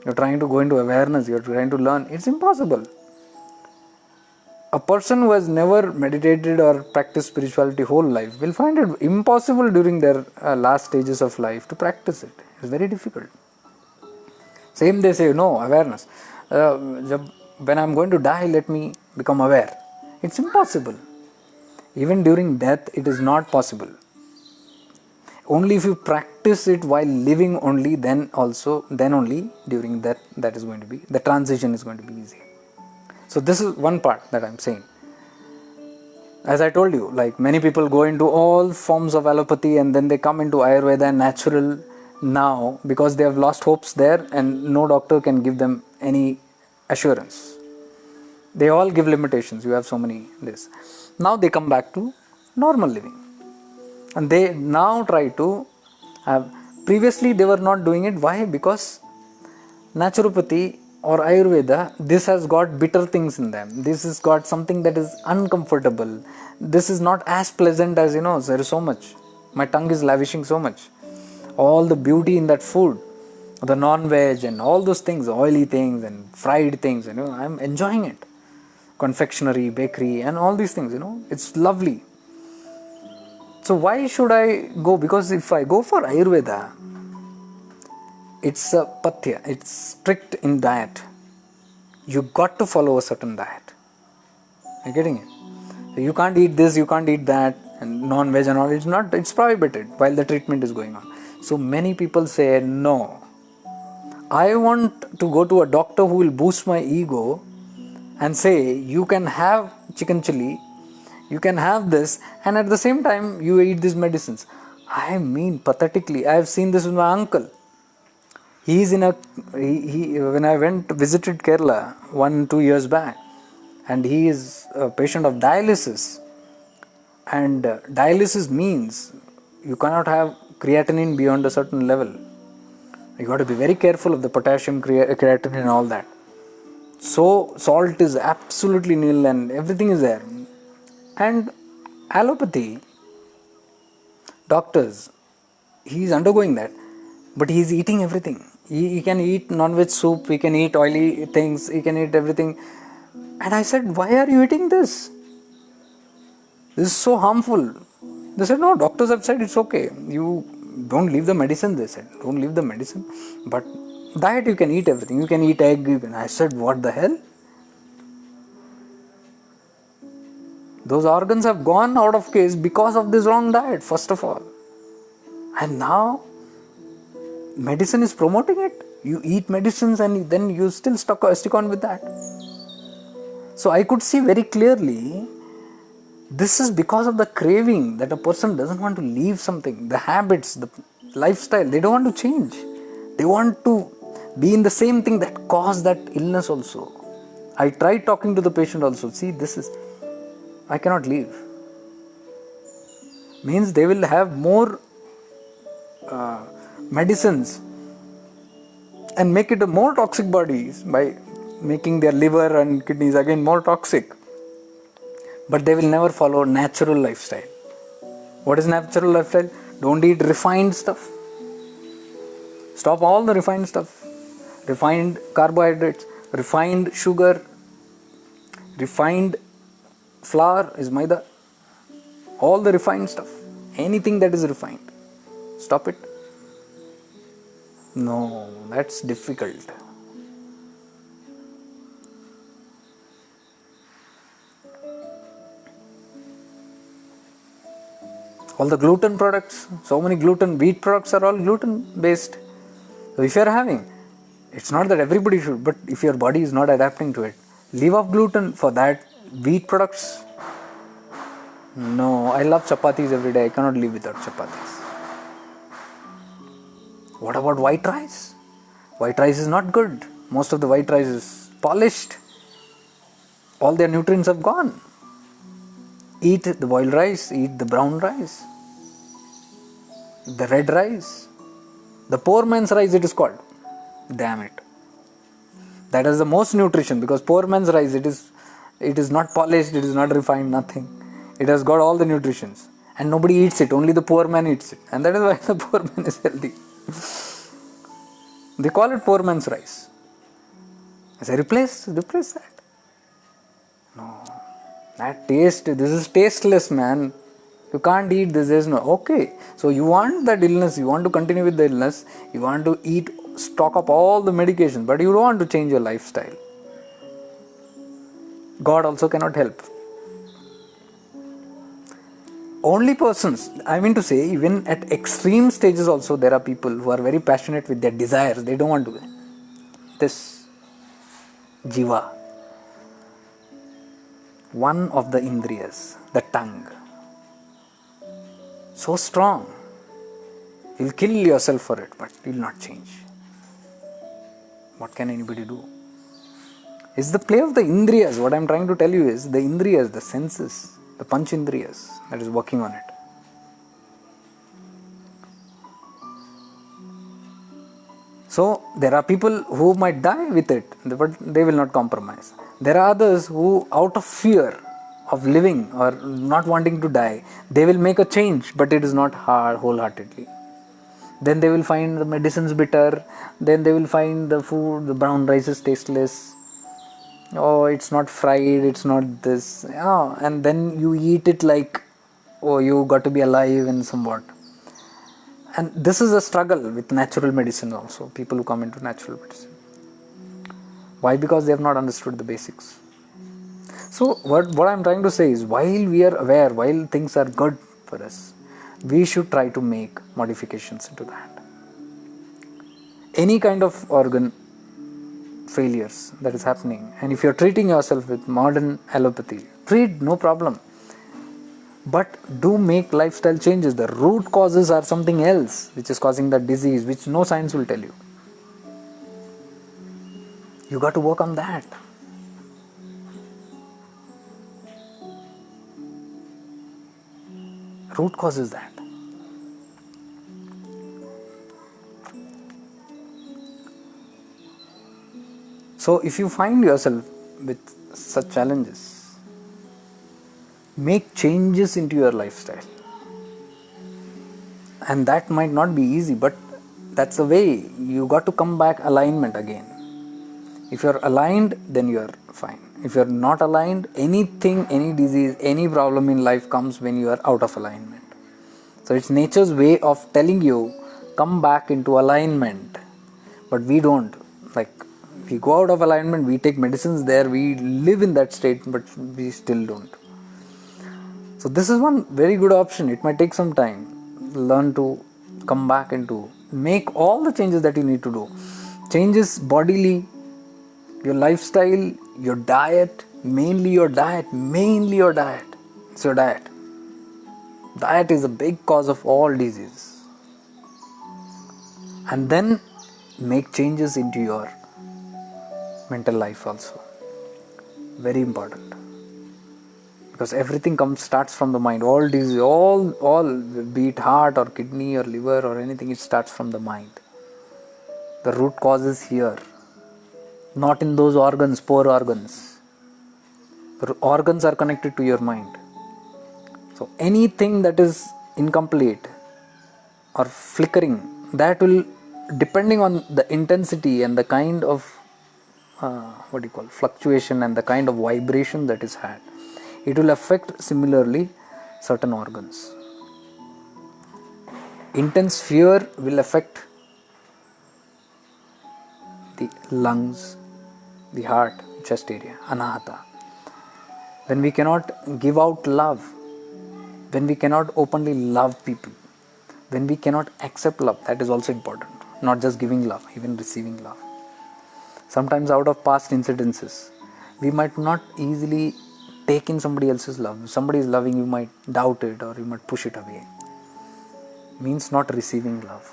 you are trying to go into awareness, you are trying to learn, it's impossible. A person who has never meditated or practiced spirituality whole life will find it impossible during their last stages of life to practice it. It's very difficult. Same they say, no, awareness. When I'm going to die, let me become aware. It's impossible. Even during death, it is not possible. Only if you practice it while living only, then only during death, that is going to be, the transition is going to be easy. So this is one part that I'm saying. As I told you, like many people go into all forms of allopathy and then they come into Ayurveda and natural now because they have lost hopes there and no doctor can give them any assurance. They all give limitations. You have so many this. Now they come back to normal living. And they now try to have. Previously they were not doing it. Why? Because naturopathy or Ayurveda, this has got bitter things in them. This has got something that is uncomfortable. This is not as pleasant as, there is so much. My tongue is lavishing so much. All the beauty in that food, the non-veg and all those things, oily things and fried things, I'm enjoying it. Confectionery, bakery and all these things, it's lovely. So why should I go? Because if I go for Ayurveda, it's a pathya, it's strict in diet. You got to follow a certain diet. You're getting it? So you can't eat this, you can't eat that, and non-veg and all, it's prohibited while the treatment is going on. So many people say, no, I want to go to a doctor who will boost my ego and say, you can have chicken chili, you can have this, and at the same time, you eat these medicines. I mean, pathetically, I have seen this with my uncle. He's in when I visited Kerala 1-2 years back, and he is a patient of dialysis. And dialysis means you cannot have creatinine beyond a certain level. You got to be very careful of the potassium, creatinine, and all that. So salt is absolutely nil, and everything is there. And allopathy doctors, he is undergoing that, but he is eating everything. He can eat non-veg soup, he can eat oily things, he can eat everything. And I said, why are you eating this? This is so harmful. They said, no, doctors have said it's okay. You don't leave the medicine, they said. Don't leave the medicine. But diet, you can eat everything. You can eat egg. I said, what the hell? Those organs have gone out of case because of this wrong diet, first of all. And now, medicine is promoting it. You eat medicines and then you still stick on with that. So I could see very clearly, this is because of the craving that a person doesn't want to leave something. The habits, the lifestyle, they don't want to change. They want to be in the same thing that caused that illness also. I tried talking to the patient also. See, I cannot leave. Means they will have more medicines and make it a more toxic bodies by making their liver and kidneys again more toxic. But they will never follow natural lifestyle. What is natural lifestyle? Don't eat refined stuff. Stop all the refined stuff. Refined carbohydrates, refined sugar, refined flour is maida. All the refined stuff. Anything that is refined. Stop it. No, that's difficult. All the gluten products, so many wheat products are all gluten based. So if you are having, it's not that everybody should, but if your body is not adapting to it, leave off gluten. For that, wheat products. No, I love chapatis every day. I cannot live without chapatis. What about white rice? White rice is not good. Most of the white rice is polished. All their nutrients have gone. Eat the boiled rice, eat the brown rice, the red rice, the poor man's rice it is called. Damn it. That is the most nutrition, because poor man's rice, it is not polished, it is not refined, nothing. It has got all the nutritions. And nobody eats it, only the poor man eats it. And that is why the poor man is healthy. They call it poor man's rice. I say, replace that. No. This is tasteless, man. You can't eat this. There's no. Okay. So you want that illness, you want to continue with the illness, you want to stock up all the medication, but you don't want to change your lifestyle. God also cannot help. Only persons, I mean to say, even at extreme stages also, there are people who are very passionate with their desires. They don't want to. This jiva. one of the indriyas, the tongue. So strong. You'll kill yourself for it, but you'll not change. What can anybody do? It's the play of the indriyas. What I'm trying to tell you is the indriyas, the senses, the panch indriyas that is working on it. So there are people who might die with it, but they will not compromise. There are others who, out of fear of living or not wanting to die, they will make a change, but it is not hard wholeheartedly. Then they will find the medicines bitter. Then they will find the food, the brown rice is tasteless. Oh, it's not fried, it's not this. Oh, and then you eat it like, oh, you got to be alive and somewhat. And this is a struggle with natural medicine also, people who come into natural medicine. Why? Because they have not understood the basics. So what I'm trying to say is, while we are aware, while things are good for us, we should try to make modifications into that. Any kind of organ failures that is happening, and if you're treating yourself with modern allopathy, treat, no problem. But do make lifestyle changes. The root causes are something else which is causing that disease, which no science will tell you. You got to work on that. Root causes that. So if you find yourself with such challenges, make changes into your lifestyle. And that might not be easy, but that's the way. You got to come back alignment again. If you're aligned, then you're fine. If you're not aligned, anything, any disease, any problem in life comes when you are out of alignment. So it's nature's way of telling you, come back into alignment. But we don't. Like, we go out of alignment, we take medicines there, we live in that state, but we still don't. So this is one very good option. It might take some time. Learn to come back into, make all the changes that you need to do. Changes bodily, your lifestyle, your diet, mainly your diet. It's your diet. Diet is a big cause of all diseases. And then make changes into your mental life also. Very important. Because everything starts from the mind. All disease, all be it heart or kidney or liver or anything, it starts from the mind. The root cause is here. Not in those organs, poor organs. The organs are connected to your mind. So anything that is incomplete or flickering, that will, depending on the intensity and the kind of fluctuation and the kind of vibration that is had, it will affect similarly certain organs. Intense fear will affect the lungs, the heart, chest area, anahata. When we cannot give out love, when we cannot openly love people, when we cannot accept love, that is also important. Not just giving love, even receiving love. Sometimes out of past incidences, we might not easily take in somebody else's love. If somebody is loving, you might doubt it or you might push it away. Means not receiving love.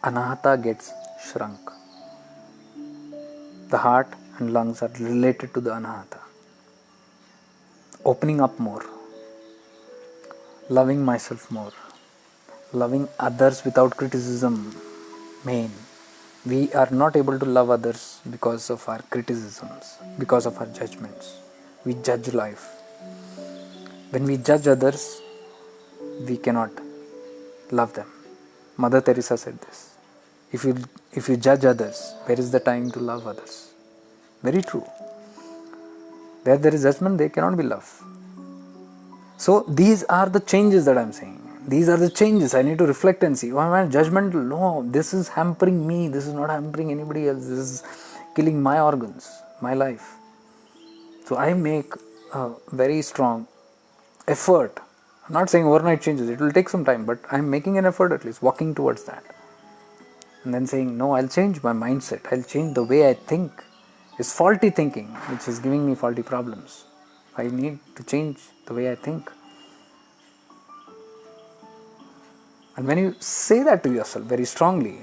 Anahata gets shrunk. The heart and lungs are related to the anahata. Opening up more. Loving myself more. Loving others without criticism. Main. We are not able to love others because of our criticisms, because of our judgments. We judge life. When we judge others, we cannot love them. Mother Teresa said this. If you judge others, where is the time to love others? Very true. Where there is judgment, there cannot be love. So these are the changes that I am saying. These are the changes. I need to reflect and see. Oh, am I judgmental? No, this is hampering me. This is not hampering anybody else. This is killing my organs, my life. So I make a very strong effort. I'm not saying overnight changes. It will take some time, but I'm making an effort at least, walking towards that. And then saying, no, I'll change my mindset. I'll change the way I think. It's faulty thinking which is giving me faulty problems. I need to change the way I think. And when you say that to yourself very strongly,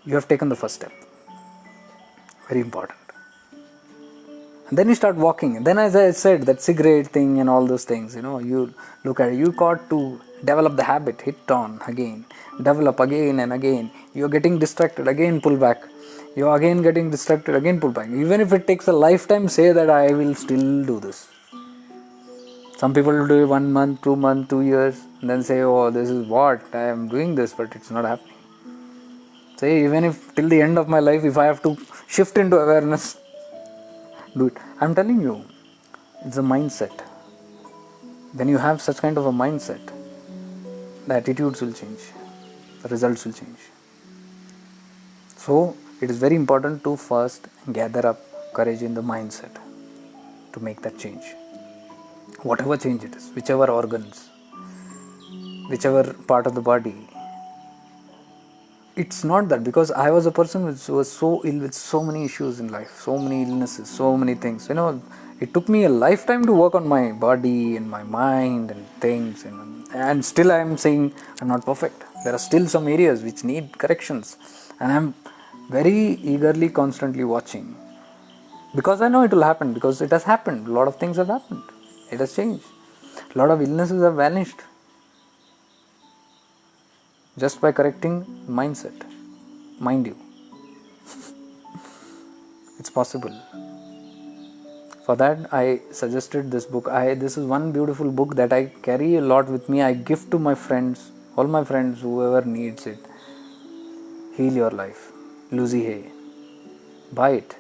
you have taken the first step. Very important. And then you start walking. And then, as I said, that cigarette thing and all those things, you look at it, you got to develop the habit, hit on again, develop again and again. You're getting distracted, again pull back. You're again getting distracted, again pull back. Even if it takes a lifetime, say that I will still do this. Some people will do it 1 month, 2 months, 2 years, and then say, oh, this is what, I am doing this, but it's not happening. Say, even if till the end of my life, if I have to shift into awareness, do it. I'm telling you, it's a mindset. When you have such kind of a mindset, the attitudes will change, the results will change. So, it is very important to first gather up courage in the mindset to make that change. Whatever change it is, whichever organs, whichever part of the body. It's not that, because I was a person who was so ill with so many issues in life, so many illnesses, so many things. It took me a lifetime to work on my body and my mind and things. And still I am saying I'm not perfect. There are still some areas which need corrections. And I'm very eagerly, constantly watching. Because I know it will happen, because it has happened. A lot of things have happened. It has changed. A lot of illnesses have vanished. Just by correcting mindset. Mind you. It's possible. For that, I suggested this book. This is one beautiful book that I carry a lot with me. I give to my friends, all my friends, whoever needs it. Heal Your Life. Lucy Hay. Buy it.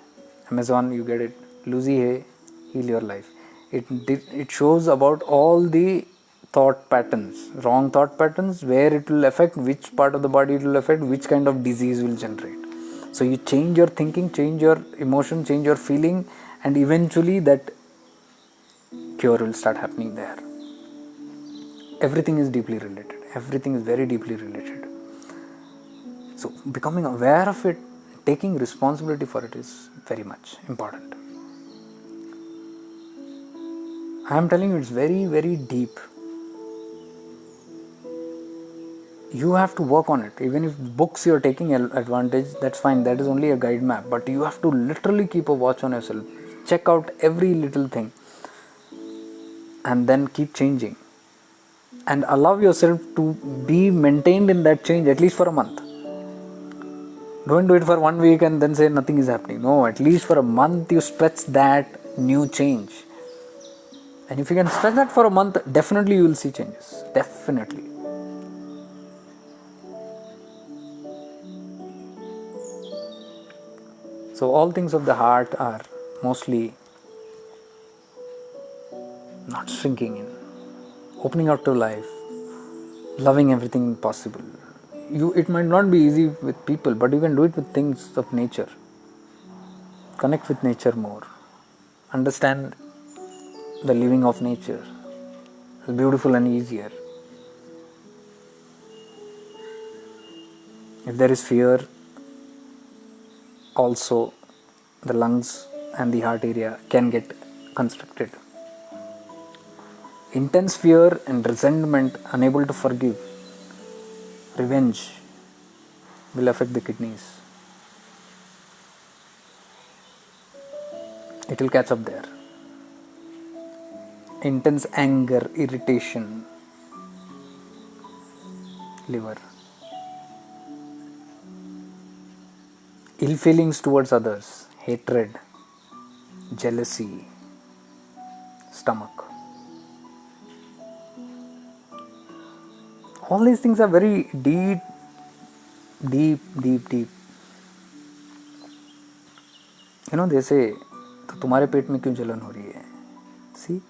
Amazon, you get it. Lucy Hay, Heal Your Life. It shows about all the thought patterns, wrong thought patterns, where it will affect, which part of the body it will affect, which kind of disease will generate. So you change your thinking, change your emotion, change your feeling, and eventually that cure will start happening there. Everything is deeply related. Everything is very deeply related. So becoming aware of it, taking responsibility for it is very much important. I am telling you, it's very, very deep. You have to work on it. Even if books you're taking advantage, that's fine. That is only a guide map. But you have to literally keep a watch on yourself. Check out every little thing. And then keep changing. And allow yourself to be maintained in that change at least for a month. Don't do it for 1 week and then say nothing is happening. No, at least for a month you stretch that new change. And if you can stretch that for a month, definitely you will see changes. Definitely. So all things of the heart are mostly not shrinking in, opening up to life, loving everything possible. It might not be easy with people, but you can do it with things of nature. Connect with nature more. Understand the living of nature. It's beautiful and easier. If there is fear, also the lungs and the heart area can get constricted. Intense fear and resentment, unable to forgive, revenge will affect the kidneys. It will catch up there. Intense anger, irritation, liver. Ill feelings towards others, hatred, jealousy, stomach. All these things are very deep. They say, तो तुम्हारे पेट में क्यों जलन हो रही है? See?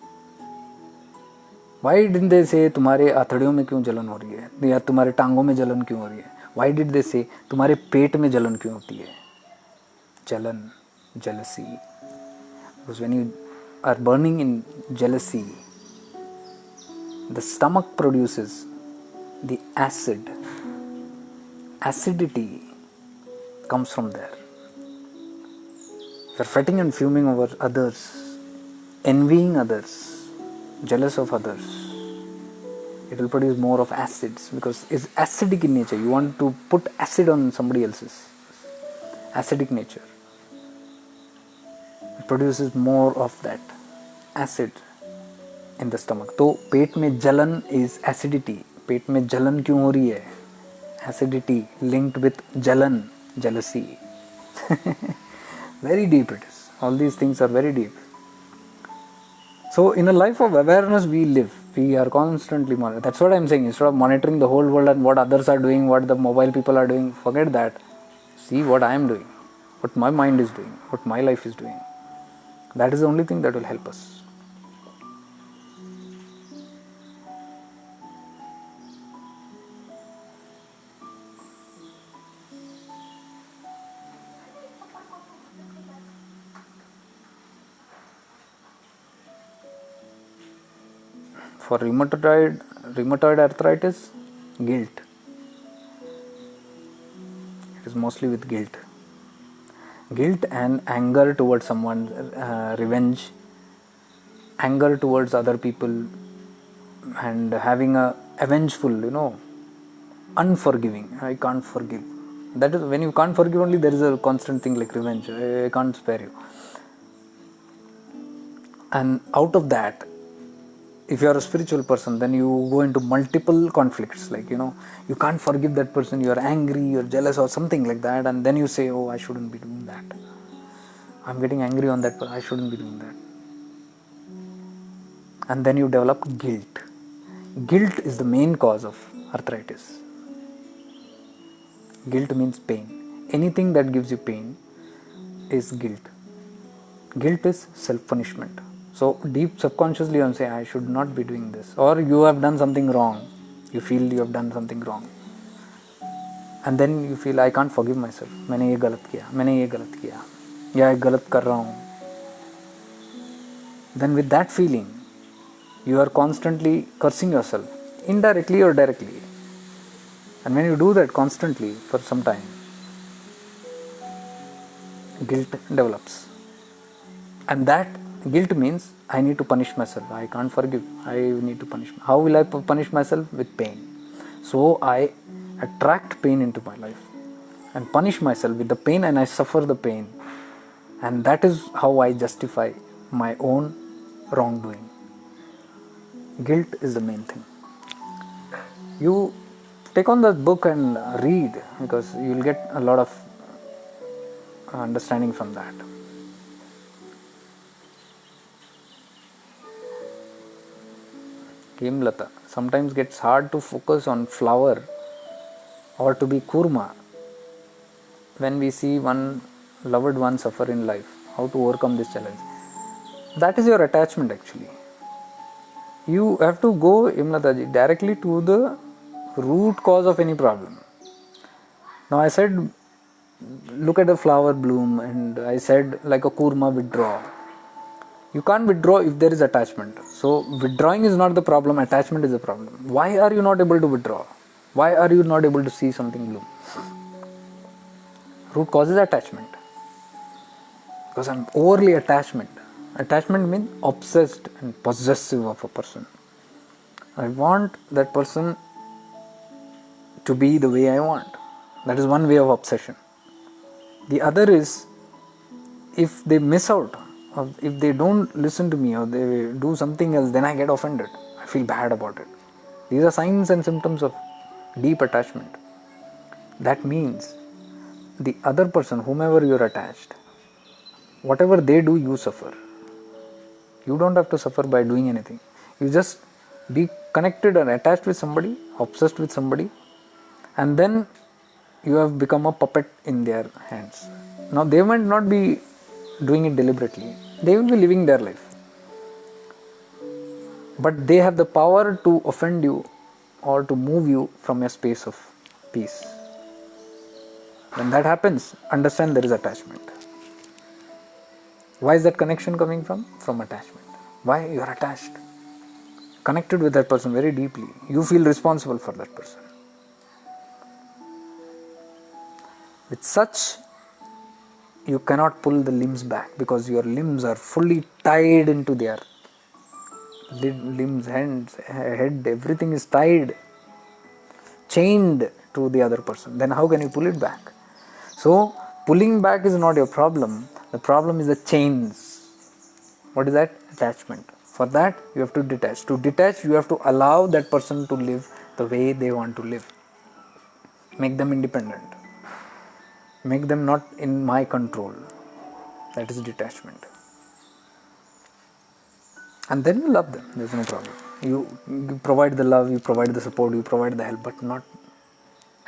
Why didn't they say तुम्हारे आंतड़ियों में क्यों जलन हो रही है? या तुम्हारे टांगों में जलन क्यों हो रही है? Why did they say तुम्हारे पेट में जलन क्यों होती है? Jalan, jealousy. Because when you are burning in jealousy, the stomach produces the acid. Acidity comes from there. If you're fretting and fuming over others, envying others, jealous of others, it will produce more of acids because it's acidic in nature. You want to put acid on somebody else's. Acidic nature. It produces more of that acid in the stomach. तो पेट में जलन is acidity. पेट में जलन क्यों हो रही है? Acidity linked with jalan, jealousy. Very deep it is. All these things are very deep. So in a life of awareness we live. We are constantly monitoring. That's what I'm saying. Instead of monitoring the whole world and what others are doing, what the mobile people are doing, forget that. See what I am doing, what my mind is doing, what my life is doing. That is the only thing that will help us. For rheumatoid arthritis, guilt. It is mostly with guilt. Guilt and anger towards someone, revenge, anger towards other people, and having a avengeful, unforgiving. I can't forgive. That is when you can't forgive only there is a constant thing like revenge. I can't spare you. And out of that, if you are a spiritual person, then you go into multiple conflicts. Like, you can't forgive that person. You are angry, you are jealous or something like that. And then you say, oh, I shouldn't be doing that. I'm getting angry on that person. I shouldn't be doing that. And then you develop guilt. Guilt is the main cause of arthritis. Guilt means pain. Anything that gives you pain is guilt. Guilt is self-punishment. So deep subconsciously you say, I should not be doing this. Or you have done something wrong. You feel you have done something wrong. And then you feel, I can't forgive myself. मैंने ये गलत किया. या मैं गलत कर रहा हूँ. Then with that feeling, you are constantly cursing yourself, indirectly or directly. And when you do that constantly for some time, guilt develops. And that guilt means I need to punish myself. I can't forgive. I need to punish. How will I punish myself? With pain. So I attract pain into my life and punish myself with the pain, and I suffer the pain. And that is how I justify my own wrongdoing. Guilt is the main thing. You take on the book and read, because you will get a lot of understanding from that. Hemlata. Sometimes gets hard to focus on flower or to be kurma when we see one loved one suffer in life. How to overcome this challenge? That is your attachment actually. You have to go, Hemlataji, directly to the root cause of any problem. Now I said, look at the flower bloom, and I said like a kurma, withdraw. You can't withdraw if there is attachment. So withdrawing is not the problem, attachment is the problem. Why are you not able to withdraw? Why are you not able to see something bloom? Root cause is attachment. Because I'm overly attachment. Attachment means obsessed and possessive of a person. I want that person to be the way I want. That is one way of obsession. The other is, if they miss out, or if they don't listen to me, or they do something else, then I get offended. I feel bad about it. These are signs and symptoms of deep attachment. That means the other person, whomever you are attached, whatever they do, you suffer. You don't have to suffer by doing anything. You just be connected and attached with somebody, obsessed with somebody, and then you have become a puppet in their hands. Now they might not be doing it deliberately. They will be living their life. But they have the power to offend you or to move you from a space of peace. When that happens, understand there is attachment. Why is that connection coming from? From attachment. Why? You are attached. Connected with that person very deeply. You feel responsible for that person. With such you cannot pull the limbs back because your limbs are fully tied into their limbs, hands, head, everything is tied, chained to the other person. Then how can you pull it back? So pulling back is not your problem. The problem is the chains. What is that? Attachment. For that you have to detach. To detach, you have to allow that person to live the way they want to live. Make them independent. Make them not in my control. That is detachment. And then you love them. There's no problem. You provide the love, you provide the support, you provide the help, but not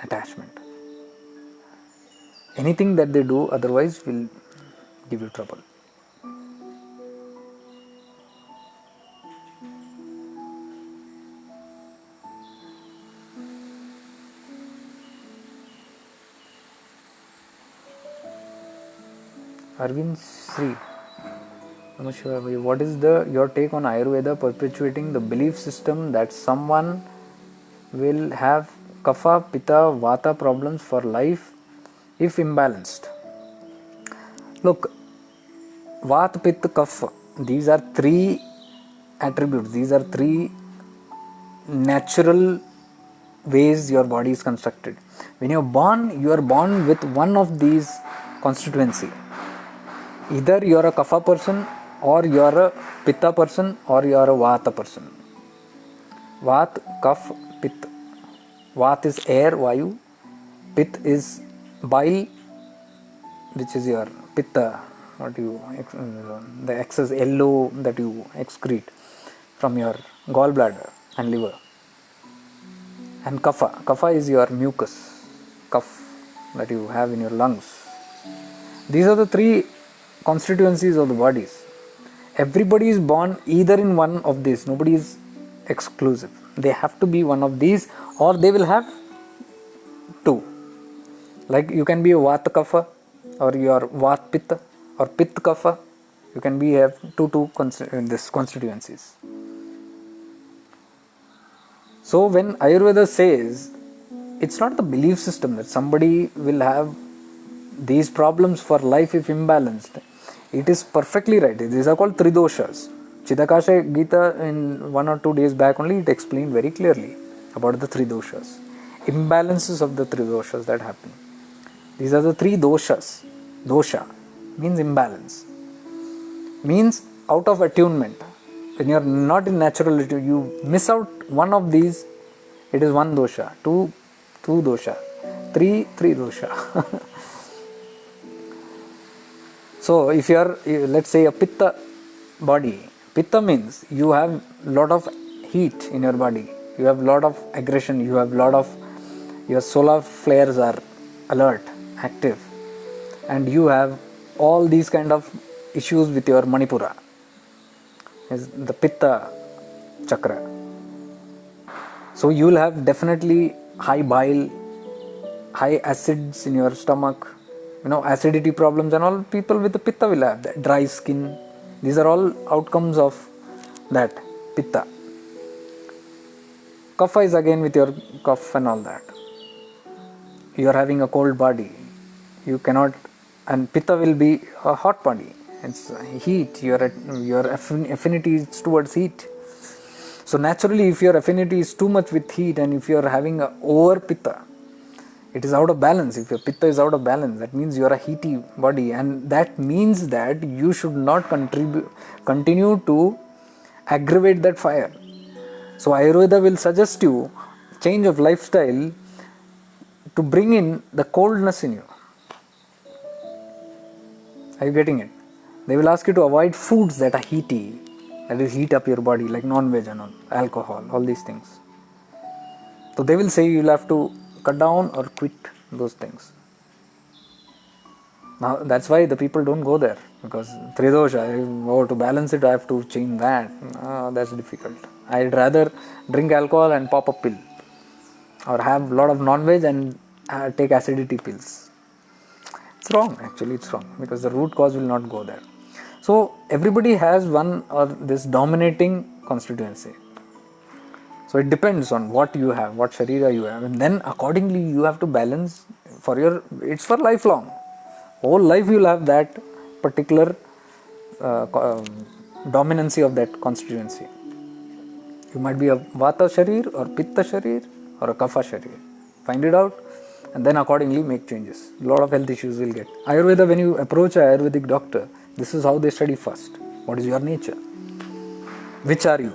attachment. Anything that they do otherwise will give you trouble. Arvind Sri, what is your take on Ayurveda perpetuating the belief system that someone will have kapha, pitta, vata problems for life if imbalanced? Look, vata, pitta, kapha, these are three attributes, these are three natural ways your body is constructed. When you are born with one of these constituency. Either you are a kapha person, or you are a pitta person, or you are a vata person. Vat, kaph, pitta. Vat is air, vayu. Pit is bile, which is your pitta, the excess yellow that you excrete from your gallbladder and liver. And kapha is your mucus, cough that you have in your lungs. These are the three constituencies of the bodies. Everybody is born either in one of these. Nobody is exclusive. They have to be one of these, or they will have two. Like you can be a vata kapha, or you are vat pitta, or pitta kapha. You can have two constituencies. So when Ayurveda says, it's not the belief system that somebody will have these problems for life if imbalanced. It is perfectly right. These are called Tridoshas. Chidakasha Gita in 1 or 2 days back only it explained very clearly about the Tridoshas. Imbalances of the Tridoshas that happen. These are the three doshas. Dosha means imbalance. Means out of attunement. When you are not in natural attitude, you miss out one of these, it is one dosha. Two dosha. Three dosha. So if you are, let's say, a pitta body, pitta means you have lot of heat in your body, you have lot of aggression, you have lot of, your solar flares are alert, active, and you have all these kind of issues with your Manipura, is the pitta chakra. So you will have definitely high bile, high acids in your stomach, acidity problems, and all people with the pitta will have that. Dry skin. These are all outcomes of that pitta. Kapha is again with your cough and all that. You are having a cold body. You cannot, and pitta will be a hot body. It's heat. Your affinity is towards heat. So naturally, if your affinity is too much with heat, and if you are having a over pitta, it is out of balance. If your pitta is out of balance, that means you are a heaty body, and that means that you should not continue to aggravate that fire. So Ayurveda will suggest you change of lifestyle to bring in the coldness in you. Are you getting it? They will ask you to avoid foods that are heaty, that will heat up your body, like non-veg and all, alcohol, all these things. So they will say you will have to cut down or quit those things. Now that's why the people don't go there, because Tridosha, to balance it I have to change that. That's difficult. I'd rather drink alcohol and pop a pill, or have a lot of non-veg and take acidity pills. It's wrong, actually it's wrong, because the root cause will not go there. So everybody has one or this dominating constituency. So it depends on what you have, what sharira you have, and then accordingly you have to balance it's for lifelong. Whole life you will have that particular dominancy of that constituency. You might be a Vata Sharir or Pitta Sharir or a Kapha Sharir. Find it out and then accordingly make changes. A lot of health issues will get. Ayurveda, when you approach an Ayurvedic doctor, this is how they study first. What is your nature? Which are you?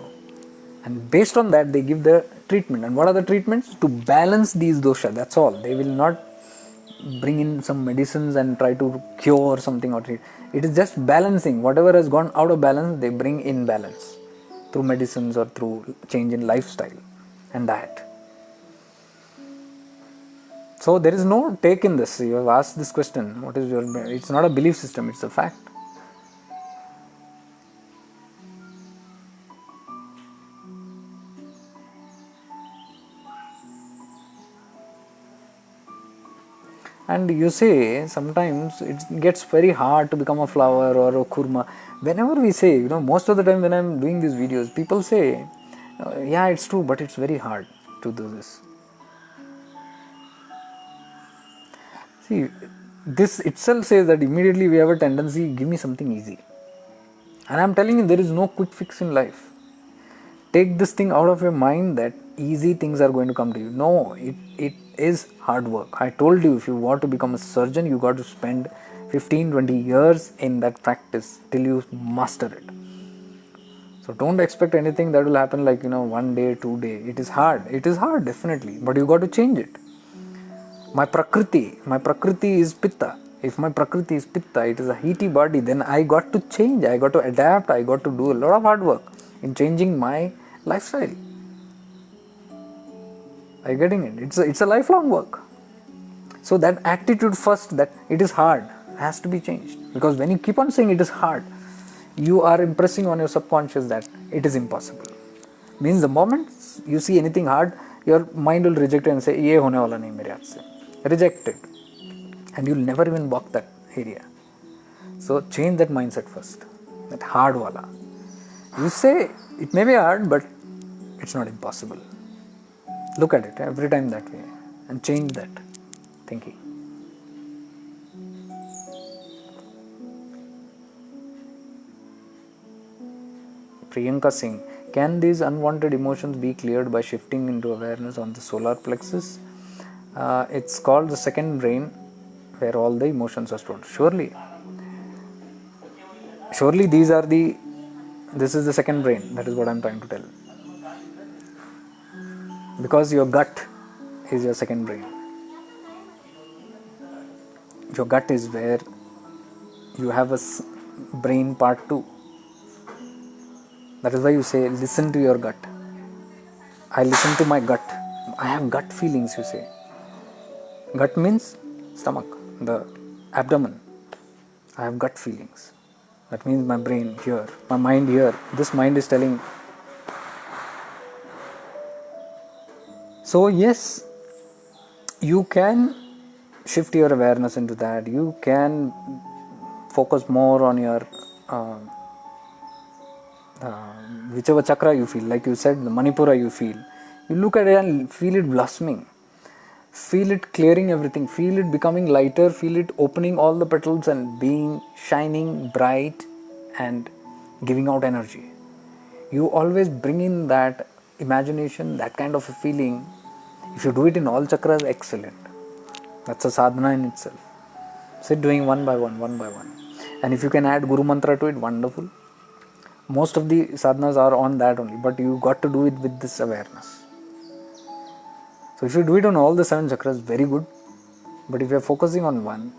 And based on that, they give the treatment. And what are the treatments? To balance these dosha. That's all. They will not bring in some medicines and try to cure something or treat. It is just balancing. Whatever has gone out of balance, they bring in balance through medicines or through change in lifestyle and diet. So there is no take in this. You have asked this question. What is your? It's not a belief system. It's a fact. And you say sometimes it gets very hard to become a flower or a kurma. Whenever we say, most of the time when I'm doing these videos, people say, yeah, it's true, but it's very hard to do this. See, this itself says that immediately we have a tendency, give me something easy. And I'm telling you, there is no quick fix in life. Take this thing out of your mind that easy things are going to come to you. No, it is hard work. I told you, if you want to become a surgeon, you got to spend 15-20 years in that practice till you master it. So don't expect anything that will happen like, 1 day, 2 days. It is hard definitely, but you got to change it. My prakriti is pitta. If my prakriti is pitta, it is a heaty body, then I got to change, I got to adapt, I got to do a lot of hard work in changing my lifestyle. Are you getting it? It's a lifelong work. So that attitude first, that it is hard, has to be changed. Because when you keep on saying it is hard, you are impressing on your subconscious that it is impossible. Means the moment you see anything hard, your mind will reject it and say, ye hone wala nahi mere haath se. Reject it. And you'll never even walk that area. So change that mindset first. That hard wala. You say it may be hard, but it's not impossible. Look at it every time that way and change that thinking. Priyanka Singh, can these unwanted emotions be cleared by shifting into awareness on the solar plexus? It's called the second brain, where all the emotions are stored. Surely this is the second brain. That is what I'm trying to tell. Because your gut is your second brain. Your gut is where you have a brain part 2. That is why you say, listen to your gut. I listen to my gut. I have gut feelings, you say. Gut means stomach, the abdomen. I have gut feelings. That means my brain here, my mind here. This mind is telling. So yes, you can shift your awareness into that. You can focus more on your whichever chakra you feel. Like you said, the Manipura you feel. You look at it and feel it blossoming. Feel it clearing everything. Feel it becoming lighter. Feel it opening all the petals and being shining bright and giving out energy. You always bring in that imagination, that kind of a feeling. If you do it in all chakras, excellent. That's a sadhana in itself. Sit doing one by one. And if you can add Guru Mantra to it, wonderful. Most of the sadhanas are on that only, but you got to do it with this awareness. So if you do it on all the 7 chakras, very good. But if you are focusing on one,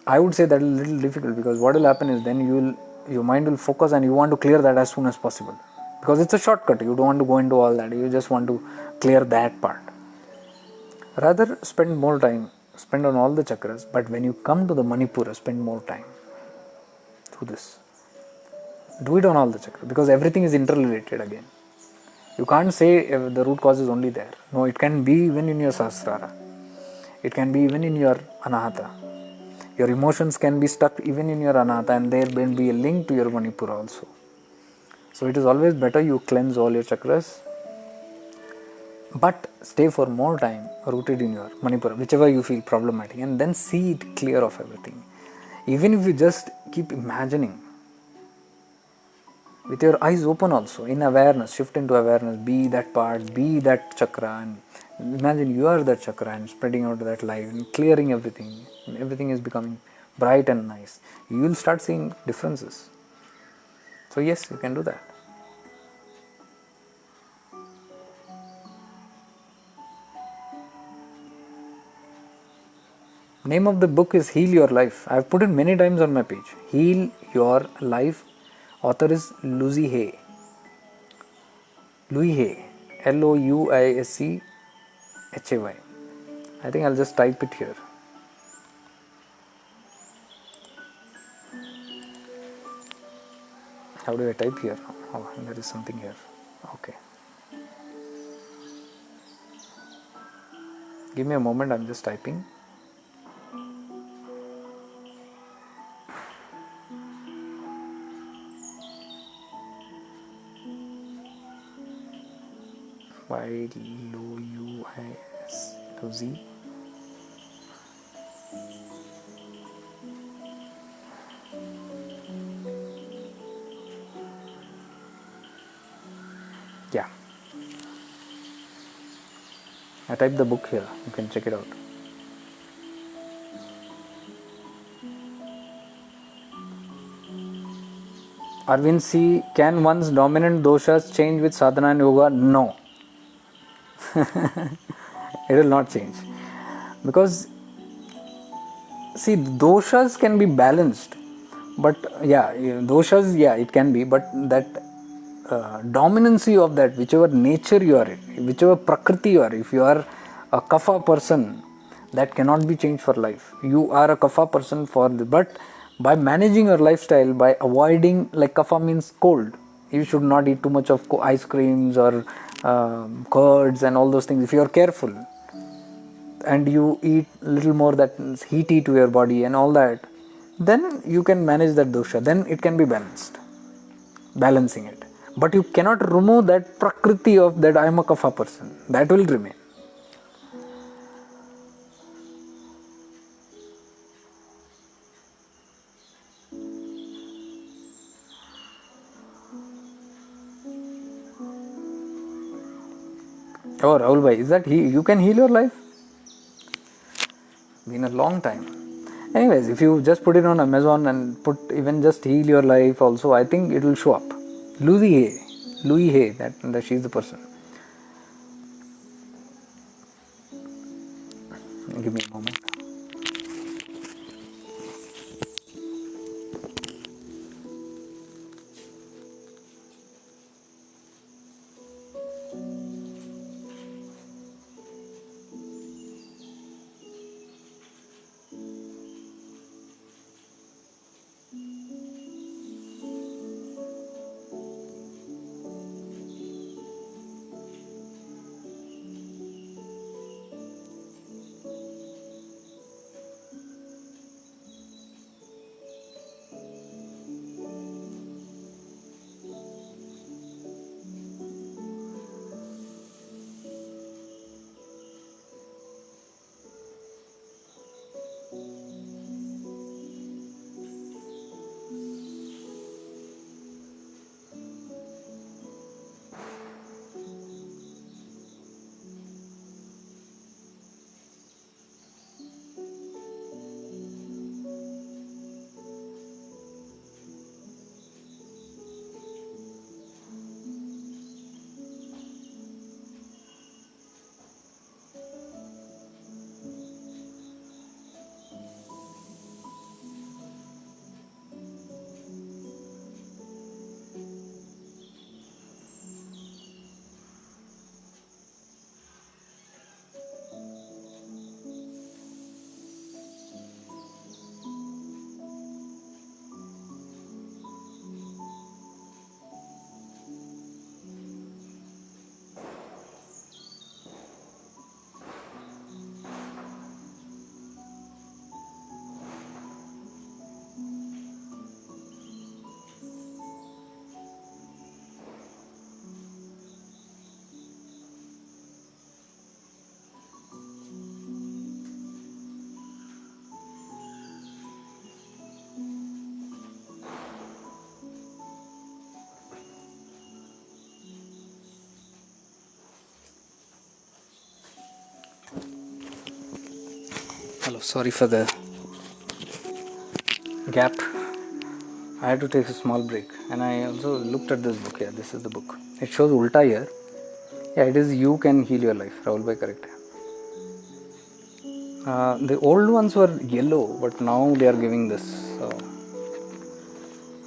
I would say that is a little difficult, because what will happen is then your mind will focus and you want to clear that as soon as possible. Because it's a shortcut. You don't want to go into all that. You just want to clear that part. Rather spend more time, spend on all the chakras, but when you come to the Manipura, spend more time through this. Do it on all the chakras, because everything is interrelated again. You can't say the root cause is only there. No, it can be even in your Sahasrara. It can be even in your Anahata. Your emotions can be stuck even in your Anahata, and there will be a link to your Manipura also. So it is always better you cleanse all your chakras but stay for more time rooted in your Manipura, whichever you feel problematic, and then see it clear of everything. Even if you just keep imagining with your eyes open, also in awareness, shift into awareness, be that part, be that chakra, and imagine you are that chakra and spreading out that light and clearing everything. Everything is becoming bright and nice. You will start seeing differences. So, yes, you can do that. Name of the book is Heal Your Life. I have put it many times on my page. Heal Your Life. Author is Louis Hay. Louis Hay. Louischay. I think I'll just type it here. How do I type here? Oh, there is something here. Okay. Give me a moment, I'm just typing. Louis. Yeah. I typed the book here. You can check it out. Arvind C. Can one's dominant doshas change with sadhana and yoga? No. It will not change. Because, see, doshas can be balanced. But, yeah, doshas, yeah, it can be. But that dominancy of that, whichever nature you are in, whichever prakriti you are, if you are a kapha person, that cannot be changed for life. You are a kapha person but by managing your lifestyle, by avoiding, like kapha means cold, you should not eat too much of ice creams or curds and all those things. If you are careful and you eat little more that is heaty to your body and all that, then you can manage that dosha, then it can be balancing it. But you cannot remove that prakriti of that I am a kapha person. That will remain. Oh, Rahul bhai, is that you can heal your life? Been a long time. Anyways, if you just put it on Amazon and put even just heal your life also, I think it will show up. Louis Hay, that she's the person. Give me a moment. Sorry for the gap. I had to take a small break, and I also looked at this book. Yeah, this is the book. It shows ulta here. Yeah, it is You Can Heal Your Life. Rahul bhai, correct. The old ones were yellow, but now they are giving this. So,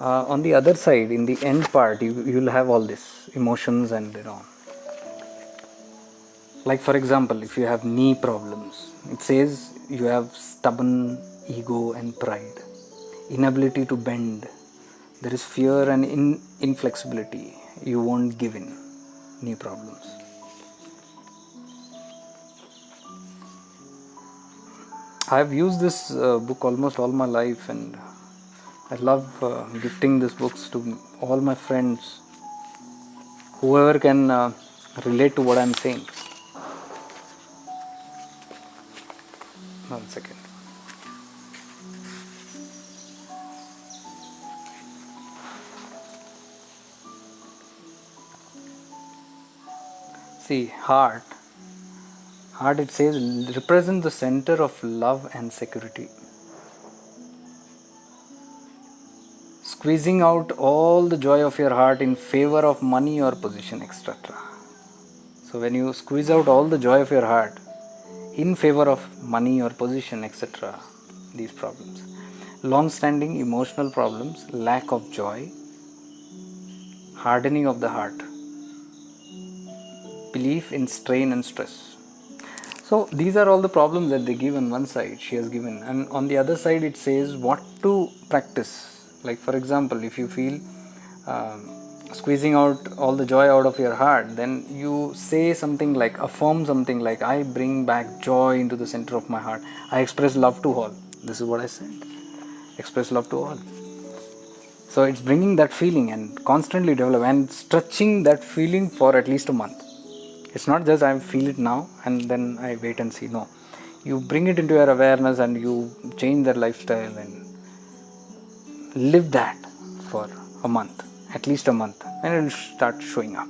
on the other side, in the end part, you'll have all this emotions and like for example, if you have knee problems, it says you have stubborn ego and pride, inability to bend. There is fear and inflexibility. You won't give in. Knee problems. I have used this book almost all my life, and I love gifting these books to all my friends, whoever can relate to what I'm saying. 1 second. See, heart. Heart, it says, represents the center of love and security. Squeezing out all the joy of your heart in favor of money or position, etc. So when you squeeze out all the joy of your heart in favor of money or position, etc., these problems. Long-standing emotional problems, lack of joy, hardening of the heart, belief in strain and stress. So these are all the problems that they give on one side, she has given, and on the other side it says what to practice. Like for example, if you feel squeezing out all the joy out of your heart, then you say something like, affirm something like, I bring back joy into the center of my heart. I express love to all. This is what I said. Express love to all. So it's bringing that feeling and constantly develop and stretching that feeling for at least a month. It's not just I feel it now and then I wait and see. No. You bring it into your awareness and you change that lifestyle and live that for a month, at least a month, and it will start showing up.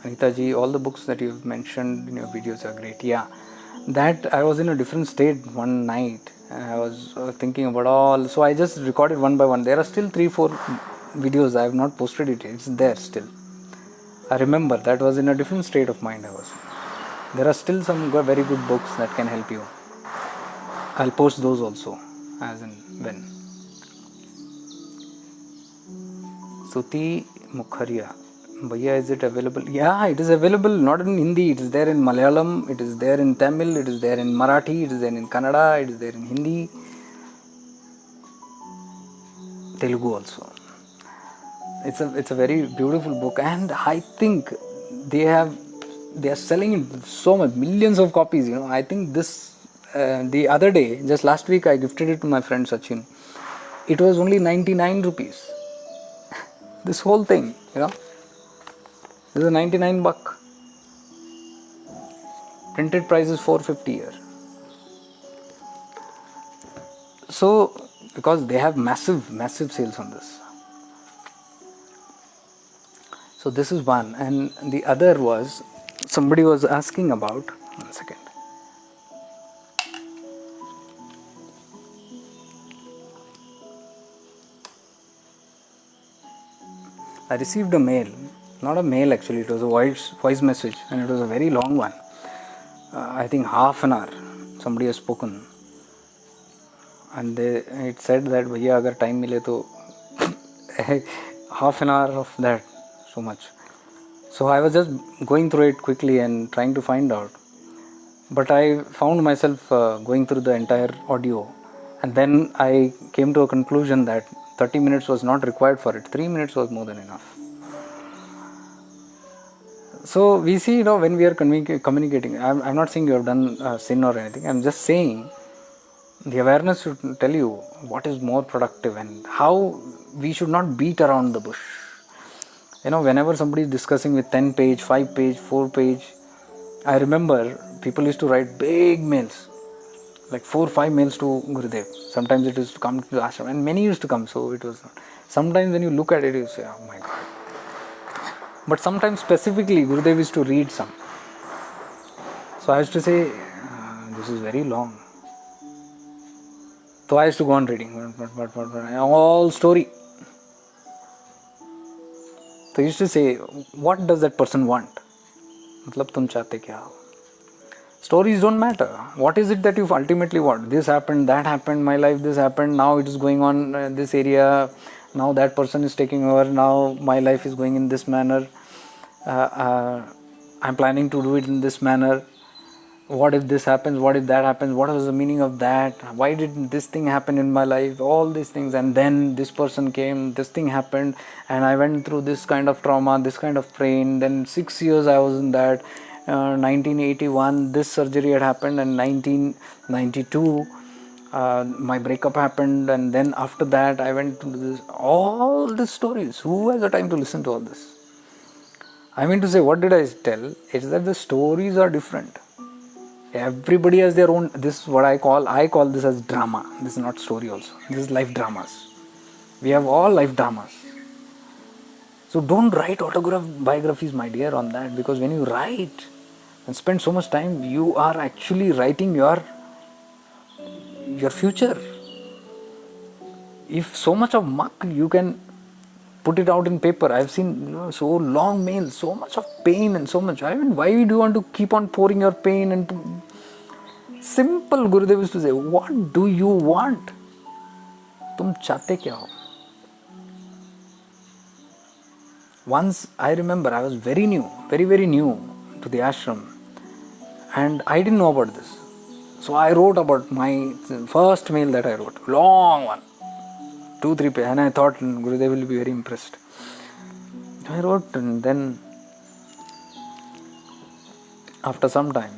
Anita ji, all the books that you've mentioned in your videos are great. Yeah, that I was in a different state one night. I was thinking about all, so I just recorded one by one. There are still 3-4 videos. I have not posted it. It's there still. I remember that was in a different state of mind I was. There are still some very good books that can help you. I'll post those also, as in when. Suti Mukharia. Bhaiya, is it available? Yeah, it is available not in Hindi. It is there in Malayalam, it is there in Tamil, it is there in Marathi, it is there in Kannada, it is there in Hindi, Telugu also. It's a very beautiful book, and I think they are selling it so much, millions of copies. I think this the other day, just last week, I gifted it to my friend Sachin. It was only 99 rupees. This whole thing, this is a 99 buck. Printed price is 450 here. So because they have massive sales on this. So this is one, and the other was, somebody was asking about, 1 second. I received a mail, not a mail actually, it was a voice message, and it was a very long one. I think half an hour somebody has spoken, and it said that bhaiya agar time mile to half an hour of that, so much. So I was just going through it quickly and trying to find out, but I found myself going through the entire audio, and then I came to a conclusion that 30 minutes was not required for it. 3 minutes was more than enough. So we see, when we are communicating, I'm not saying you have done sin or anything. I'm just saying the awareness should tell you what is more productive and how we should not beat around the bush. Whenever somebody is discussing with 10 page, 5 page, 4 page, I remember people used to write big mails, like 4-5 mails to Gurudev. Sometimes it used to come to the ashram, and many used to come, so it was not. Sometimes when you look at it, you say, oh my God. But sometimes specifically Gurudev used to read some. So I used to say, this is very long. So I used to go on reading, all story. So I used to say, what does that person want? मतलब तुम चाहते क्या हो? Stories don't matter. What is it that you ultimately want? This happened, that happened, my life, this happened, now it is going on this area, now that person is taking over, now my life is going in this manner, I'm planning to do it in this manner. What if this happens, what if that happens, what was the meaning of that, why did this thing happen in my life, all these things, and then this person came, this thing happened, and I went through this kind of trauma, this kind of pain, then 6 years I was in that, 1981 this surgery had happened, and 1992 my breakup happened, and then after that I went to this, all these stories. Who has the time to listen to all this? I mean to say, what did I tell? It's that the stories are different. Everybody has their own. This is what I call this as drama. This is not story also. This is life dramas. We have all life dramas. So don't write biographies, my dear, on that, because when you write and spend so much time, you are actually writing your future. If so much of muck you can put it out in paper. I've seen so long mails, so much of pain and so much. I mean, why do you want to keep on pouring your pain? And simple, Gurudev used to say, what do you want? तुम चाहते क्या हो? Once I remember I was very new to the ashram, and I didn't know about this. So I wrote about my first mail that I wrote, long one, 2-3 pages, and I thought Gurudev will be very impressed. I wrote, and then after some time,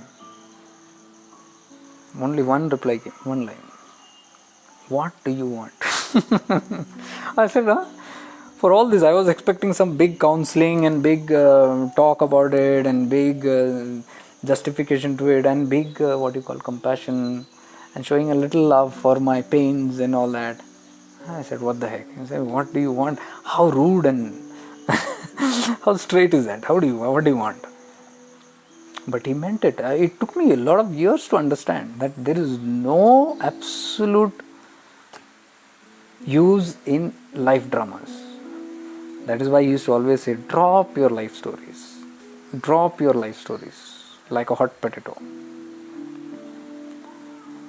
only one reply came, one line. What do you want? I said, for all this, I was expecting some big counseling and big talk about it, and big justification to it, and big compassion, and showing a little love for my pains and all that. I said, what the heck? He said, what do you want? How rude and how straight is that? What do you want? But he meant it. It took me a lot of years to understand that there is no absolute use in life dramas. That is why he used to always say, drop your life stories. Drop your life stories like a hot potato.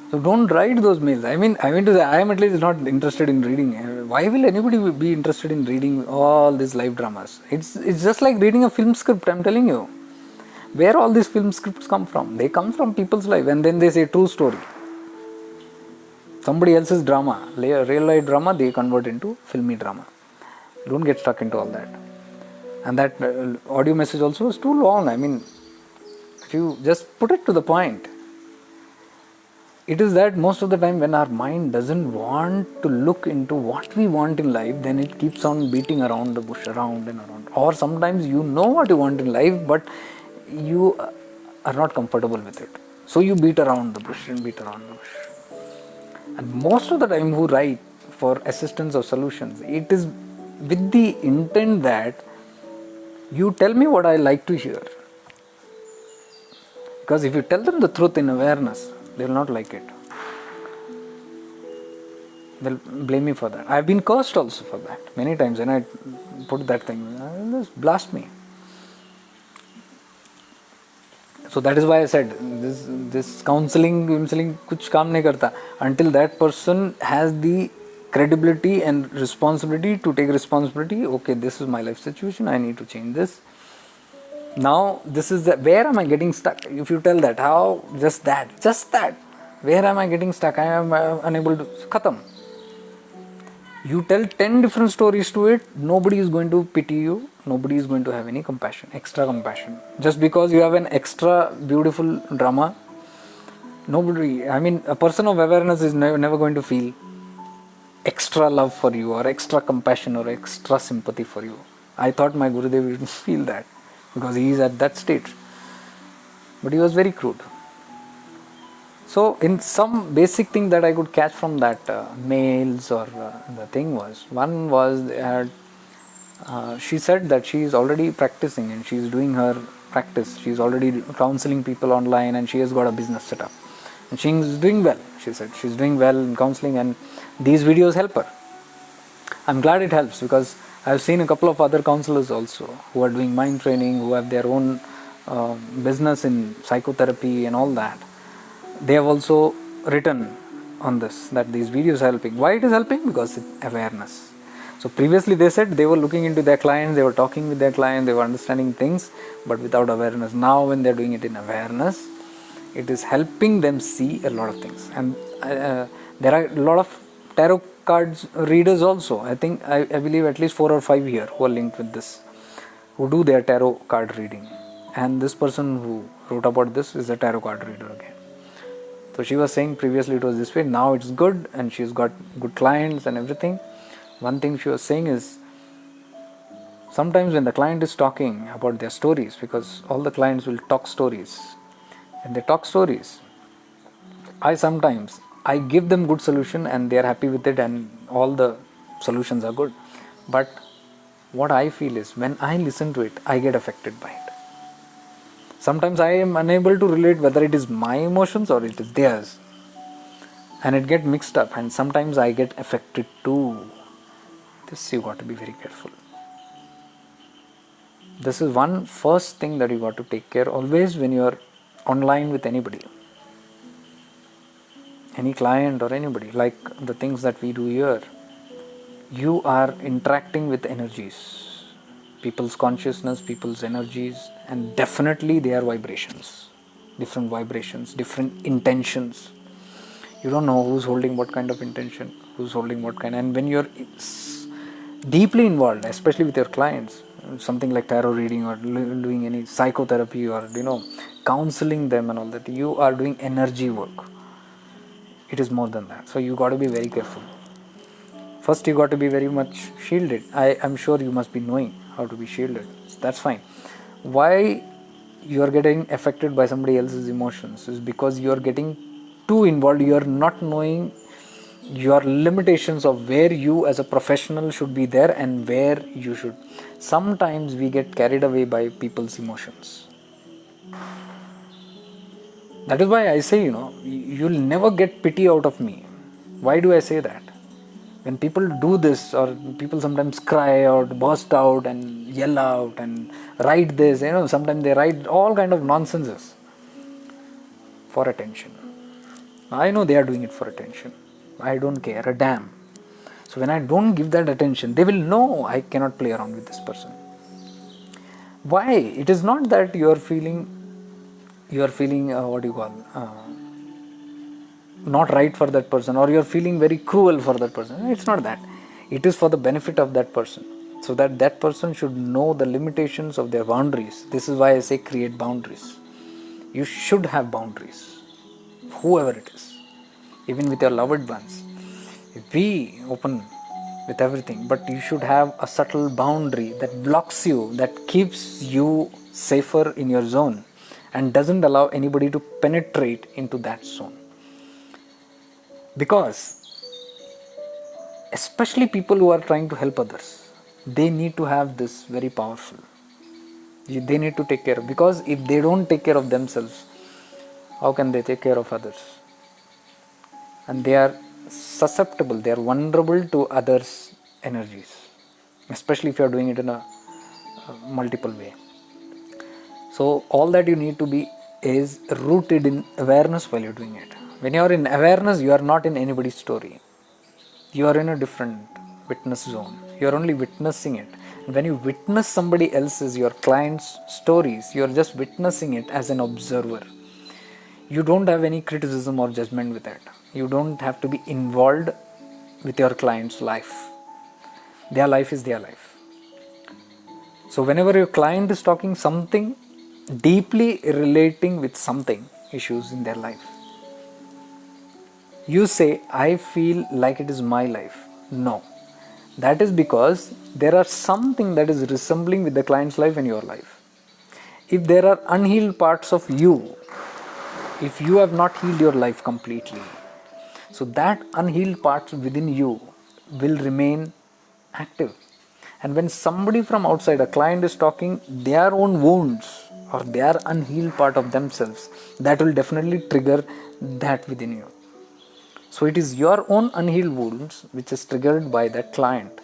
So don't write those mails. I mean to say, I am at least not interested in reading. Why will anybody be interested in reading all these life dramas? It's just like reading a film script, I'm telling you. Where all these film scripts come from? They come from people's life, and then they say true story. Somebody else's drama, real life drama, they convert into filmy drama. Don't get stuck into all that. And that audio message also is too long. I mean, if you just put it to the point. It is that most of the time when our mind doesn't want to look into what we want in life, then it keeps on beating around the bush, around and around. Or sometimes you know what you want in life, but you are not comfortable with it. So you beat around the bush and beat around the bush. And most of the time who write for assistance or solutions, it is with the intent that you tell me what I like to hear. Because if you tell them the truth in awareness, they will not like it. They'll blame me for that. I've been cursed also for that many times, and I put that thing, just blast me. So that is why I said this counseling kuch kaam nahi karta until that person has the credibility and responsibility to take responsibility. Okay, this is my life situation. I need to change this. Now this is where am I getting stuck? If you tell that, how just that, where am I getting stuck? I am unable to khatam. You tell 10 different stories to it, nobody is going to pity you, nobody is going to have any compassion, extra compassion. Just because you have an extra beautiful drama, nobody, I mean, a person of awareness is never going to feel extra love for you or extra compassion or extra sympathy for you. I thought my Gurudev would feel that because he is at that state. But he was very crude. So in some basic thing that I could catch from that mails or the thing was, one was she said that she is already practicing and she is doing her practice. She is already counseling people online and she has got a business set up. And she's doing well. She said she's doing well in counseling, and these videos help her. I'm glad it helps, because I've seen a couple of other counselors also who are doing mind training, who have their own business in psychotherapy and all that. They have also written on this, that these videos are helping. Why it is helping? Because it's awareness. So previously they said they were looking into their clients, they were talking with their clients, they were understanding things, but without awareness. Now when they're doing it in awareness, it is helping them see a lot of things. And there are a lot of tarot cards readers also. I think I believe at least 4 or 5 here who are linked with this, who do their tarot card reading. And this person who wrote about this is a tarot card reader again. So she was saying previously it was this way, now it's good, and she's got good clients and everything. One thing she was saying is, sometimes when the client is talking about their stories, because all the clients will talk stories, and they talk stories, I give them good solution and they are happy with it, and all the solutions are good. But what I feel is, when I listen to it, I get affected by it. Sometimes I am unable to relate whether it is my emotions or it is theirs, and it gets mixed up, and sometimes I get affected too. This you got to be very careful. This is one first thing that you got to take care always when you are online with anybody, any client or anybody. Like the things that we do here, you are interacting with energies, people's consciousness, people's energies, and definitely they are vibrations, different intentions. You don't know who's holding what kind of intention, who's holding what kind. And when you're deeply involved, especially with your clients, something like tarot reading or doing any psychotherapy or counseling them and all that, you are doing energy work. It is more than that. So you got to be very careful. First you got to be very much shielded. I'm sure you must be knowing how to be shielded. That's fine. Why you are getting affected by somebody else's emotions is because you are getting too involved. You are not knowing your limitations of where you as a professional should be there and where you should. Sometimes we get carried away by people's emotions. That is why I say, you'll never get pity out of me. Why do I say that? When people do this, or people sometimes cry or burst out and yell out and write this, sometimes they write all kind of nonsenses for attention. I know they are doing it for attention. I don't care a damn. So when I don't give that attention, they will know I cannot play around with this person. Why? It is not that you are feeling not right for that person, or you are feeling very cruel for that person. It's not that. It is for the benefit of that person, so that that person should know the limitations of their boundaries. This is why I say create boundaries. You should have boundaries, whoever it is, even with your loved ones. Be open with everything, but you should have a subtle boundary that blocks you, that keeps you safer in your zone and doesn't allow anybody to penetrate into that zone. Because especially people who are trying to help others, they need to have this very powerful. They need to take care of, because if they don't take care of themselves, how can they take care of others? And they are susceptible, they are vulnerable to others' energies, especially if you are doing it in a multiple way. So all that you need to be is rooted in awareness while you're doing it. When you are in awareness, you are not in anybody's story. You are in a different witness zone. You are only witnessing it. And when you witness somebody else's, your client's stories, you are just witnessing it as an observer. You don't have any criticism or judgment with it. You don't have to be involved with your client's life. Their life is their life. So whenever your client is talking something deeply relating with something, issues in their life, you say, I feel like it is my life. No. That is because there are something that is resembling with the client's life and your life. If there are unhealed parts of you, if you have not healed your life completely, so that unhealed parts within you will remain active. And when somebody from outside, a client, is talking their own wounds or they are unhealed part of themselves, that will definitely trigger that within you. So it is your own unhealed wounds which is triggered by that client.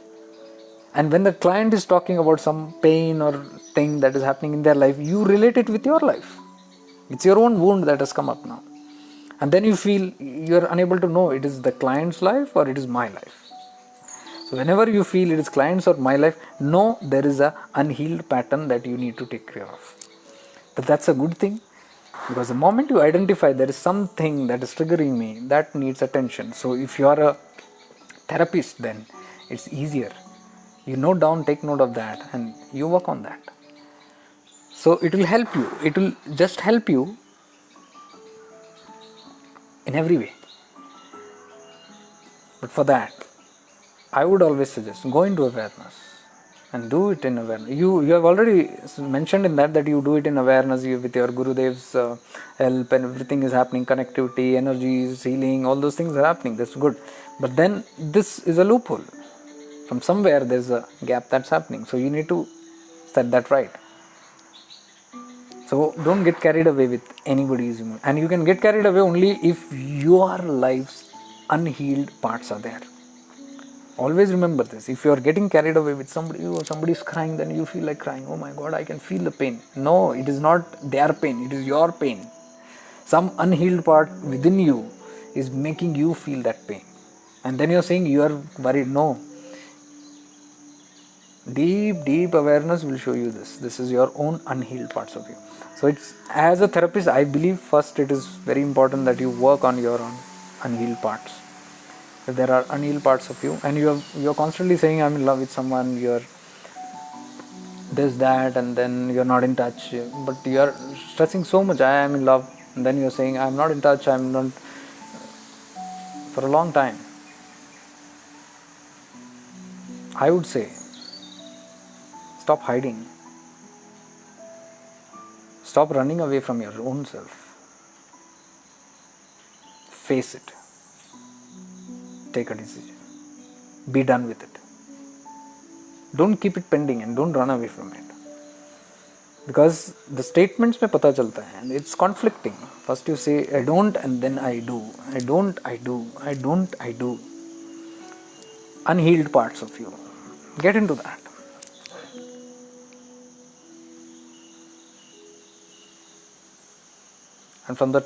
And when the client is talking about some pain or thing that is happening in their life, you relate it with your life. It's your own wound that has come up now. And then you feel you're unable to know it is the client's life or it is my life. So whenever you feel it is client's or my life, know there is a unhealed pattern that you need to take care of. But that's a good thing, because the moment you identify there is something that is triggering me that needs attention. So if you are a therapist, then it's easier. You note down, take note of that, and you work on that. So it will help you. It will just help you in every way. But for that, I would always suggest go into awareness and do it in awareness. You have already mentioned in that you do it in awareness with your Gurudev's help, and everything is happening, connectivity, energies, healing, all those things are happening. That's good. But then this is a loophole. From somewhere there's a gap that's happening. So you need to set that right. So don't get carried away with anybody's emotion. And you can get carried away only if your life's unhealed parts are there. Always remember this. If you are getting carried away with somebody, somebody is crying, then you feel like crying. Oh my God, I can feel the pain. No, it is not their pain. It is your pain. Some unhealed part within you is making you feel that pain. And then you're saying you are worried. No. Deep awareness will show you this. This is your own unhealed parts of you. So it's, as a therapist, I believe first it is very important that you work on your own unhealed parts. If there are unhealed parts of you and you're constantly saying I'm in love with someone, you're this, that, and then you're not in touch, but you're stressing so much, I am in love, and then you're saying I'm not in touch, I'm not, for a long time. I would say stop hiding. Stop running away from your own self. Face it. Take a decision. Be done with it. Don't keep it pending and don't run away from it. Because the statements mein pata chalta hai and it's conflicting. First you say I don't and then I do. I don't, I do. I don't, I do. Unhealed parts of you. Get into that. And from that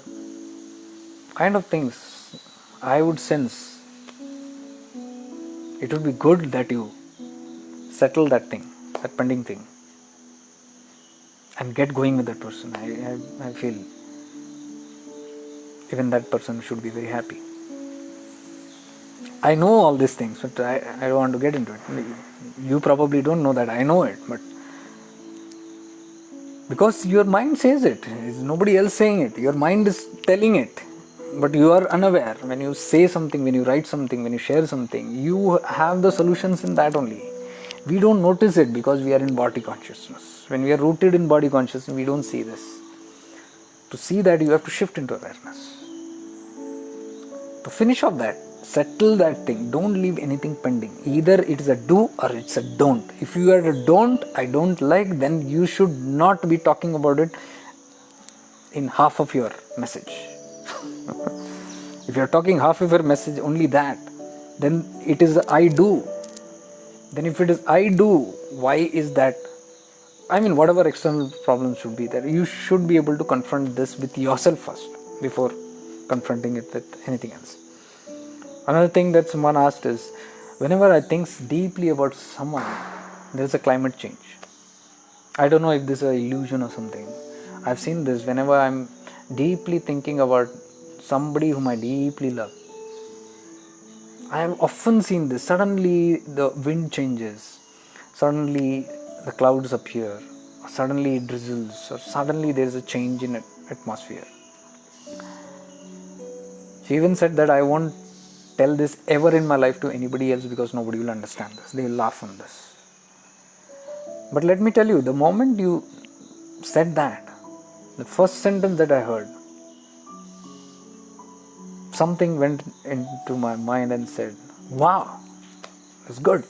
kind of things, I would sense it would be good that you settle that thing, that pending thing, and get going with that person. I feel even that person should be very happy. I know all these things, but I don't want to get into it. You probably don't know that I know it, but because your mind says it, it's nobody else saying it. Your mind is telling it, but you are unaware. When you say something, when you write something, when you share something, you have the solutions in that only. We don't notice it because we are in body consciousness. When we are rooted in body consciousness, we don't see this. To see that, you have to shift into awareness. To finish off that, settle that thing. Don't leave anything pending. Either it is a do or it's a don't. If you are a don't, I don't like, then you should not be talking about it in half of your message. If you are talking half of your message, only that, then it is I do. Then if it is I do, why is that? I mean, whatever external problems should be there, you should be able to confront this with yourself first before confronting it with anything else. Another thing that someone asked is, whenever I think deeply about someone, there is a climate change. I don't know if this is an illusion or something. I've seen this whenever I'm deeply thinking about somebody whom I deeply love. I have often seen this. Suddenly the wind changes. Suddenly the clouds appear. Suddenly it drizzles. Or suddenly there is a change in atmosphere. She even said that I won't tell this ever in my life to anybody else because nobody will understand this. They will laugh on this. But let me tell you, the moment you said that, the first sentence that I heard, something went into my mind and said, wow, it's good.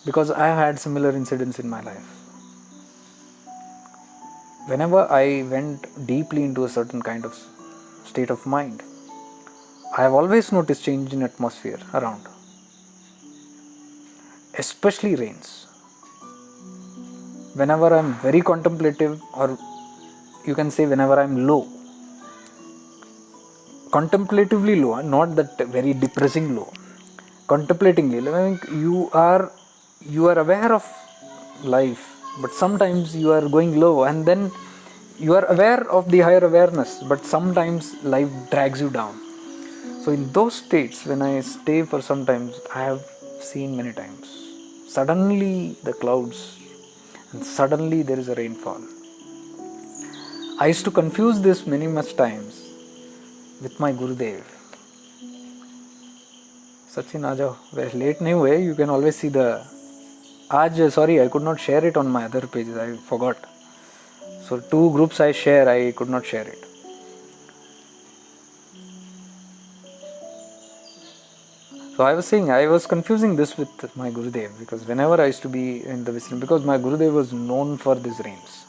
Because I had similar incidents in my life. whenever I went deeply into a certain kind of state of mind, I have always noticed change in atmosphere around, especially rains. Whenever I'm very contemplative, or you can say whenever I'm low, contemplatively low, not that very depressing low, contemplatingly, I mean, you are aware of life, but sometimes you are going low, and then you are aware of the higher awareness, but sometimes life drags you down. So in those states, when I stay for some times, I have seen many times, suddenly the clouds, and suddenly there is a rainfall. I used to confuse this many much times with my Gurudev. Sachin, आ जाओ. Well, late नहीं हुए. You can always see the. आज sorry, I could not share it on my other pages. I forgot. So 2 groups I share, I could not share it. So I was saying, I was confusing this with my Gurudev, because whenever I used to be in the vicinity, because my Gurudev was known for these rains.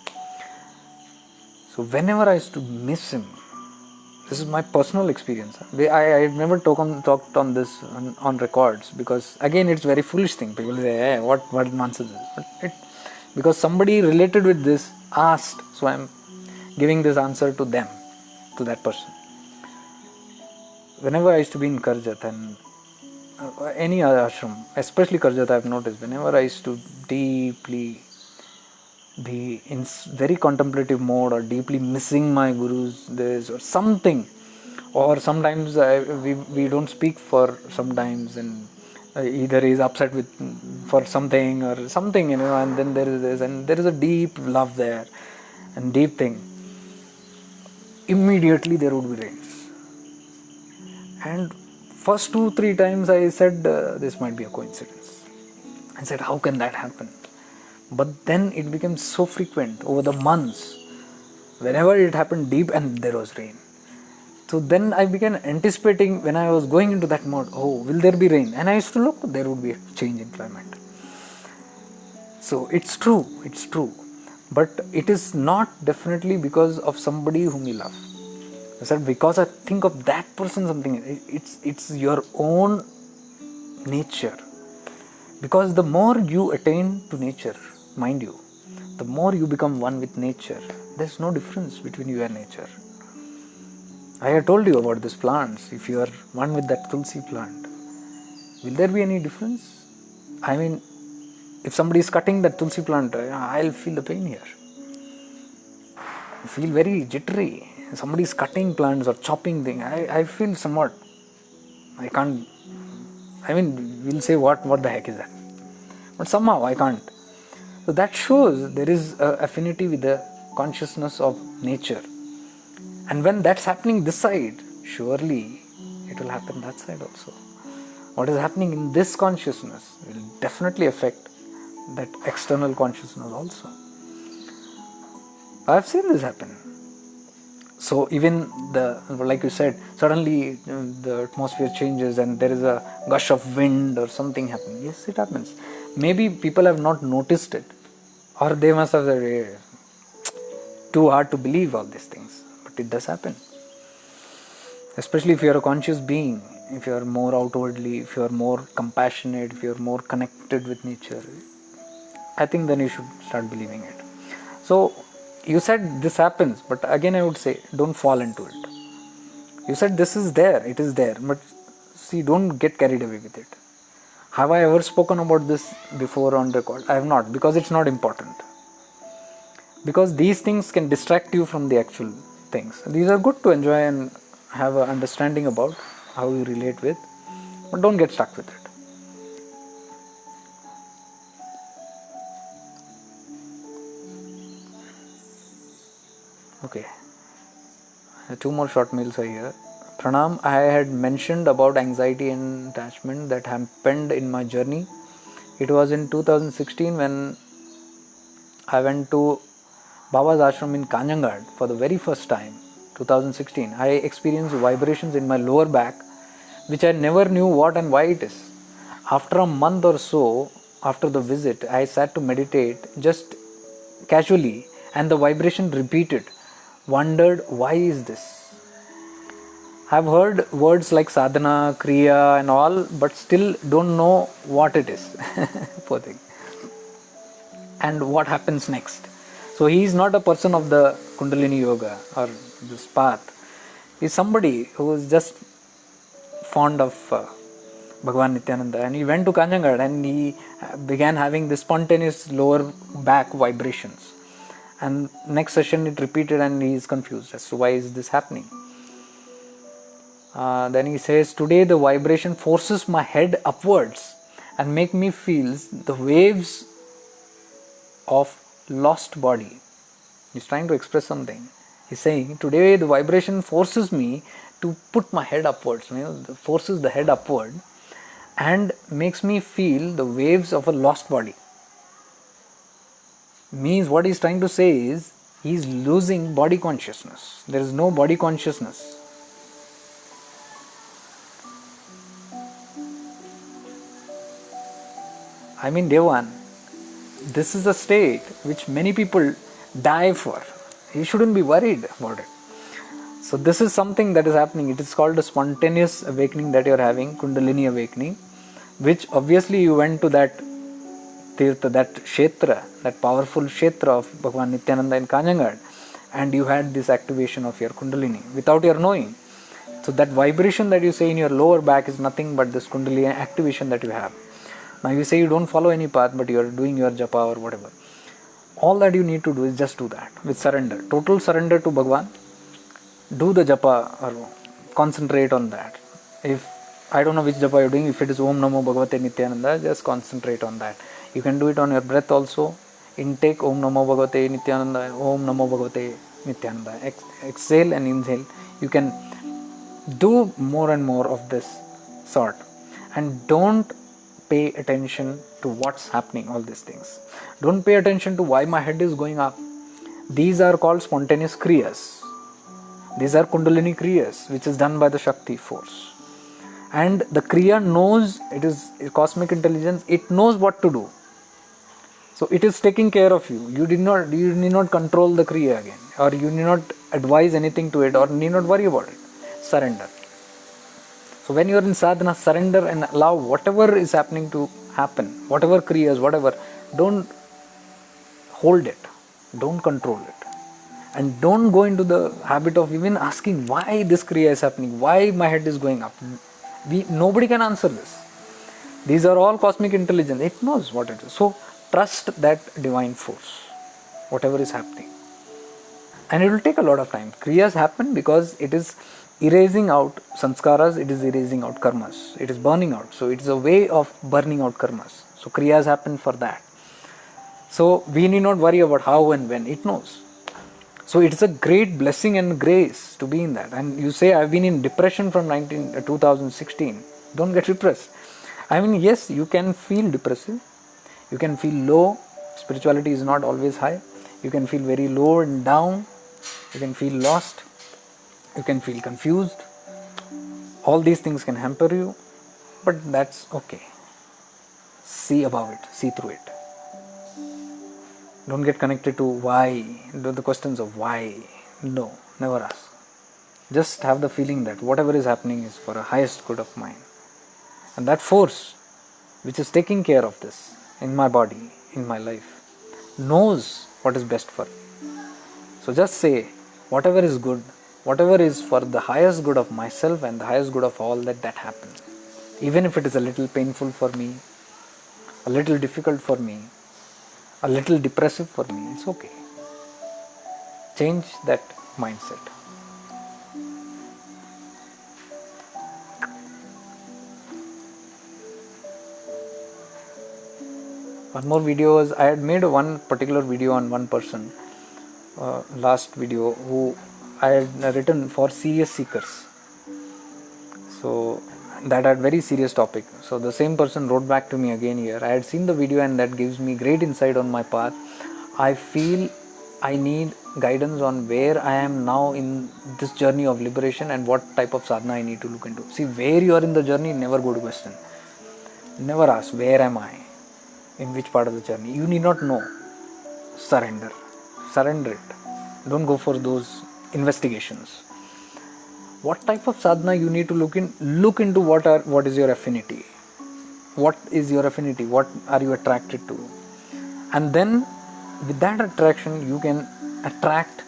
So whenever I used to miss him, this is my personal experience. I never talked on this on records, because again it's very foolish thing. People say, hey, what nonsense is this? But because somebody related with this asked, so I'm giving this answer to them, to that person. Whenever I used to be in Karjat and any other ashram, especially Karjat, I've noticed whenever I used to deeply be in very contemplative mode, or deeply missing my gurus, this or something, or sometimes we don't speak for sometimes, and either he's upset with for something or something, and then there is this, and there is a deep love there and deep thing. Immediately there would be rains. And first 2-3 times I said, this might be a coincidence. I said, how can that happen? But then it became so frequent over the months. Whenever it happened deep, and there was rain. So then I began anticipating, when I was going into that mode, oh, will there be rain? And I used to look, there would be a change in climate. So it's true. But it is not definitely because of somebody whom you love. I said, because I think of that person something, it's your own nature. Because the more you attain to nature, mind you, the more you become one with nature. There's no difference between you and nature. I have told you about these plants. If you are one with that tulsi plant, will there be any difference? I mean, if somebody is cutting that tulsi plant, I'll feel the pain here. I feel very jittery. Somebody is cutting plants or chopping things. I feel somewhat. I can't. I mean, we'll say what the heck is that? But somehow I can't. So that shows there is an affinity with the consciousness of nature. And when that's happening this side, surely it will happen that side also. What is happening in this consciousness will definitely affect that external consciousness also. I've seen this happen. So even like you said, suddenly the atmosphere changes and there is a gush of wind or something happening. Yes, it happens. Maybe people have not noticed it, or they must have said, hey, too hard to believe all these things. But it does happen. Especially if you are a conscious being, if you are more outwardly, if you are more compassionate, if you are more connected with nature, I think then you should start believing it. So you said this happens, but again I would say, don't fall into it. You said this is there, it is there, but see, don't get carried away with it. Have I ever spoken about this before on record? I have not, because it's not important. Because these things can distract you from the actual things. These are good to enjoy and have an understanding about how you relate with, but don't get stuck with it. Okay, 2 more short mails are here. Pranam, I had mentioned about anxiety and attachment that happened in my journey. It was in 2016 when I went to Baba's ashram in Kanjangad for the very first time. 2016, I experienced vibrations in my lower back, which I never knew what and why it is. After a month or so after the visit, I sat to meditate just casually, and the vibration repeated. Wondered, why is this? I've heard words like sadhana, kriya and all, but still don't know what it is. Poor thing. And what happens next. So he is not a person of the Kundalini Yoga or this path. He's somebody who is just fond of Bhagavan Nityananda, and he went to Kanjangad and he began having this spontaneous lower back vibrations. And next session it repeated and he is confused as to why is this happening. Then he says, today the vibration forces my head upwards and make me feel the waves of lost body. He's trying to express something. He's saying, today the vibration forces me to put my head upwards, forces the head upward and makes me feel the waves of a lost body. Means what he's trying to say is, he's losing body consciousness. There is no body consciousness. I mean, Devan, this is a state which many people die for. You shouldn't be worried about it. So this is something that is happening. It is called a spontaneous awakening that you are having, Kundalini awakening, which obviously you went to that Tirtha, that Kshetra, that powerful Kshetra of Bhagavan Nityananda in Kanjangad, and you had this activation of your Kundalini without your knowing. So that vibration that you say in your lower back is nothing but this Kundalini activation that you have. Now you say you don't follow any path, but you are doing your japa or whatever. All that you need to do is just do that with surrender, total surrender to Bhagavan. Do the japa or concentrate on that. If I don't know which japa you're doing, if it is Om Namo Bhagavate Nityananda, just concentrate on that. You can do it on your breath also. Intake Om Namo Bhagavate Nityananda, Om Namo Bhagavate Nityananda. Exhale and inhale. You can do more and more of this sort. And don't pay attention to what's happening, all these things. Don't pay attention to why my head is going up. These are called spontaneous kriyas. These are Kundalini kriyas, which is done by the Shakti force. And the kriya knows, it is cosmic intelligence, it knows what to do. So it is taking care of you. You need not control the kriya again, or you need not advise anything to it, or need not worry about it. Surrender. So when you are in sadhana, surrender and allow whatever is happening to happen, whatever kriyas, whatever, don't hold it, don't control it. And don't go into the habit of even asking why this kriya is happening, why my head is going up. Nobody can answer this. These are all cosmic intelligence. It knows what it is. So trust that divine force, whatever is happening. And it will take a lot of time. Kriyas happen because it is erasing out sanskaras, it is erasing out karmas. It is burning out. So it is a way of burning out karmas. So kriyas happen for that. So we need not worry about how and when. It knows. So it's a great blessing and grace to be in that. And you say, I've been in depression from 2016. Don't get depressed. I mean, yes, you can feel depressive. You can feel low. Spirituality is not always high. You can feel very low and down. You can feel lost. You can feel confused. All these things can hamper you. But that's okay. See above it. See through it. Don't get connected to why, the questions of why. No, never ask. Just have the feeling that whatever is happening is for a highest good of mine. And that force, which is taking care of this in my body, in my life, knows what is best for me. So just say, whatever is good, whatever is for the highest good of myself and the highest good of all, that happens. Even if it is a little painful for me, a little difficult for me, a little depressive for me, it's okay. Change that mindset. One more video was, I had made one particular video on one person, last video, who I had written for serious seekers. So that had very serious topic. So the same person wrote back to me again here. I had seen the video and that gives me great insight on my path. I feel I need guidance on where I am now in this journey of liberation and what type of sadhana I need to look into. See, where you are in the journey, never go to question. Never ask, where am I? In which part of the journey? You need not know. Surrender. Surrender it. Don't go for those investigations. What type of sadhana you need to look into what is your affinity. What is your affinity? What are you attracted to? And then with that attraction you can attract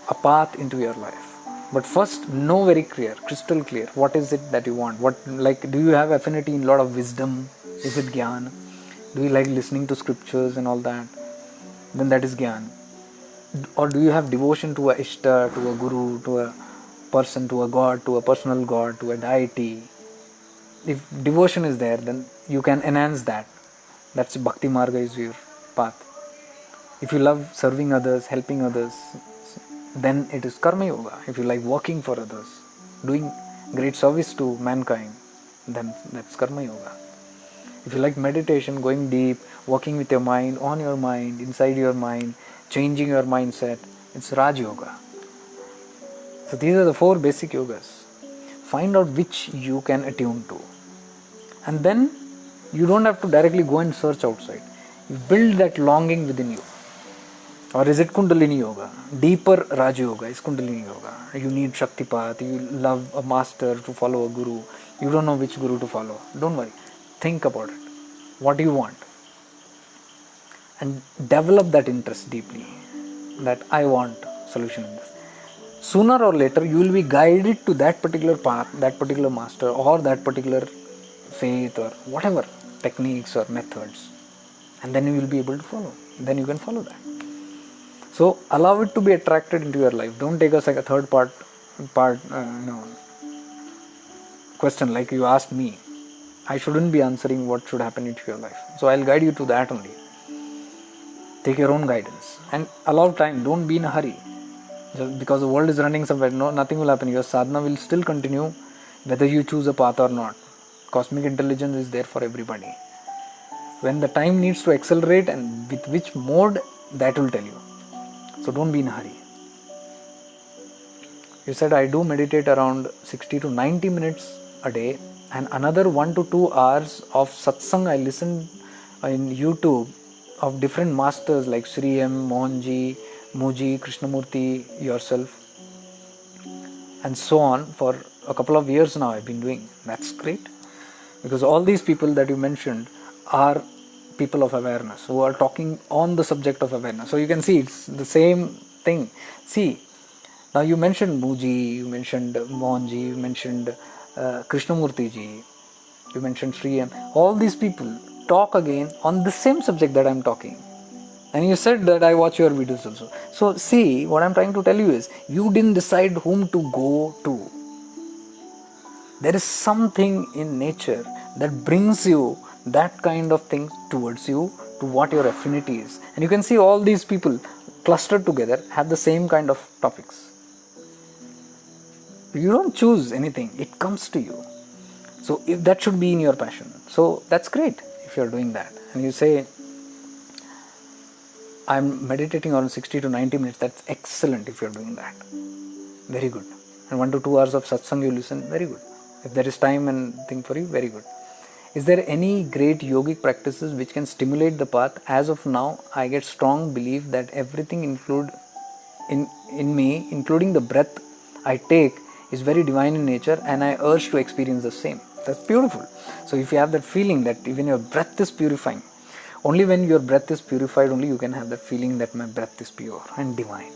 a path into your life. But first know very clear, crystal clear, what is it that you want. Do you have affinity in a lot of wisdom? Is it gyan? Do you like listening to scriptures and all that? Then that is gyan. Or do you have devotion to a ishta, to a guru, to a person, to a god, to a personal god, to a deity? If devotion is there, then you can enhance that. That's bhakti marga, is your path. If you love serving others, helping others, then it is karma yoga. If you like working for others, doing great service to mankind, then that's karma yoga. If you like meditation, going deep, working with your mind, on your mind, inside your mind, changing your mindset, it's Raj Yoga. So these are the 4 basic yogas. Find out which you can attune to. And then you don't have to directly go and search outside. You build that longing within you. Or is it Kundalini Yoga? Deeper Raj Yoga is Kundalini Yoga. You need Shaktipat, you love a master to follow a guru. You don't know which guru to follow. Don't worry. Think about it. What do you want? And develop that interest deeply. That I want solution in this. Sooner or later you will be guided to that particular path, that particular master, or that particular faith, or whatever techniques or methods. And then you will be able to follow. Then you can follow that. So allow it to be attracted into your life. Don't take us like a third question like you asked me. I shouldn't be answering what should happen into your life. So I'll guide you to that only. Take your own guidance and allow time. Don't be in a hurry. Just because the world is running somewhere, nothing will happen. Your sadhana will still continue whether you choose a path or not. Cosmic intelligence is there for everybody. When the time needs to accelerate and with which mode, that will tell you. So don't be in a hurry. You said I do meditate around 60 to 90 minutes a day, and another 1 to 2 hours of satsang I listened in YouTube of different masters like Sri M, Mohanji, Muji, Krishnamurti, yourself, and so on. For a couple of years now I've been doing. That's great. Because all these people that you mentioned are people of awareness who are talking on the subject of awareness. So you can see it's the same thing. See, now you mentioned Muji, you mentioned Mohanji, you mentioned Krishnamurti ji, you mentioned Sri M. All these people talk again on the same subject that I'm talking. And you said that I watch your videos also. So see, what I'm trying to tell you is, you didn't decide whom to go to. There is something in nature that brings you that kind of thing towards you, to what your affinity is. And you can see all these people clustered together have the same kind of topics. You don't choose anything, it comes to you. So if that should be in your passion, so that's great if you're doing that. And you say, I'm meditating on 60 to 90 minutes, that's excellent if you're doing that. Very good. And 1 to 2 hours of satsang you listen, very good. If there is time and thing for you, very good. Is there any great yogic practices which can stimulate the path? As of now, I get strong belief that everything in me, including the breath I take, is very divine in nature, and I urge to experience the same. That's beautiful. So if you have that feeling that even your breath is purifying, only when your breath is purified, only you can have that feeling that my breath is pure and divine.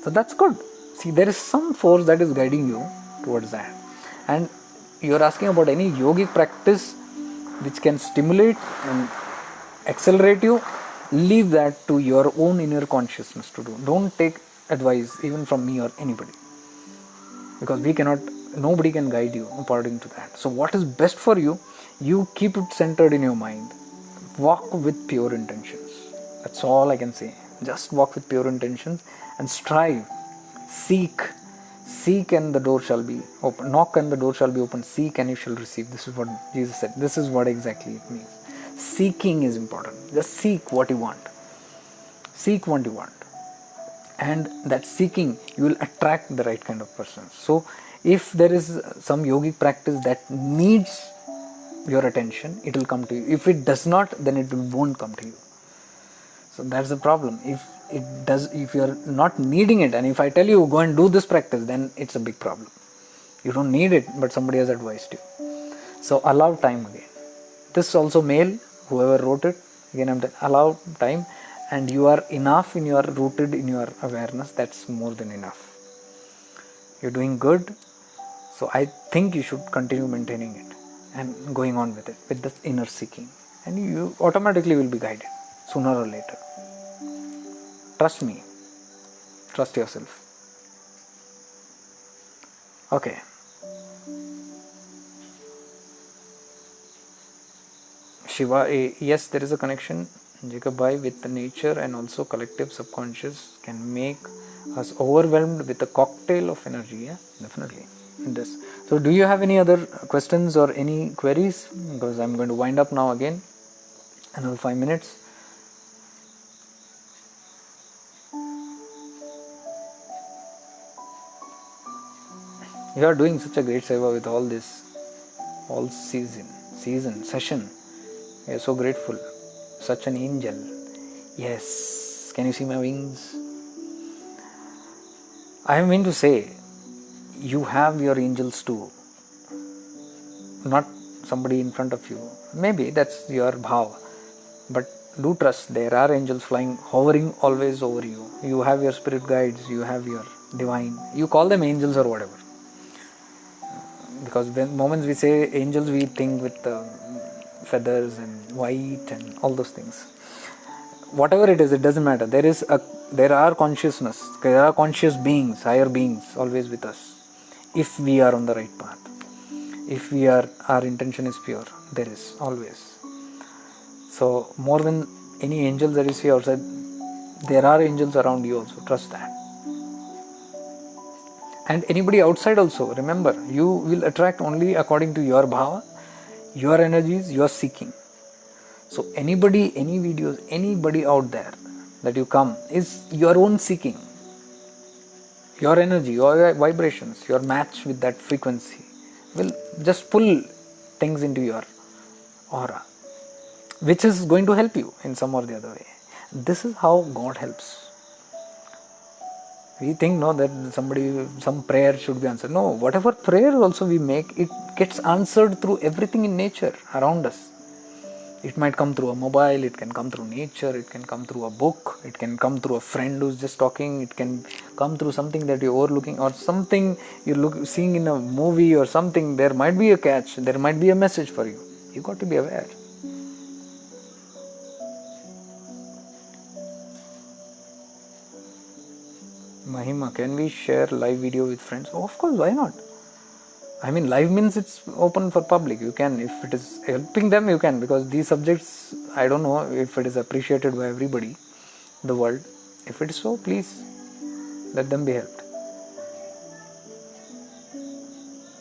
So that's good. See, there is some force that is guiding you towards that. And you're asking about any yogic practice which can stimulate and accelerate you. Leave that to your own inner consciousness to do. Don't take advice even from me or anybody, because nobody can guide you according to that. So what is best for you, you keep it centered in your mind. Walk with pure intentions. That's all I can say. Just walk with pure intentions and strive. Seek and the door shall be open. Knock and the door shall be open. Seek and you shall receive. This is what Jesus said. This is what exactly it means. Seeking is important. Just seek what you want. Seek what you want. And that seeking, you will attract the right kind of person. So if there is some yogic practice that needs your attention, it will come to you. If it does not, then it won't come to you. So that's the problem. If it does, if you are not needing it, and if I tell you go and do this practice, then it's a big problem. You don't need it, but somebody has advised you. So allow time again. This also male, whoever wrote it, again I'm allow time, and you are enough in your rooted in your awareness. That's more than enough. You're doing good. So I think you should continue maintaining it and going on with it, with the inner seeking, and you automatically will be guided sooner or later. Trust me. Trust yourself. Okay. Shiva, yes, there is a connection, Jacob Bhai, with the nature, and also collective subconscious can make us overwhelmed with a cocktail of energy. Yeah, definitely. This. So, do you have any other questions or any queries? Because I'm going to wind up now again. Another 5 minutes. You are doing such a great seva with all this, all session. We are so grateful. Such an angel. Yes. Can you see my wings? I mean to say, you have your angels too. Not somebody in front of you. Maybe that's your bhav. But do trust, there are angels flying, hovering always over you. You have your spirit guides, you have your divine. You call them angels or whatever. Because when moments we say angels, we think with feathers and white and all those things. Whatever it is, it doesn't matter. There are consciousness, there are conscious beings, higher beings always with us. If we are on the right path, if our intention is pure, there is always. So more than any angels that you see outside, there are angels around you also. Trust that. And anybody outside also, remember, you will attract only according to your bhava, your energies, your seeking. So anybody, any videos, anybody out there that you come is your own seeking. Your energy, your vibrations, your match with that frequency will just pull things into your aura, which is going to help you in some or the other way. This is how God helps. We think that some prayer should be answered. No, whatever prayer also we make, it gets answered through everything in nature around us. It might come through a mobile, it can come through nature, it can come through a book, it can come through a friend who's just talking, it can come through something that you're overlooking, or something you're seeing in a movie or something. There might be a catch, there might be a message for you. You got to be aware. Mahima, can we share live video with friends? Oh, of course, why not? I mean, live means it's open for public. You can, if it is helping them, you can, because these subjects, I don't know if it is appreciated by everybody in the world. If it is so, please let them be helped.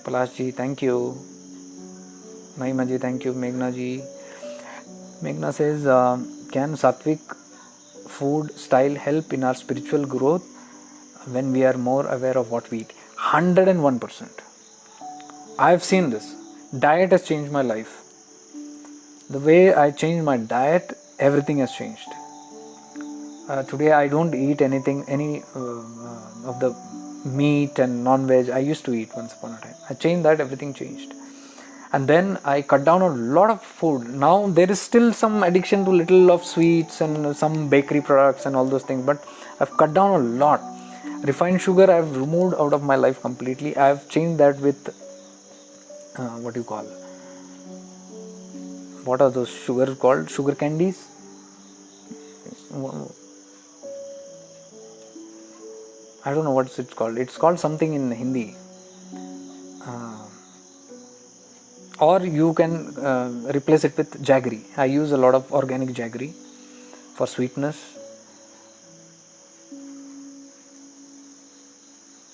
Palash ji, thank you. Mahima ji, thank you. Meghna ji. Meghna says, can sattvic food style help in our spiritual growth when we are more aware of what we eat? 101%. I have seen this. Diet has changed my life. The way I changed my diet, everything has changed. Today I don't eat any of the meat and non-veg I used to eat once upon a time. I changed that, everything changed. And then I cut down a lot of food. Now there is still some addiction to little of sweets and some bakery products and all those things, but I've cut down a lot. Refined sugar I've removed out of my life completely. I've changed that with what are those sugar called? Sugar candies? I don't know what's it called. It's called something in Hindi. Or you can replace it with jaggery. I use a lot of organic jaggery for sweetness.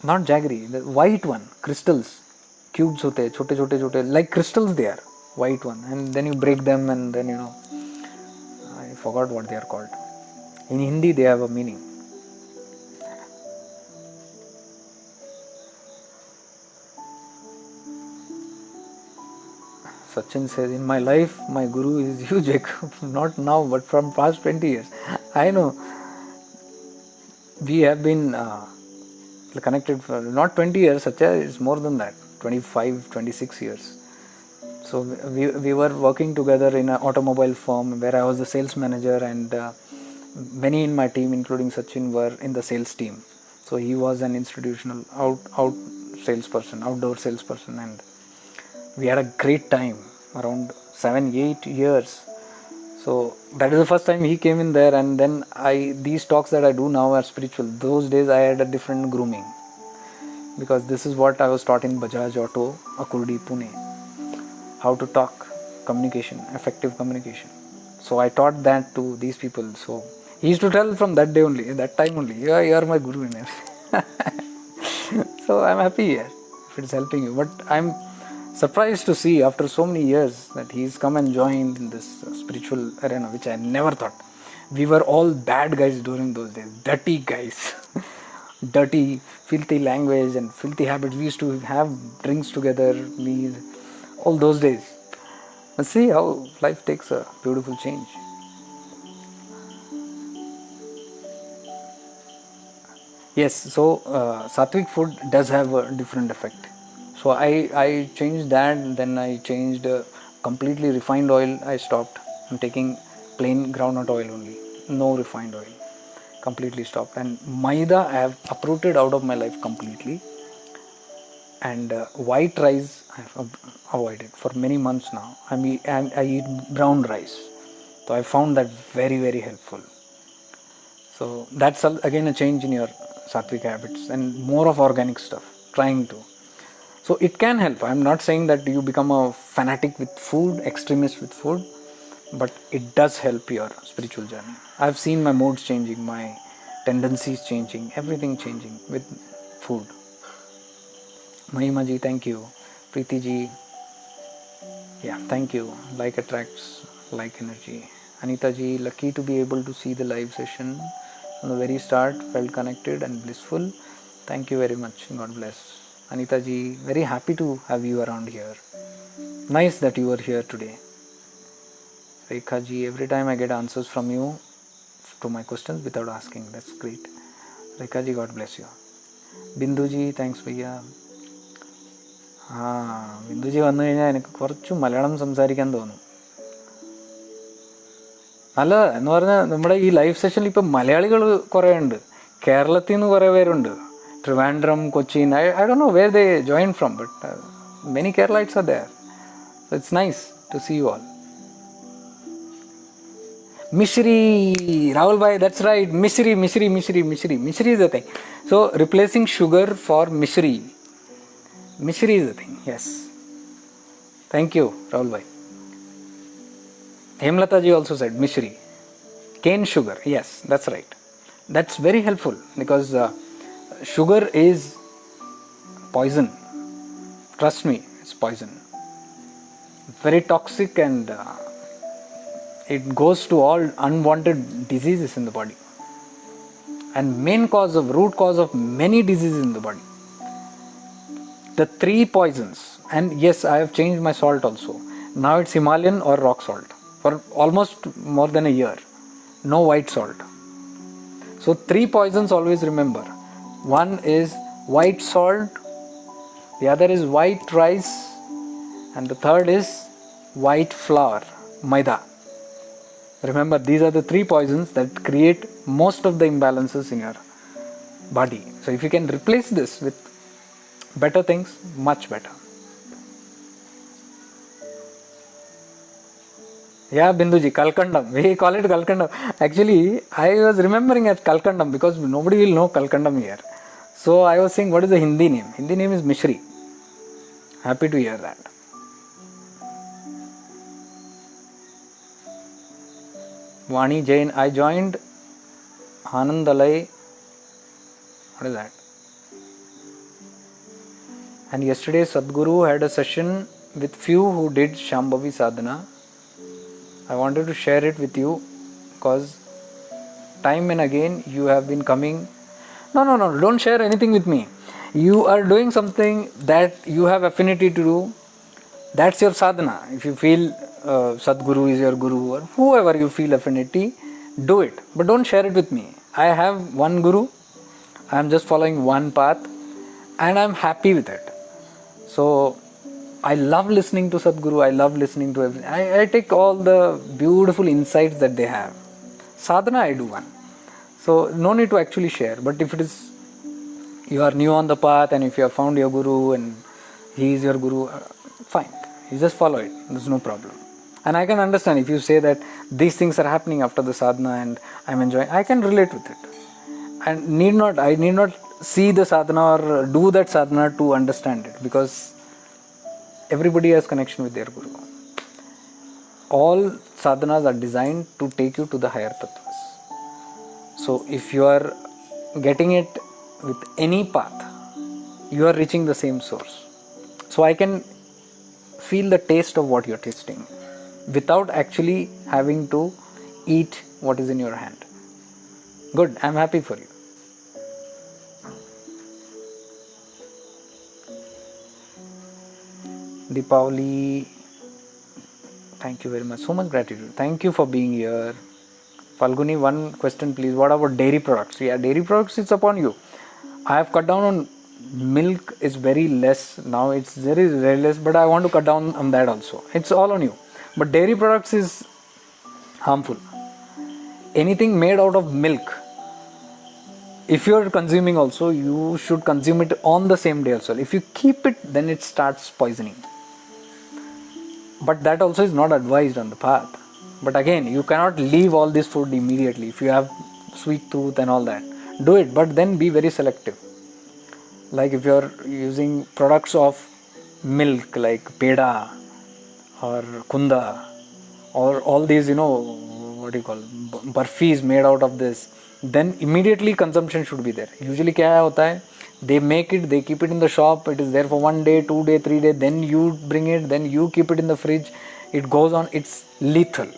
Not jaggery, the white one, crystals. Cubes hote, chote, like crystals they are. White one. And then you break them and then I forgot what they are called. In Hindi they have a meaning. Sachin says, in my life, my guru is you, Jacob. Not now, but from past 20 years. I know. we have been connected for not 20 years, Satya, it's more than that, 25, 26 years. So we were working together in an automobile firm where I was the sales manager, and many in my team, including Sachin, were in the sales team. So he was an institutional outdoor salesperson, and we had a great time around 7-8 years. So that is the first time he came in there, and then these talks that I do now are spiritual. Those days I had a different grooming, because this is what I was taught in Bajaj Auto, Akurdi, Pune. How to talk, communication, effective communication. So I taught that to these people. So he used to tell from that day only, that time only, yeah, you are my guru. So I'm happy here if it's helping you. But I'm surprised to see after so many years that he's come and joined in this spiritual arena, which I never thought. We were all bad guys during those days, dirty guys. Dirty, filthy language and filthy habits. We used to have drinks together, meal, all those days. And see how life takes a beautiful change. Yes, so sattvic food does have a different effect. So I changed that, then I changed completely refined oil. I stopped. I'm taking plain groundnut oil only, no refined oil. Completely stopped. And maida I have uprooted out of my life completely. And white rice I have avoided for many months now. I eat brown rice. So I found that very, very helpful. So that's again a change in your sattvic habits and more of organic stuff, trying to. So it can help. I'm not saying that you become a fanatic with food, extremist with food, but it does help your spiritual journey. I've seen my moods changing, my tendencies changing, everything changing with food. Mahima ji, thank you. Preeti ji, yeah, thank you. Like attracts like energy. Anita ji, lucky to be able to see the live session from the very start. Felt connected and blissful. Thank you very much. God bless. Anita ji, very happy to have you around here. Nice that you are here today. Rekha ji, every time I get answers from you to my questions without asking. That's great. Rekha ji, God bless you. Bindu ji, thanks ഭയ്യ. Binduji വന്നു കഴിഞ്ഞാൽ എനിക്ക് കുറച്ച് മലയാളം സംസാരിക്കാൻ തോന്നും. അല്ല എന്ന് പറഞ്ഞാൽ നമ്മുടെ ഈ ലൈവ് സെഷനിൽ ഇപ്പം മലയാളികൾ കുറേ ഉണ്ട്, കേരളത്തിൽ നിന്ന് കുറേ പേരുണ്ട്, Trivandrum, Cochin. I don't know where they joined from, but many Keralites are there. So it's nice to see you all. Mishri, Rahul bhai, that's right. Mishri is the thing. So replacing sugar for mishri is the thing. Yes. Thank you, Rahul bhai. Hemlata ji also said mishri. Cane sugar. Yes, that's right. That's very helpful because sugar is poison. Trust me, it's poison. Very toxic, and it goes to all unwanted diseases in the body. And root cause of many diseases in the body. The 3 poisons. And yes, I have changed my salt also. Now it's Himalayan or rock salt for almost more than a year. No white salt. So 3 poisons always remember. One is white salt, the other is white rice, and the third is white flour, maida. Remember, these are the 3 poisons that create most of the imbalances in your body. So if you can replace this with better things, much better. Yeah, Binduji, Kalkandam. We call it Kalkandam. Actually, I was remembering at Kalkandam because nobody will know Kalkandam here. So I was saying, what is the Hindi name? Hindi name is Mishri. Happy to hear that. Vani Jain, I joined Anandalai. What is that? And yesterday Sadhguru had a session with few who did Shambhavi Sadhana. I wanted to share it with you because time and again you have been coming. No, don't share anything with me. You are doing something that you have affinity to do. That's your sadhana. If you feel Sadhguru is your guru or whoever you feel affinity, do it. But don't share it with me. I have one guru I'm just following one path and I'm happy with it. So I love listening to Sadhguru. I love listening to everything. I take all the beautiful insights that they have. Sadhana, I do one. So no need to actually share. But if it is, you are new on the path and if you have found your guru and he is your guru, fine. You just follow it. There's no problem. And I can understand if you say that these things are happening after the sadhana and I'm enjoying, I can relate with it. And I need not see the sadhana or do that sadhana to understand it, because everybody has connection with their guru. All sadhanas are designed to take you to the higher tattvas. So if you are getting it with any path, you are reaching the same source. So I can feel the taste of what you're tasting without actually having to eat what is in your hand. Good, I'm happy for you. Deepavali, thank you very much. So much gratitude. Thank you for being here. Falguni, one question please. What about dairy products? Yeah, dairy products, it's upon you. I have cut down on milk, is very less. Now it's very less, but I want to cut down on that also. It's all on you. But dairy products is harmful. Anything made out of milk, if you are consuming also, you should consume it on the same day also. If you keep it, then it starts poisoning. But that also is not advised on the path. But again, you cannot leave all this food immediately. If you have sweet tooth and all that, do it, but then be very selective. Like if you are using products of milk like peda or kunda or all these, what do you call, burfis made out of this, then immediately consumption should be there. Usually kya hota hai, they make it, they keep it in the shop, it is there for 1 day, 2 day, 3 day, then you bring it, then you keep it in the fridge, it goes on, it's lethal.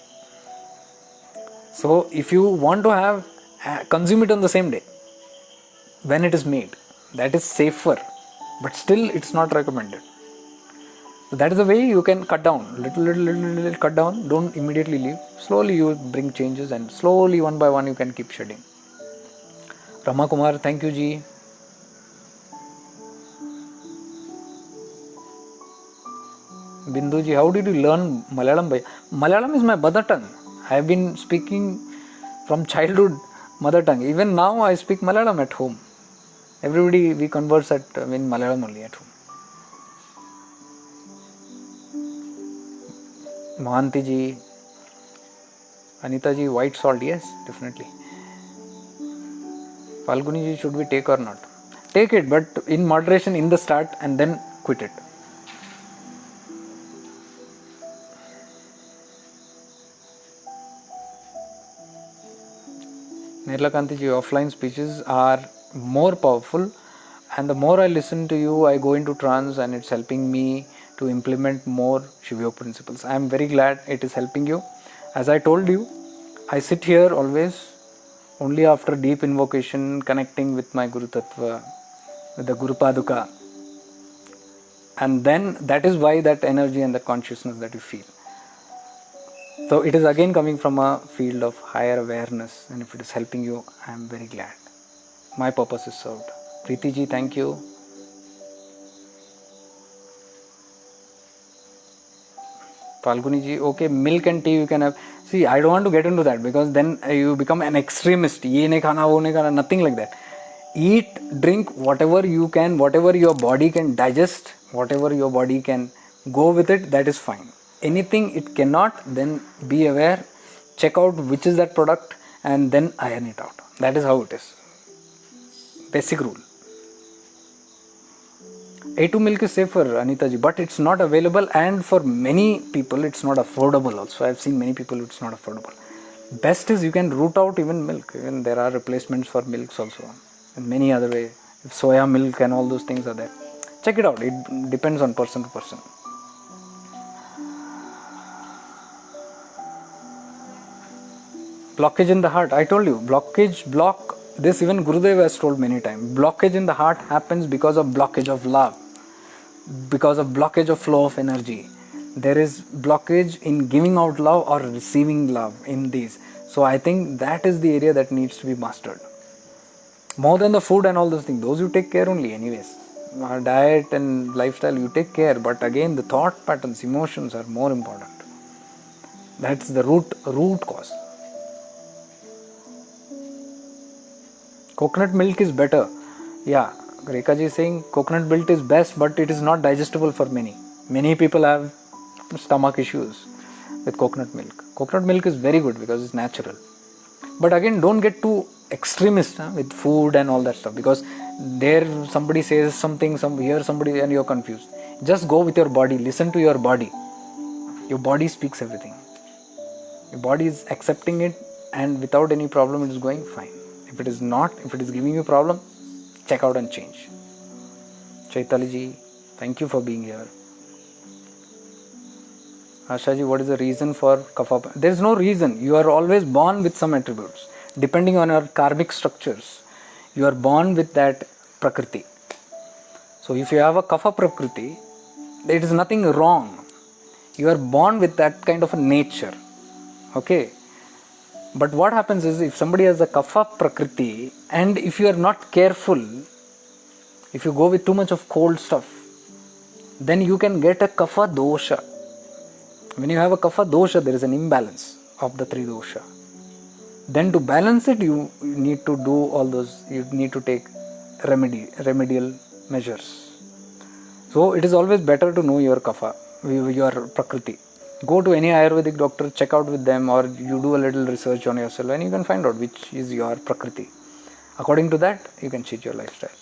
So if you want to have, consume it on the same day when it is made. That is safer, but still it's not recommended. So that is the way you can cut down, little cut down. Don't immediately leave. Slowly you bring changes, and slowly one by one you can keep shedding. Rama Kumar, thank you ji. Bindu ji, how did you learn Malayalam? Malayalam is my mother tongue. I have been speaking from childhood mother tongue. Even now I speak Malayalam at home. Everybody, we converse in Malayalam only at home. Mohanti ji, Anita ji, white salt, yes, definitely. Falguni ji, should we take or not? Take it, but in moderation in the start and then quit it. Nirlakanti ji, offline speeches are more powerful, and the more I listen to you, I go into trance, and it's helping me to implement more Shivyo principles. I am very glad it is helping you. As I told you, I sit here always only after deep invocation, connecting with my Guru Tattva, with the Guru Paduka, and then that is why that energy and that consciousness that you feel. So it is again coming from a field of higher awareness, and if it is helping you, I am very glad. My purpose is served. Preeti ji, thank you. Falguni ji, okay, milk and tea you can have. See, I don't want to get into that, because then you become an extremist. Ye nahi khana, wo nahi khana, nothing like that. Eat, drink whatever you can, whatever your body can digest, whatever your body can go with it, that is fine. Anything it cannot, then be aware, check out which is that product, and then iron it out. That is how it is. Basic rule. A2 milk is safer, Anita ji, but it's not available, and for many people it's not affordable also. I've seen many people it's not affordable. Best is you can root out even milk. Even there are replacements for milks also, in many other ways. Soya milk and all those things are there. Check it out. It depends on person to person. Blockage in the heart. I told you, block. This even Gurudev has told many times. Blockage in the heart happens because of blockage of love, because of blockage of flow of energy. There is blockage in giving out love or receiving love in these. So I think that is the area that needs to be mastered. More than the food and all those things, those you take care only anyways. Diet and lifestyle you take care, but again the thought patterns, emotions are more important. That's the root cause. Coconut milk is better. Yeah, Rekha ji is saying coconut milk is best, but it is not digestible for many. Many people have stomach issues with coconut milk. Coconut milk is very good because it's natural. But again, don't get too extremist with food and all that stuff, because there somebody says something, here somebody, and you're confused. Just go with your body, listen to your body. Your body speaks everything. Your body is accepting it, and without any problem it is going fine. If it is not, if it is giving you a problem, check out and change. Chaitali ji, thank you for being here. Asha ji, what is the reason for kapha? There is no reason. You are always born with some attributes. Depending on your karmic structures, you are born with that prakriti. So if you have a kapha prakriti, there is nothing wrong. You are born with that kind of a nature. Okay. But what happens is, if somebody has a kapha prakriti, and if you are not careful, if you go with too much of cold stuff, then you can get a kapha dosha. When you have a kapha dosha, there is an imbalance of the tridosha. Then to balance it, you need to do all those, you need to take remedial measures. So it is always better to know your kapha, your prakriti. Go to any Ayurvedic doctor, check out with them, or you do a little research on yourself, and you can find out which is your prakriti. According to that, you can change your lifestyle.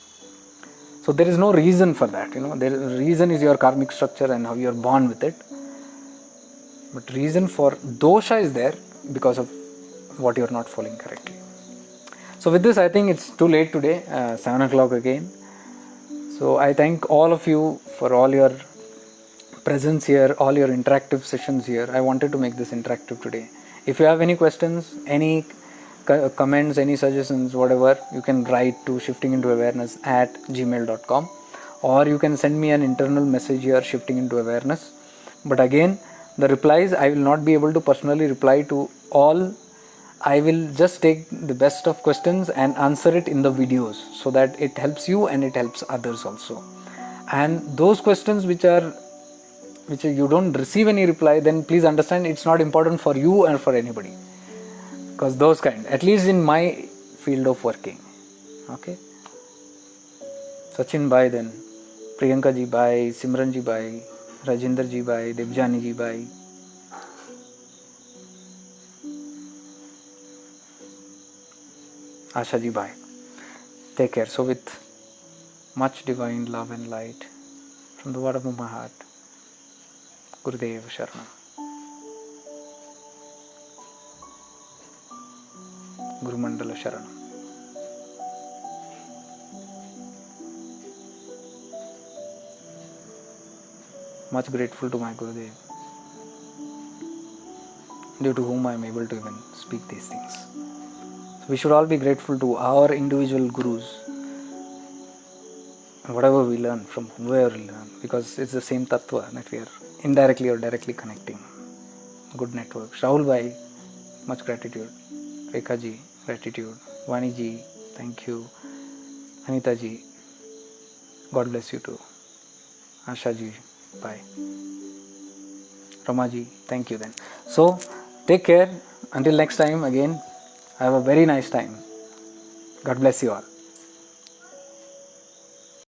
So there is no reason for that. The reason is your karmic structure and how you are born with it. But reason for dosha is there because of what you are not following correctly. So with this, I think it's too late today, 7 o'clock again. So I thank all of you for all your presence here, all your interactive sessions here. I wanted to make this interactive today. If you have any questions, any comments, any suggestions, whatever, you can write to shiftingintoawareness@gmail.com, or you can send me an internal message here, shifting into awareness. But again, the replies, I will not be able to personally reply to all. I will just take the best of questions and answer it in the videos, so that it helps you and it helps others also. And those questions which you don't receive any reply, then please understand it's not important for you and for anybody, because those kind, at least in my field of working. Okay. Sachin bhai, then Priyanka ji bhai, Simran ji bhai, Rajinder ji bhai, Debjani ji bhai. Asha ji bhai. Take care. So with much divine love and light from the bottom of my heart, Gurudev Sharanam. Guru Mandala Sharanam. Much grateful to my Gurudev, due to whom I am able to even speak these things. So we should all be grateful to our individual gurus, whatever we learn from whoever we learn, because it's the same tattva that we are indirectly or directly connecting. Good network. Rahul bhai, much gratitude. Rekha ji, gratitude. Vani ji, thank you. Anita ji, God bless you too. Asha ji, bye. Rama ji, thank you then. So take care. Until next time again, have a very nice time. God bless you all.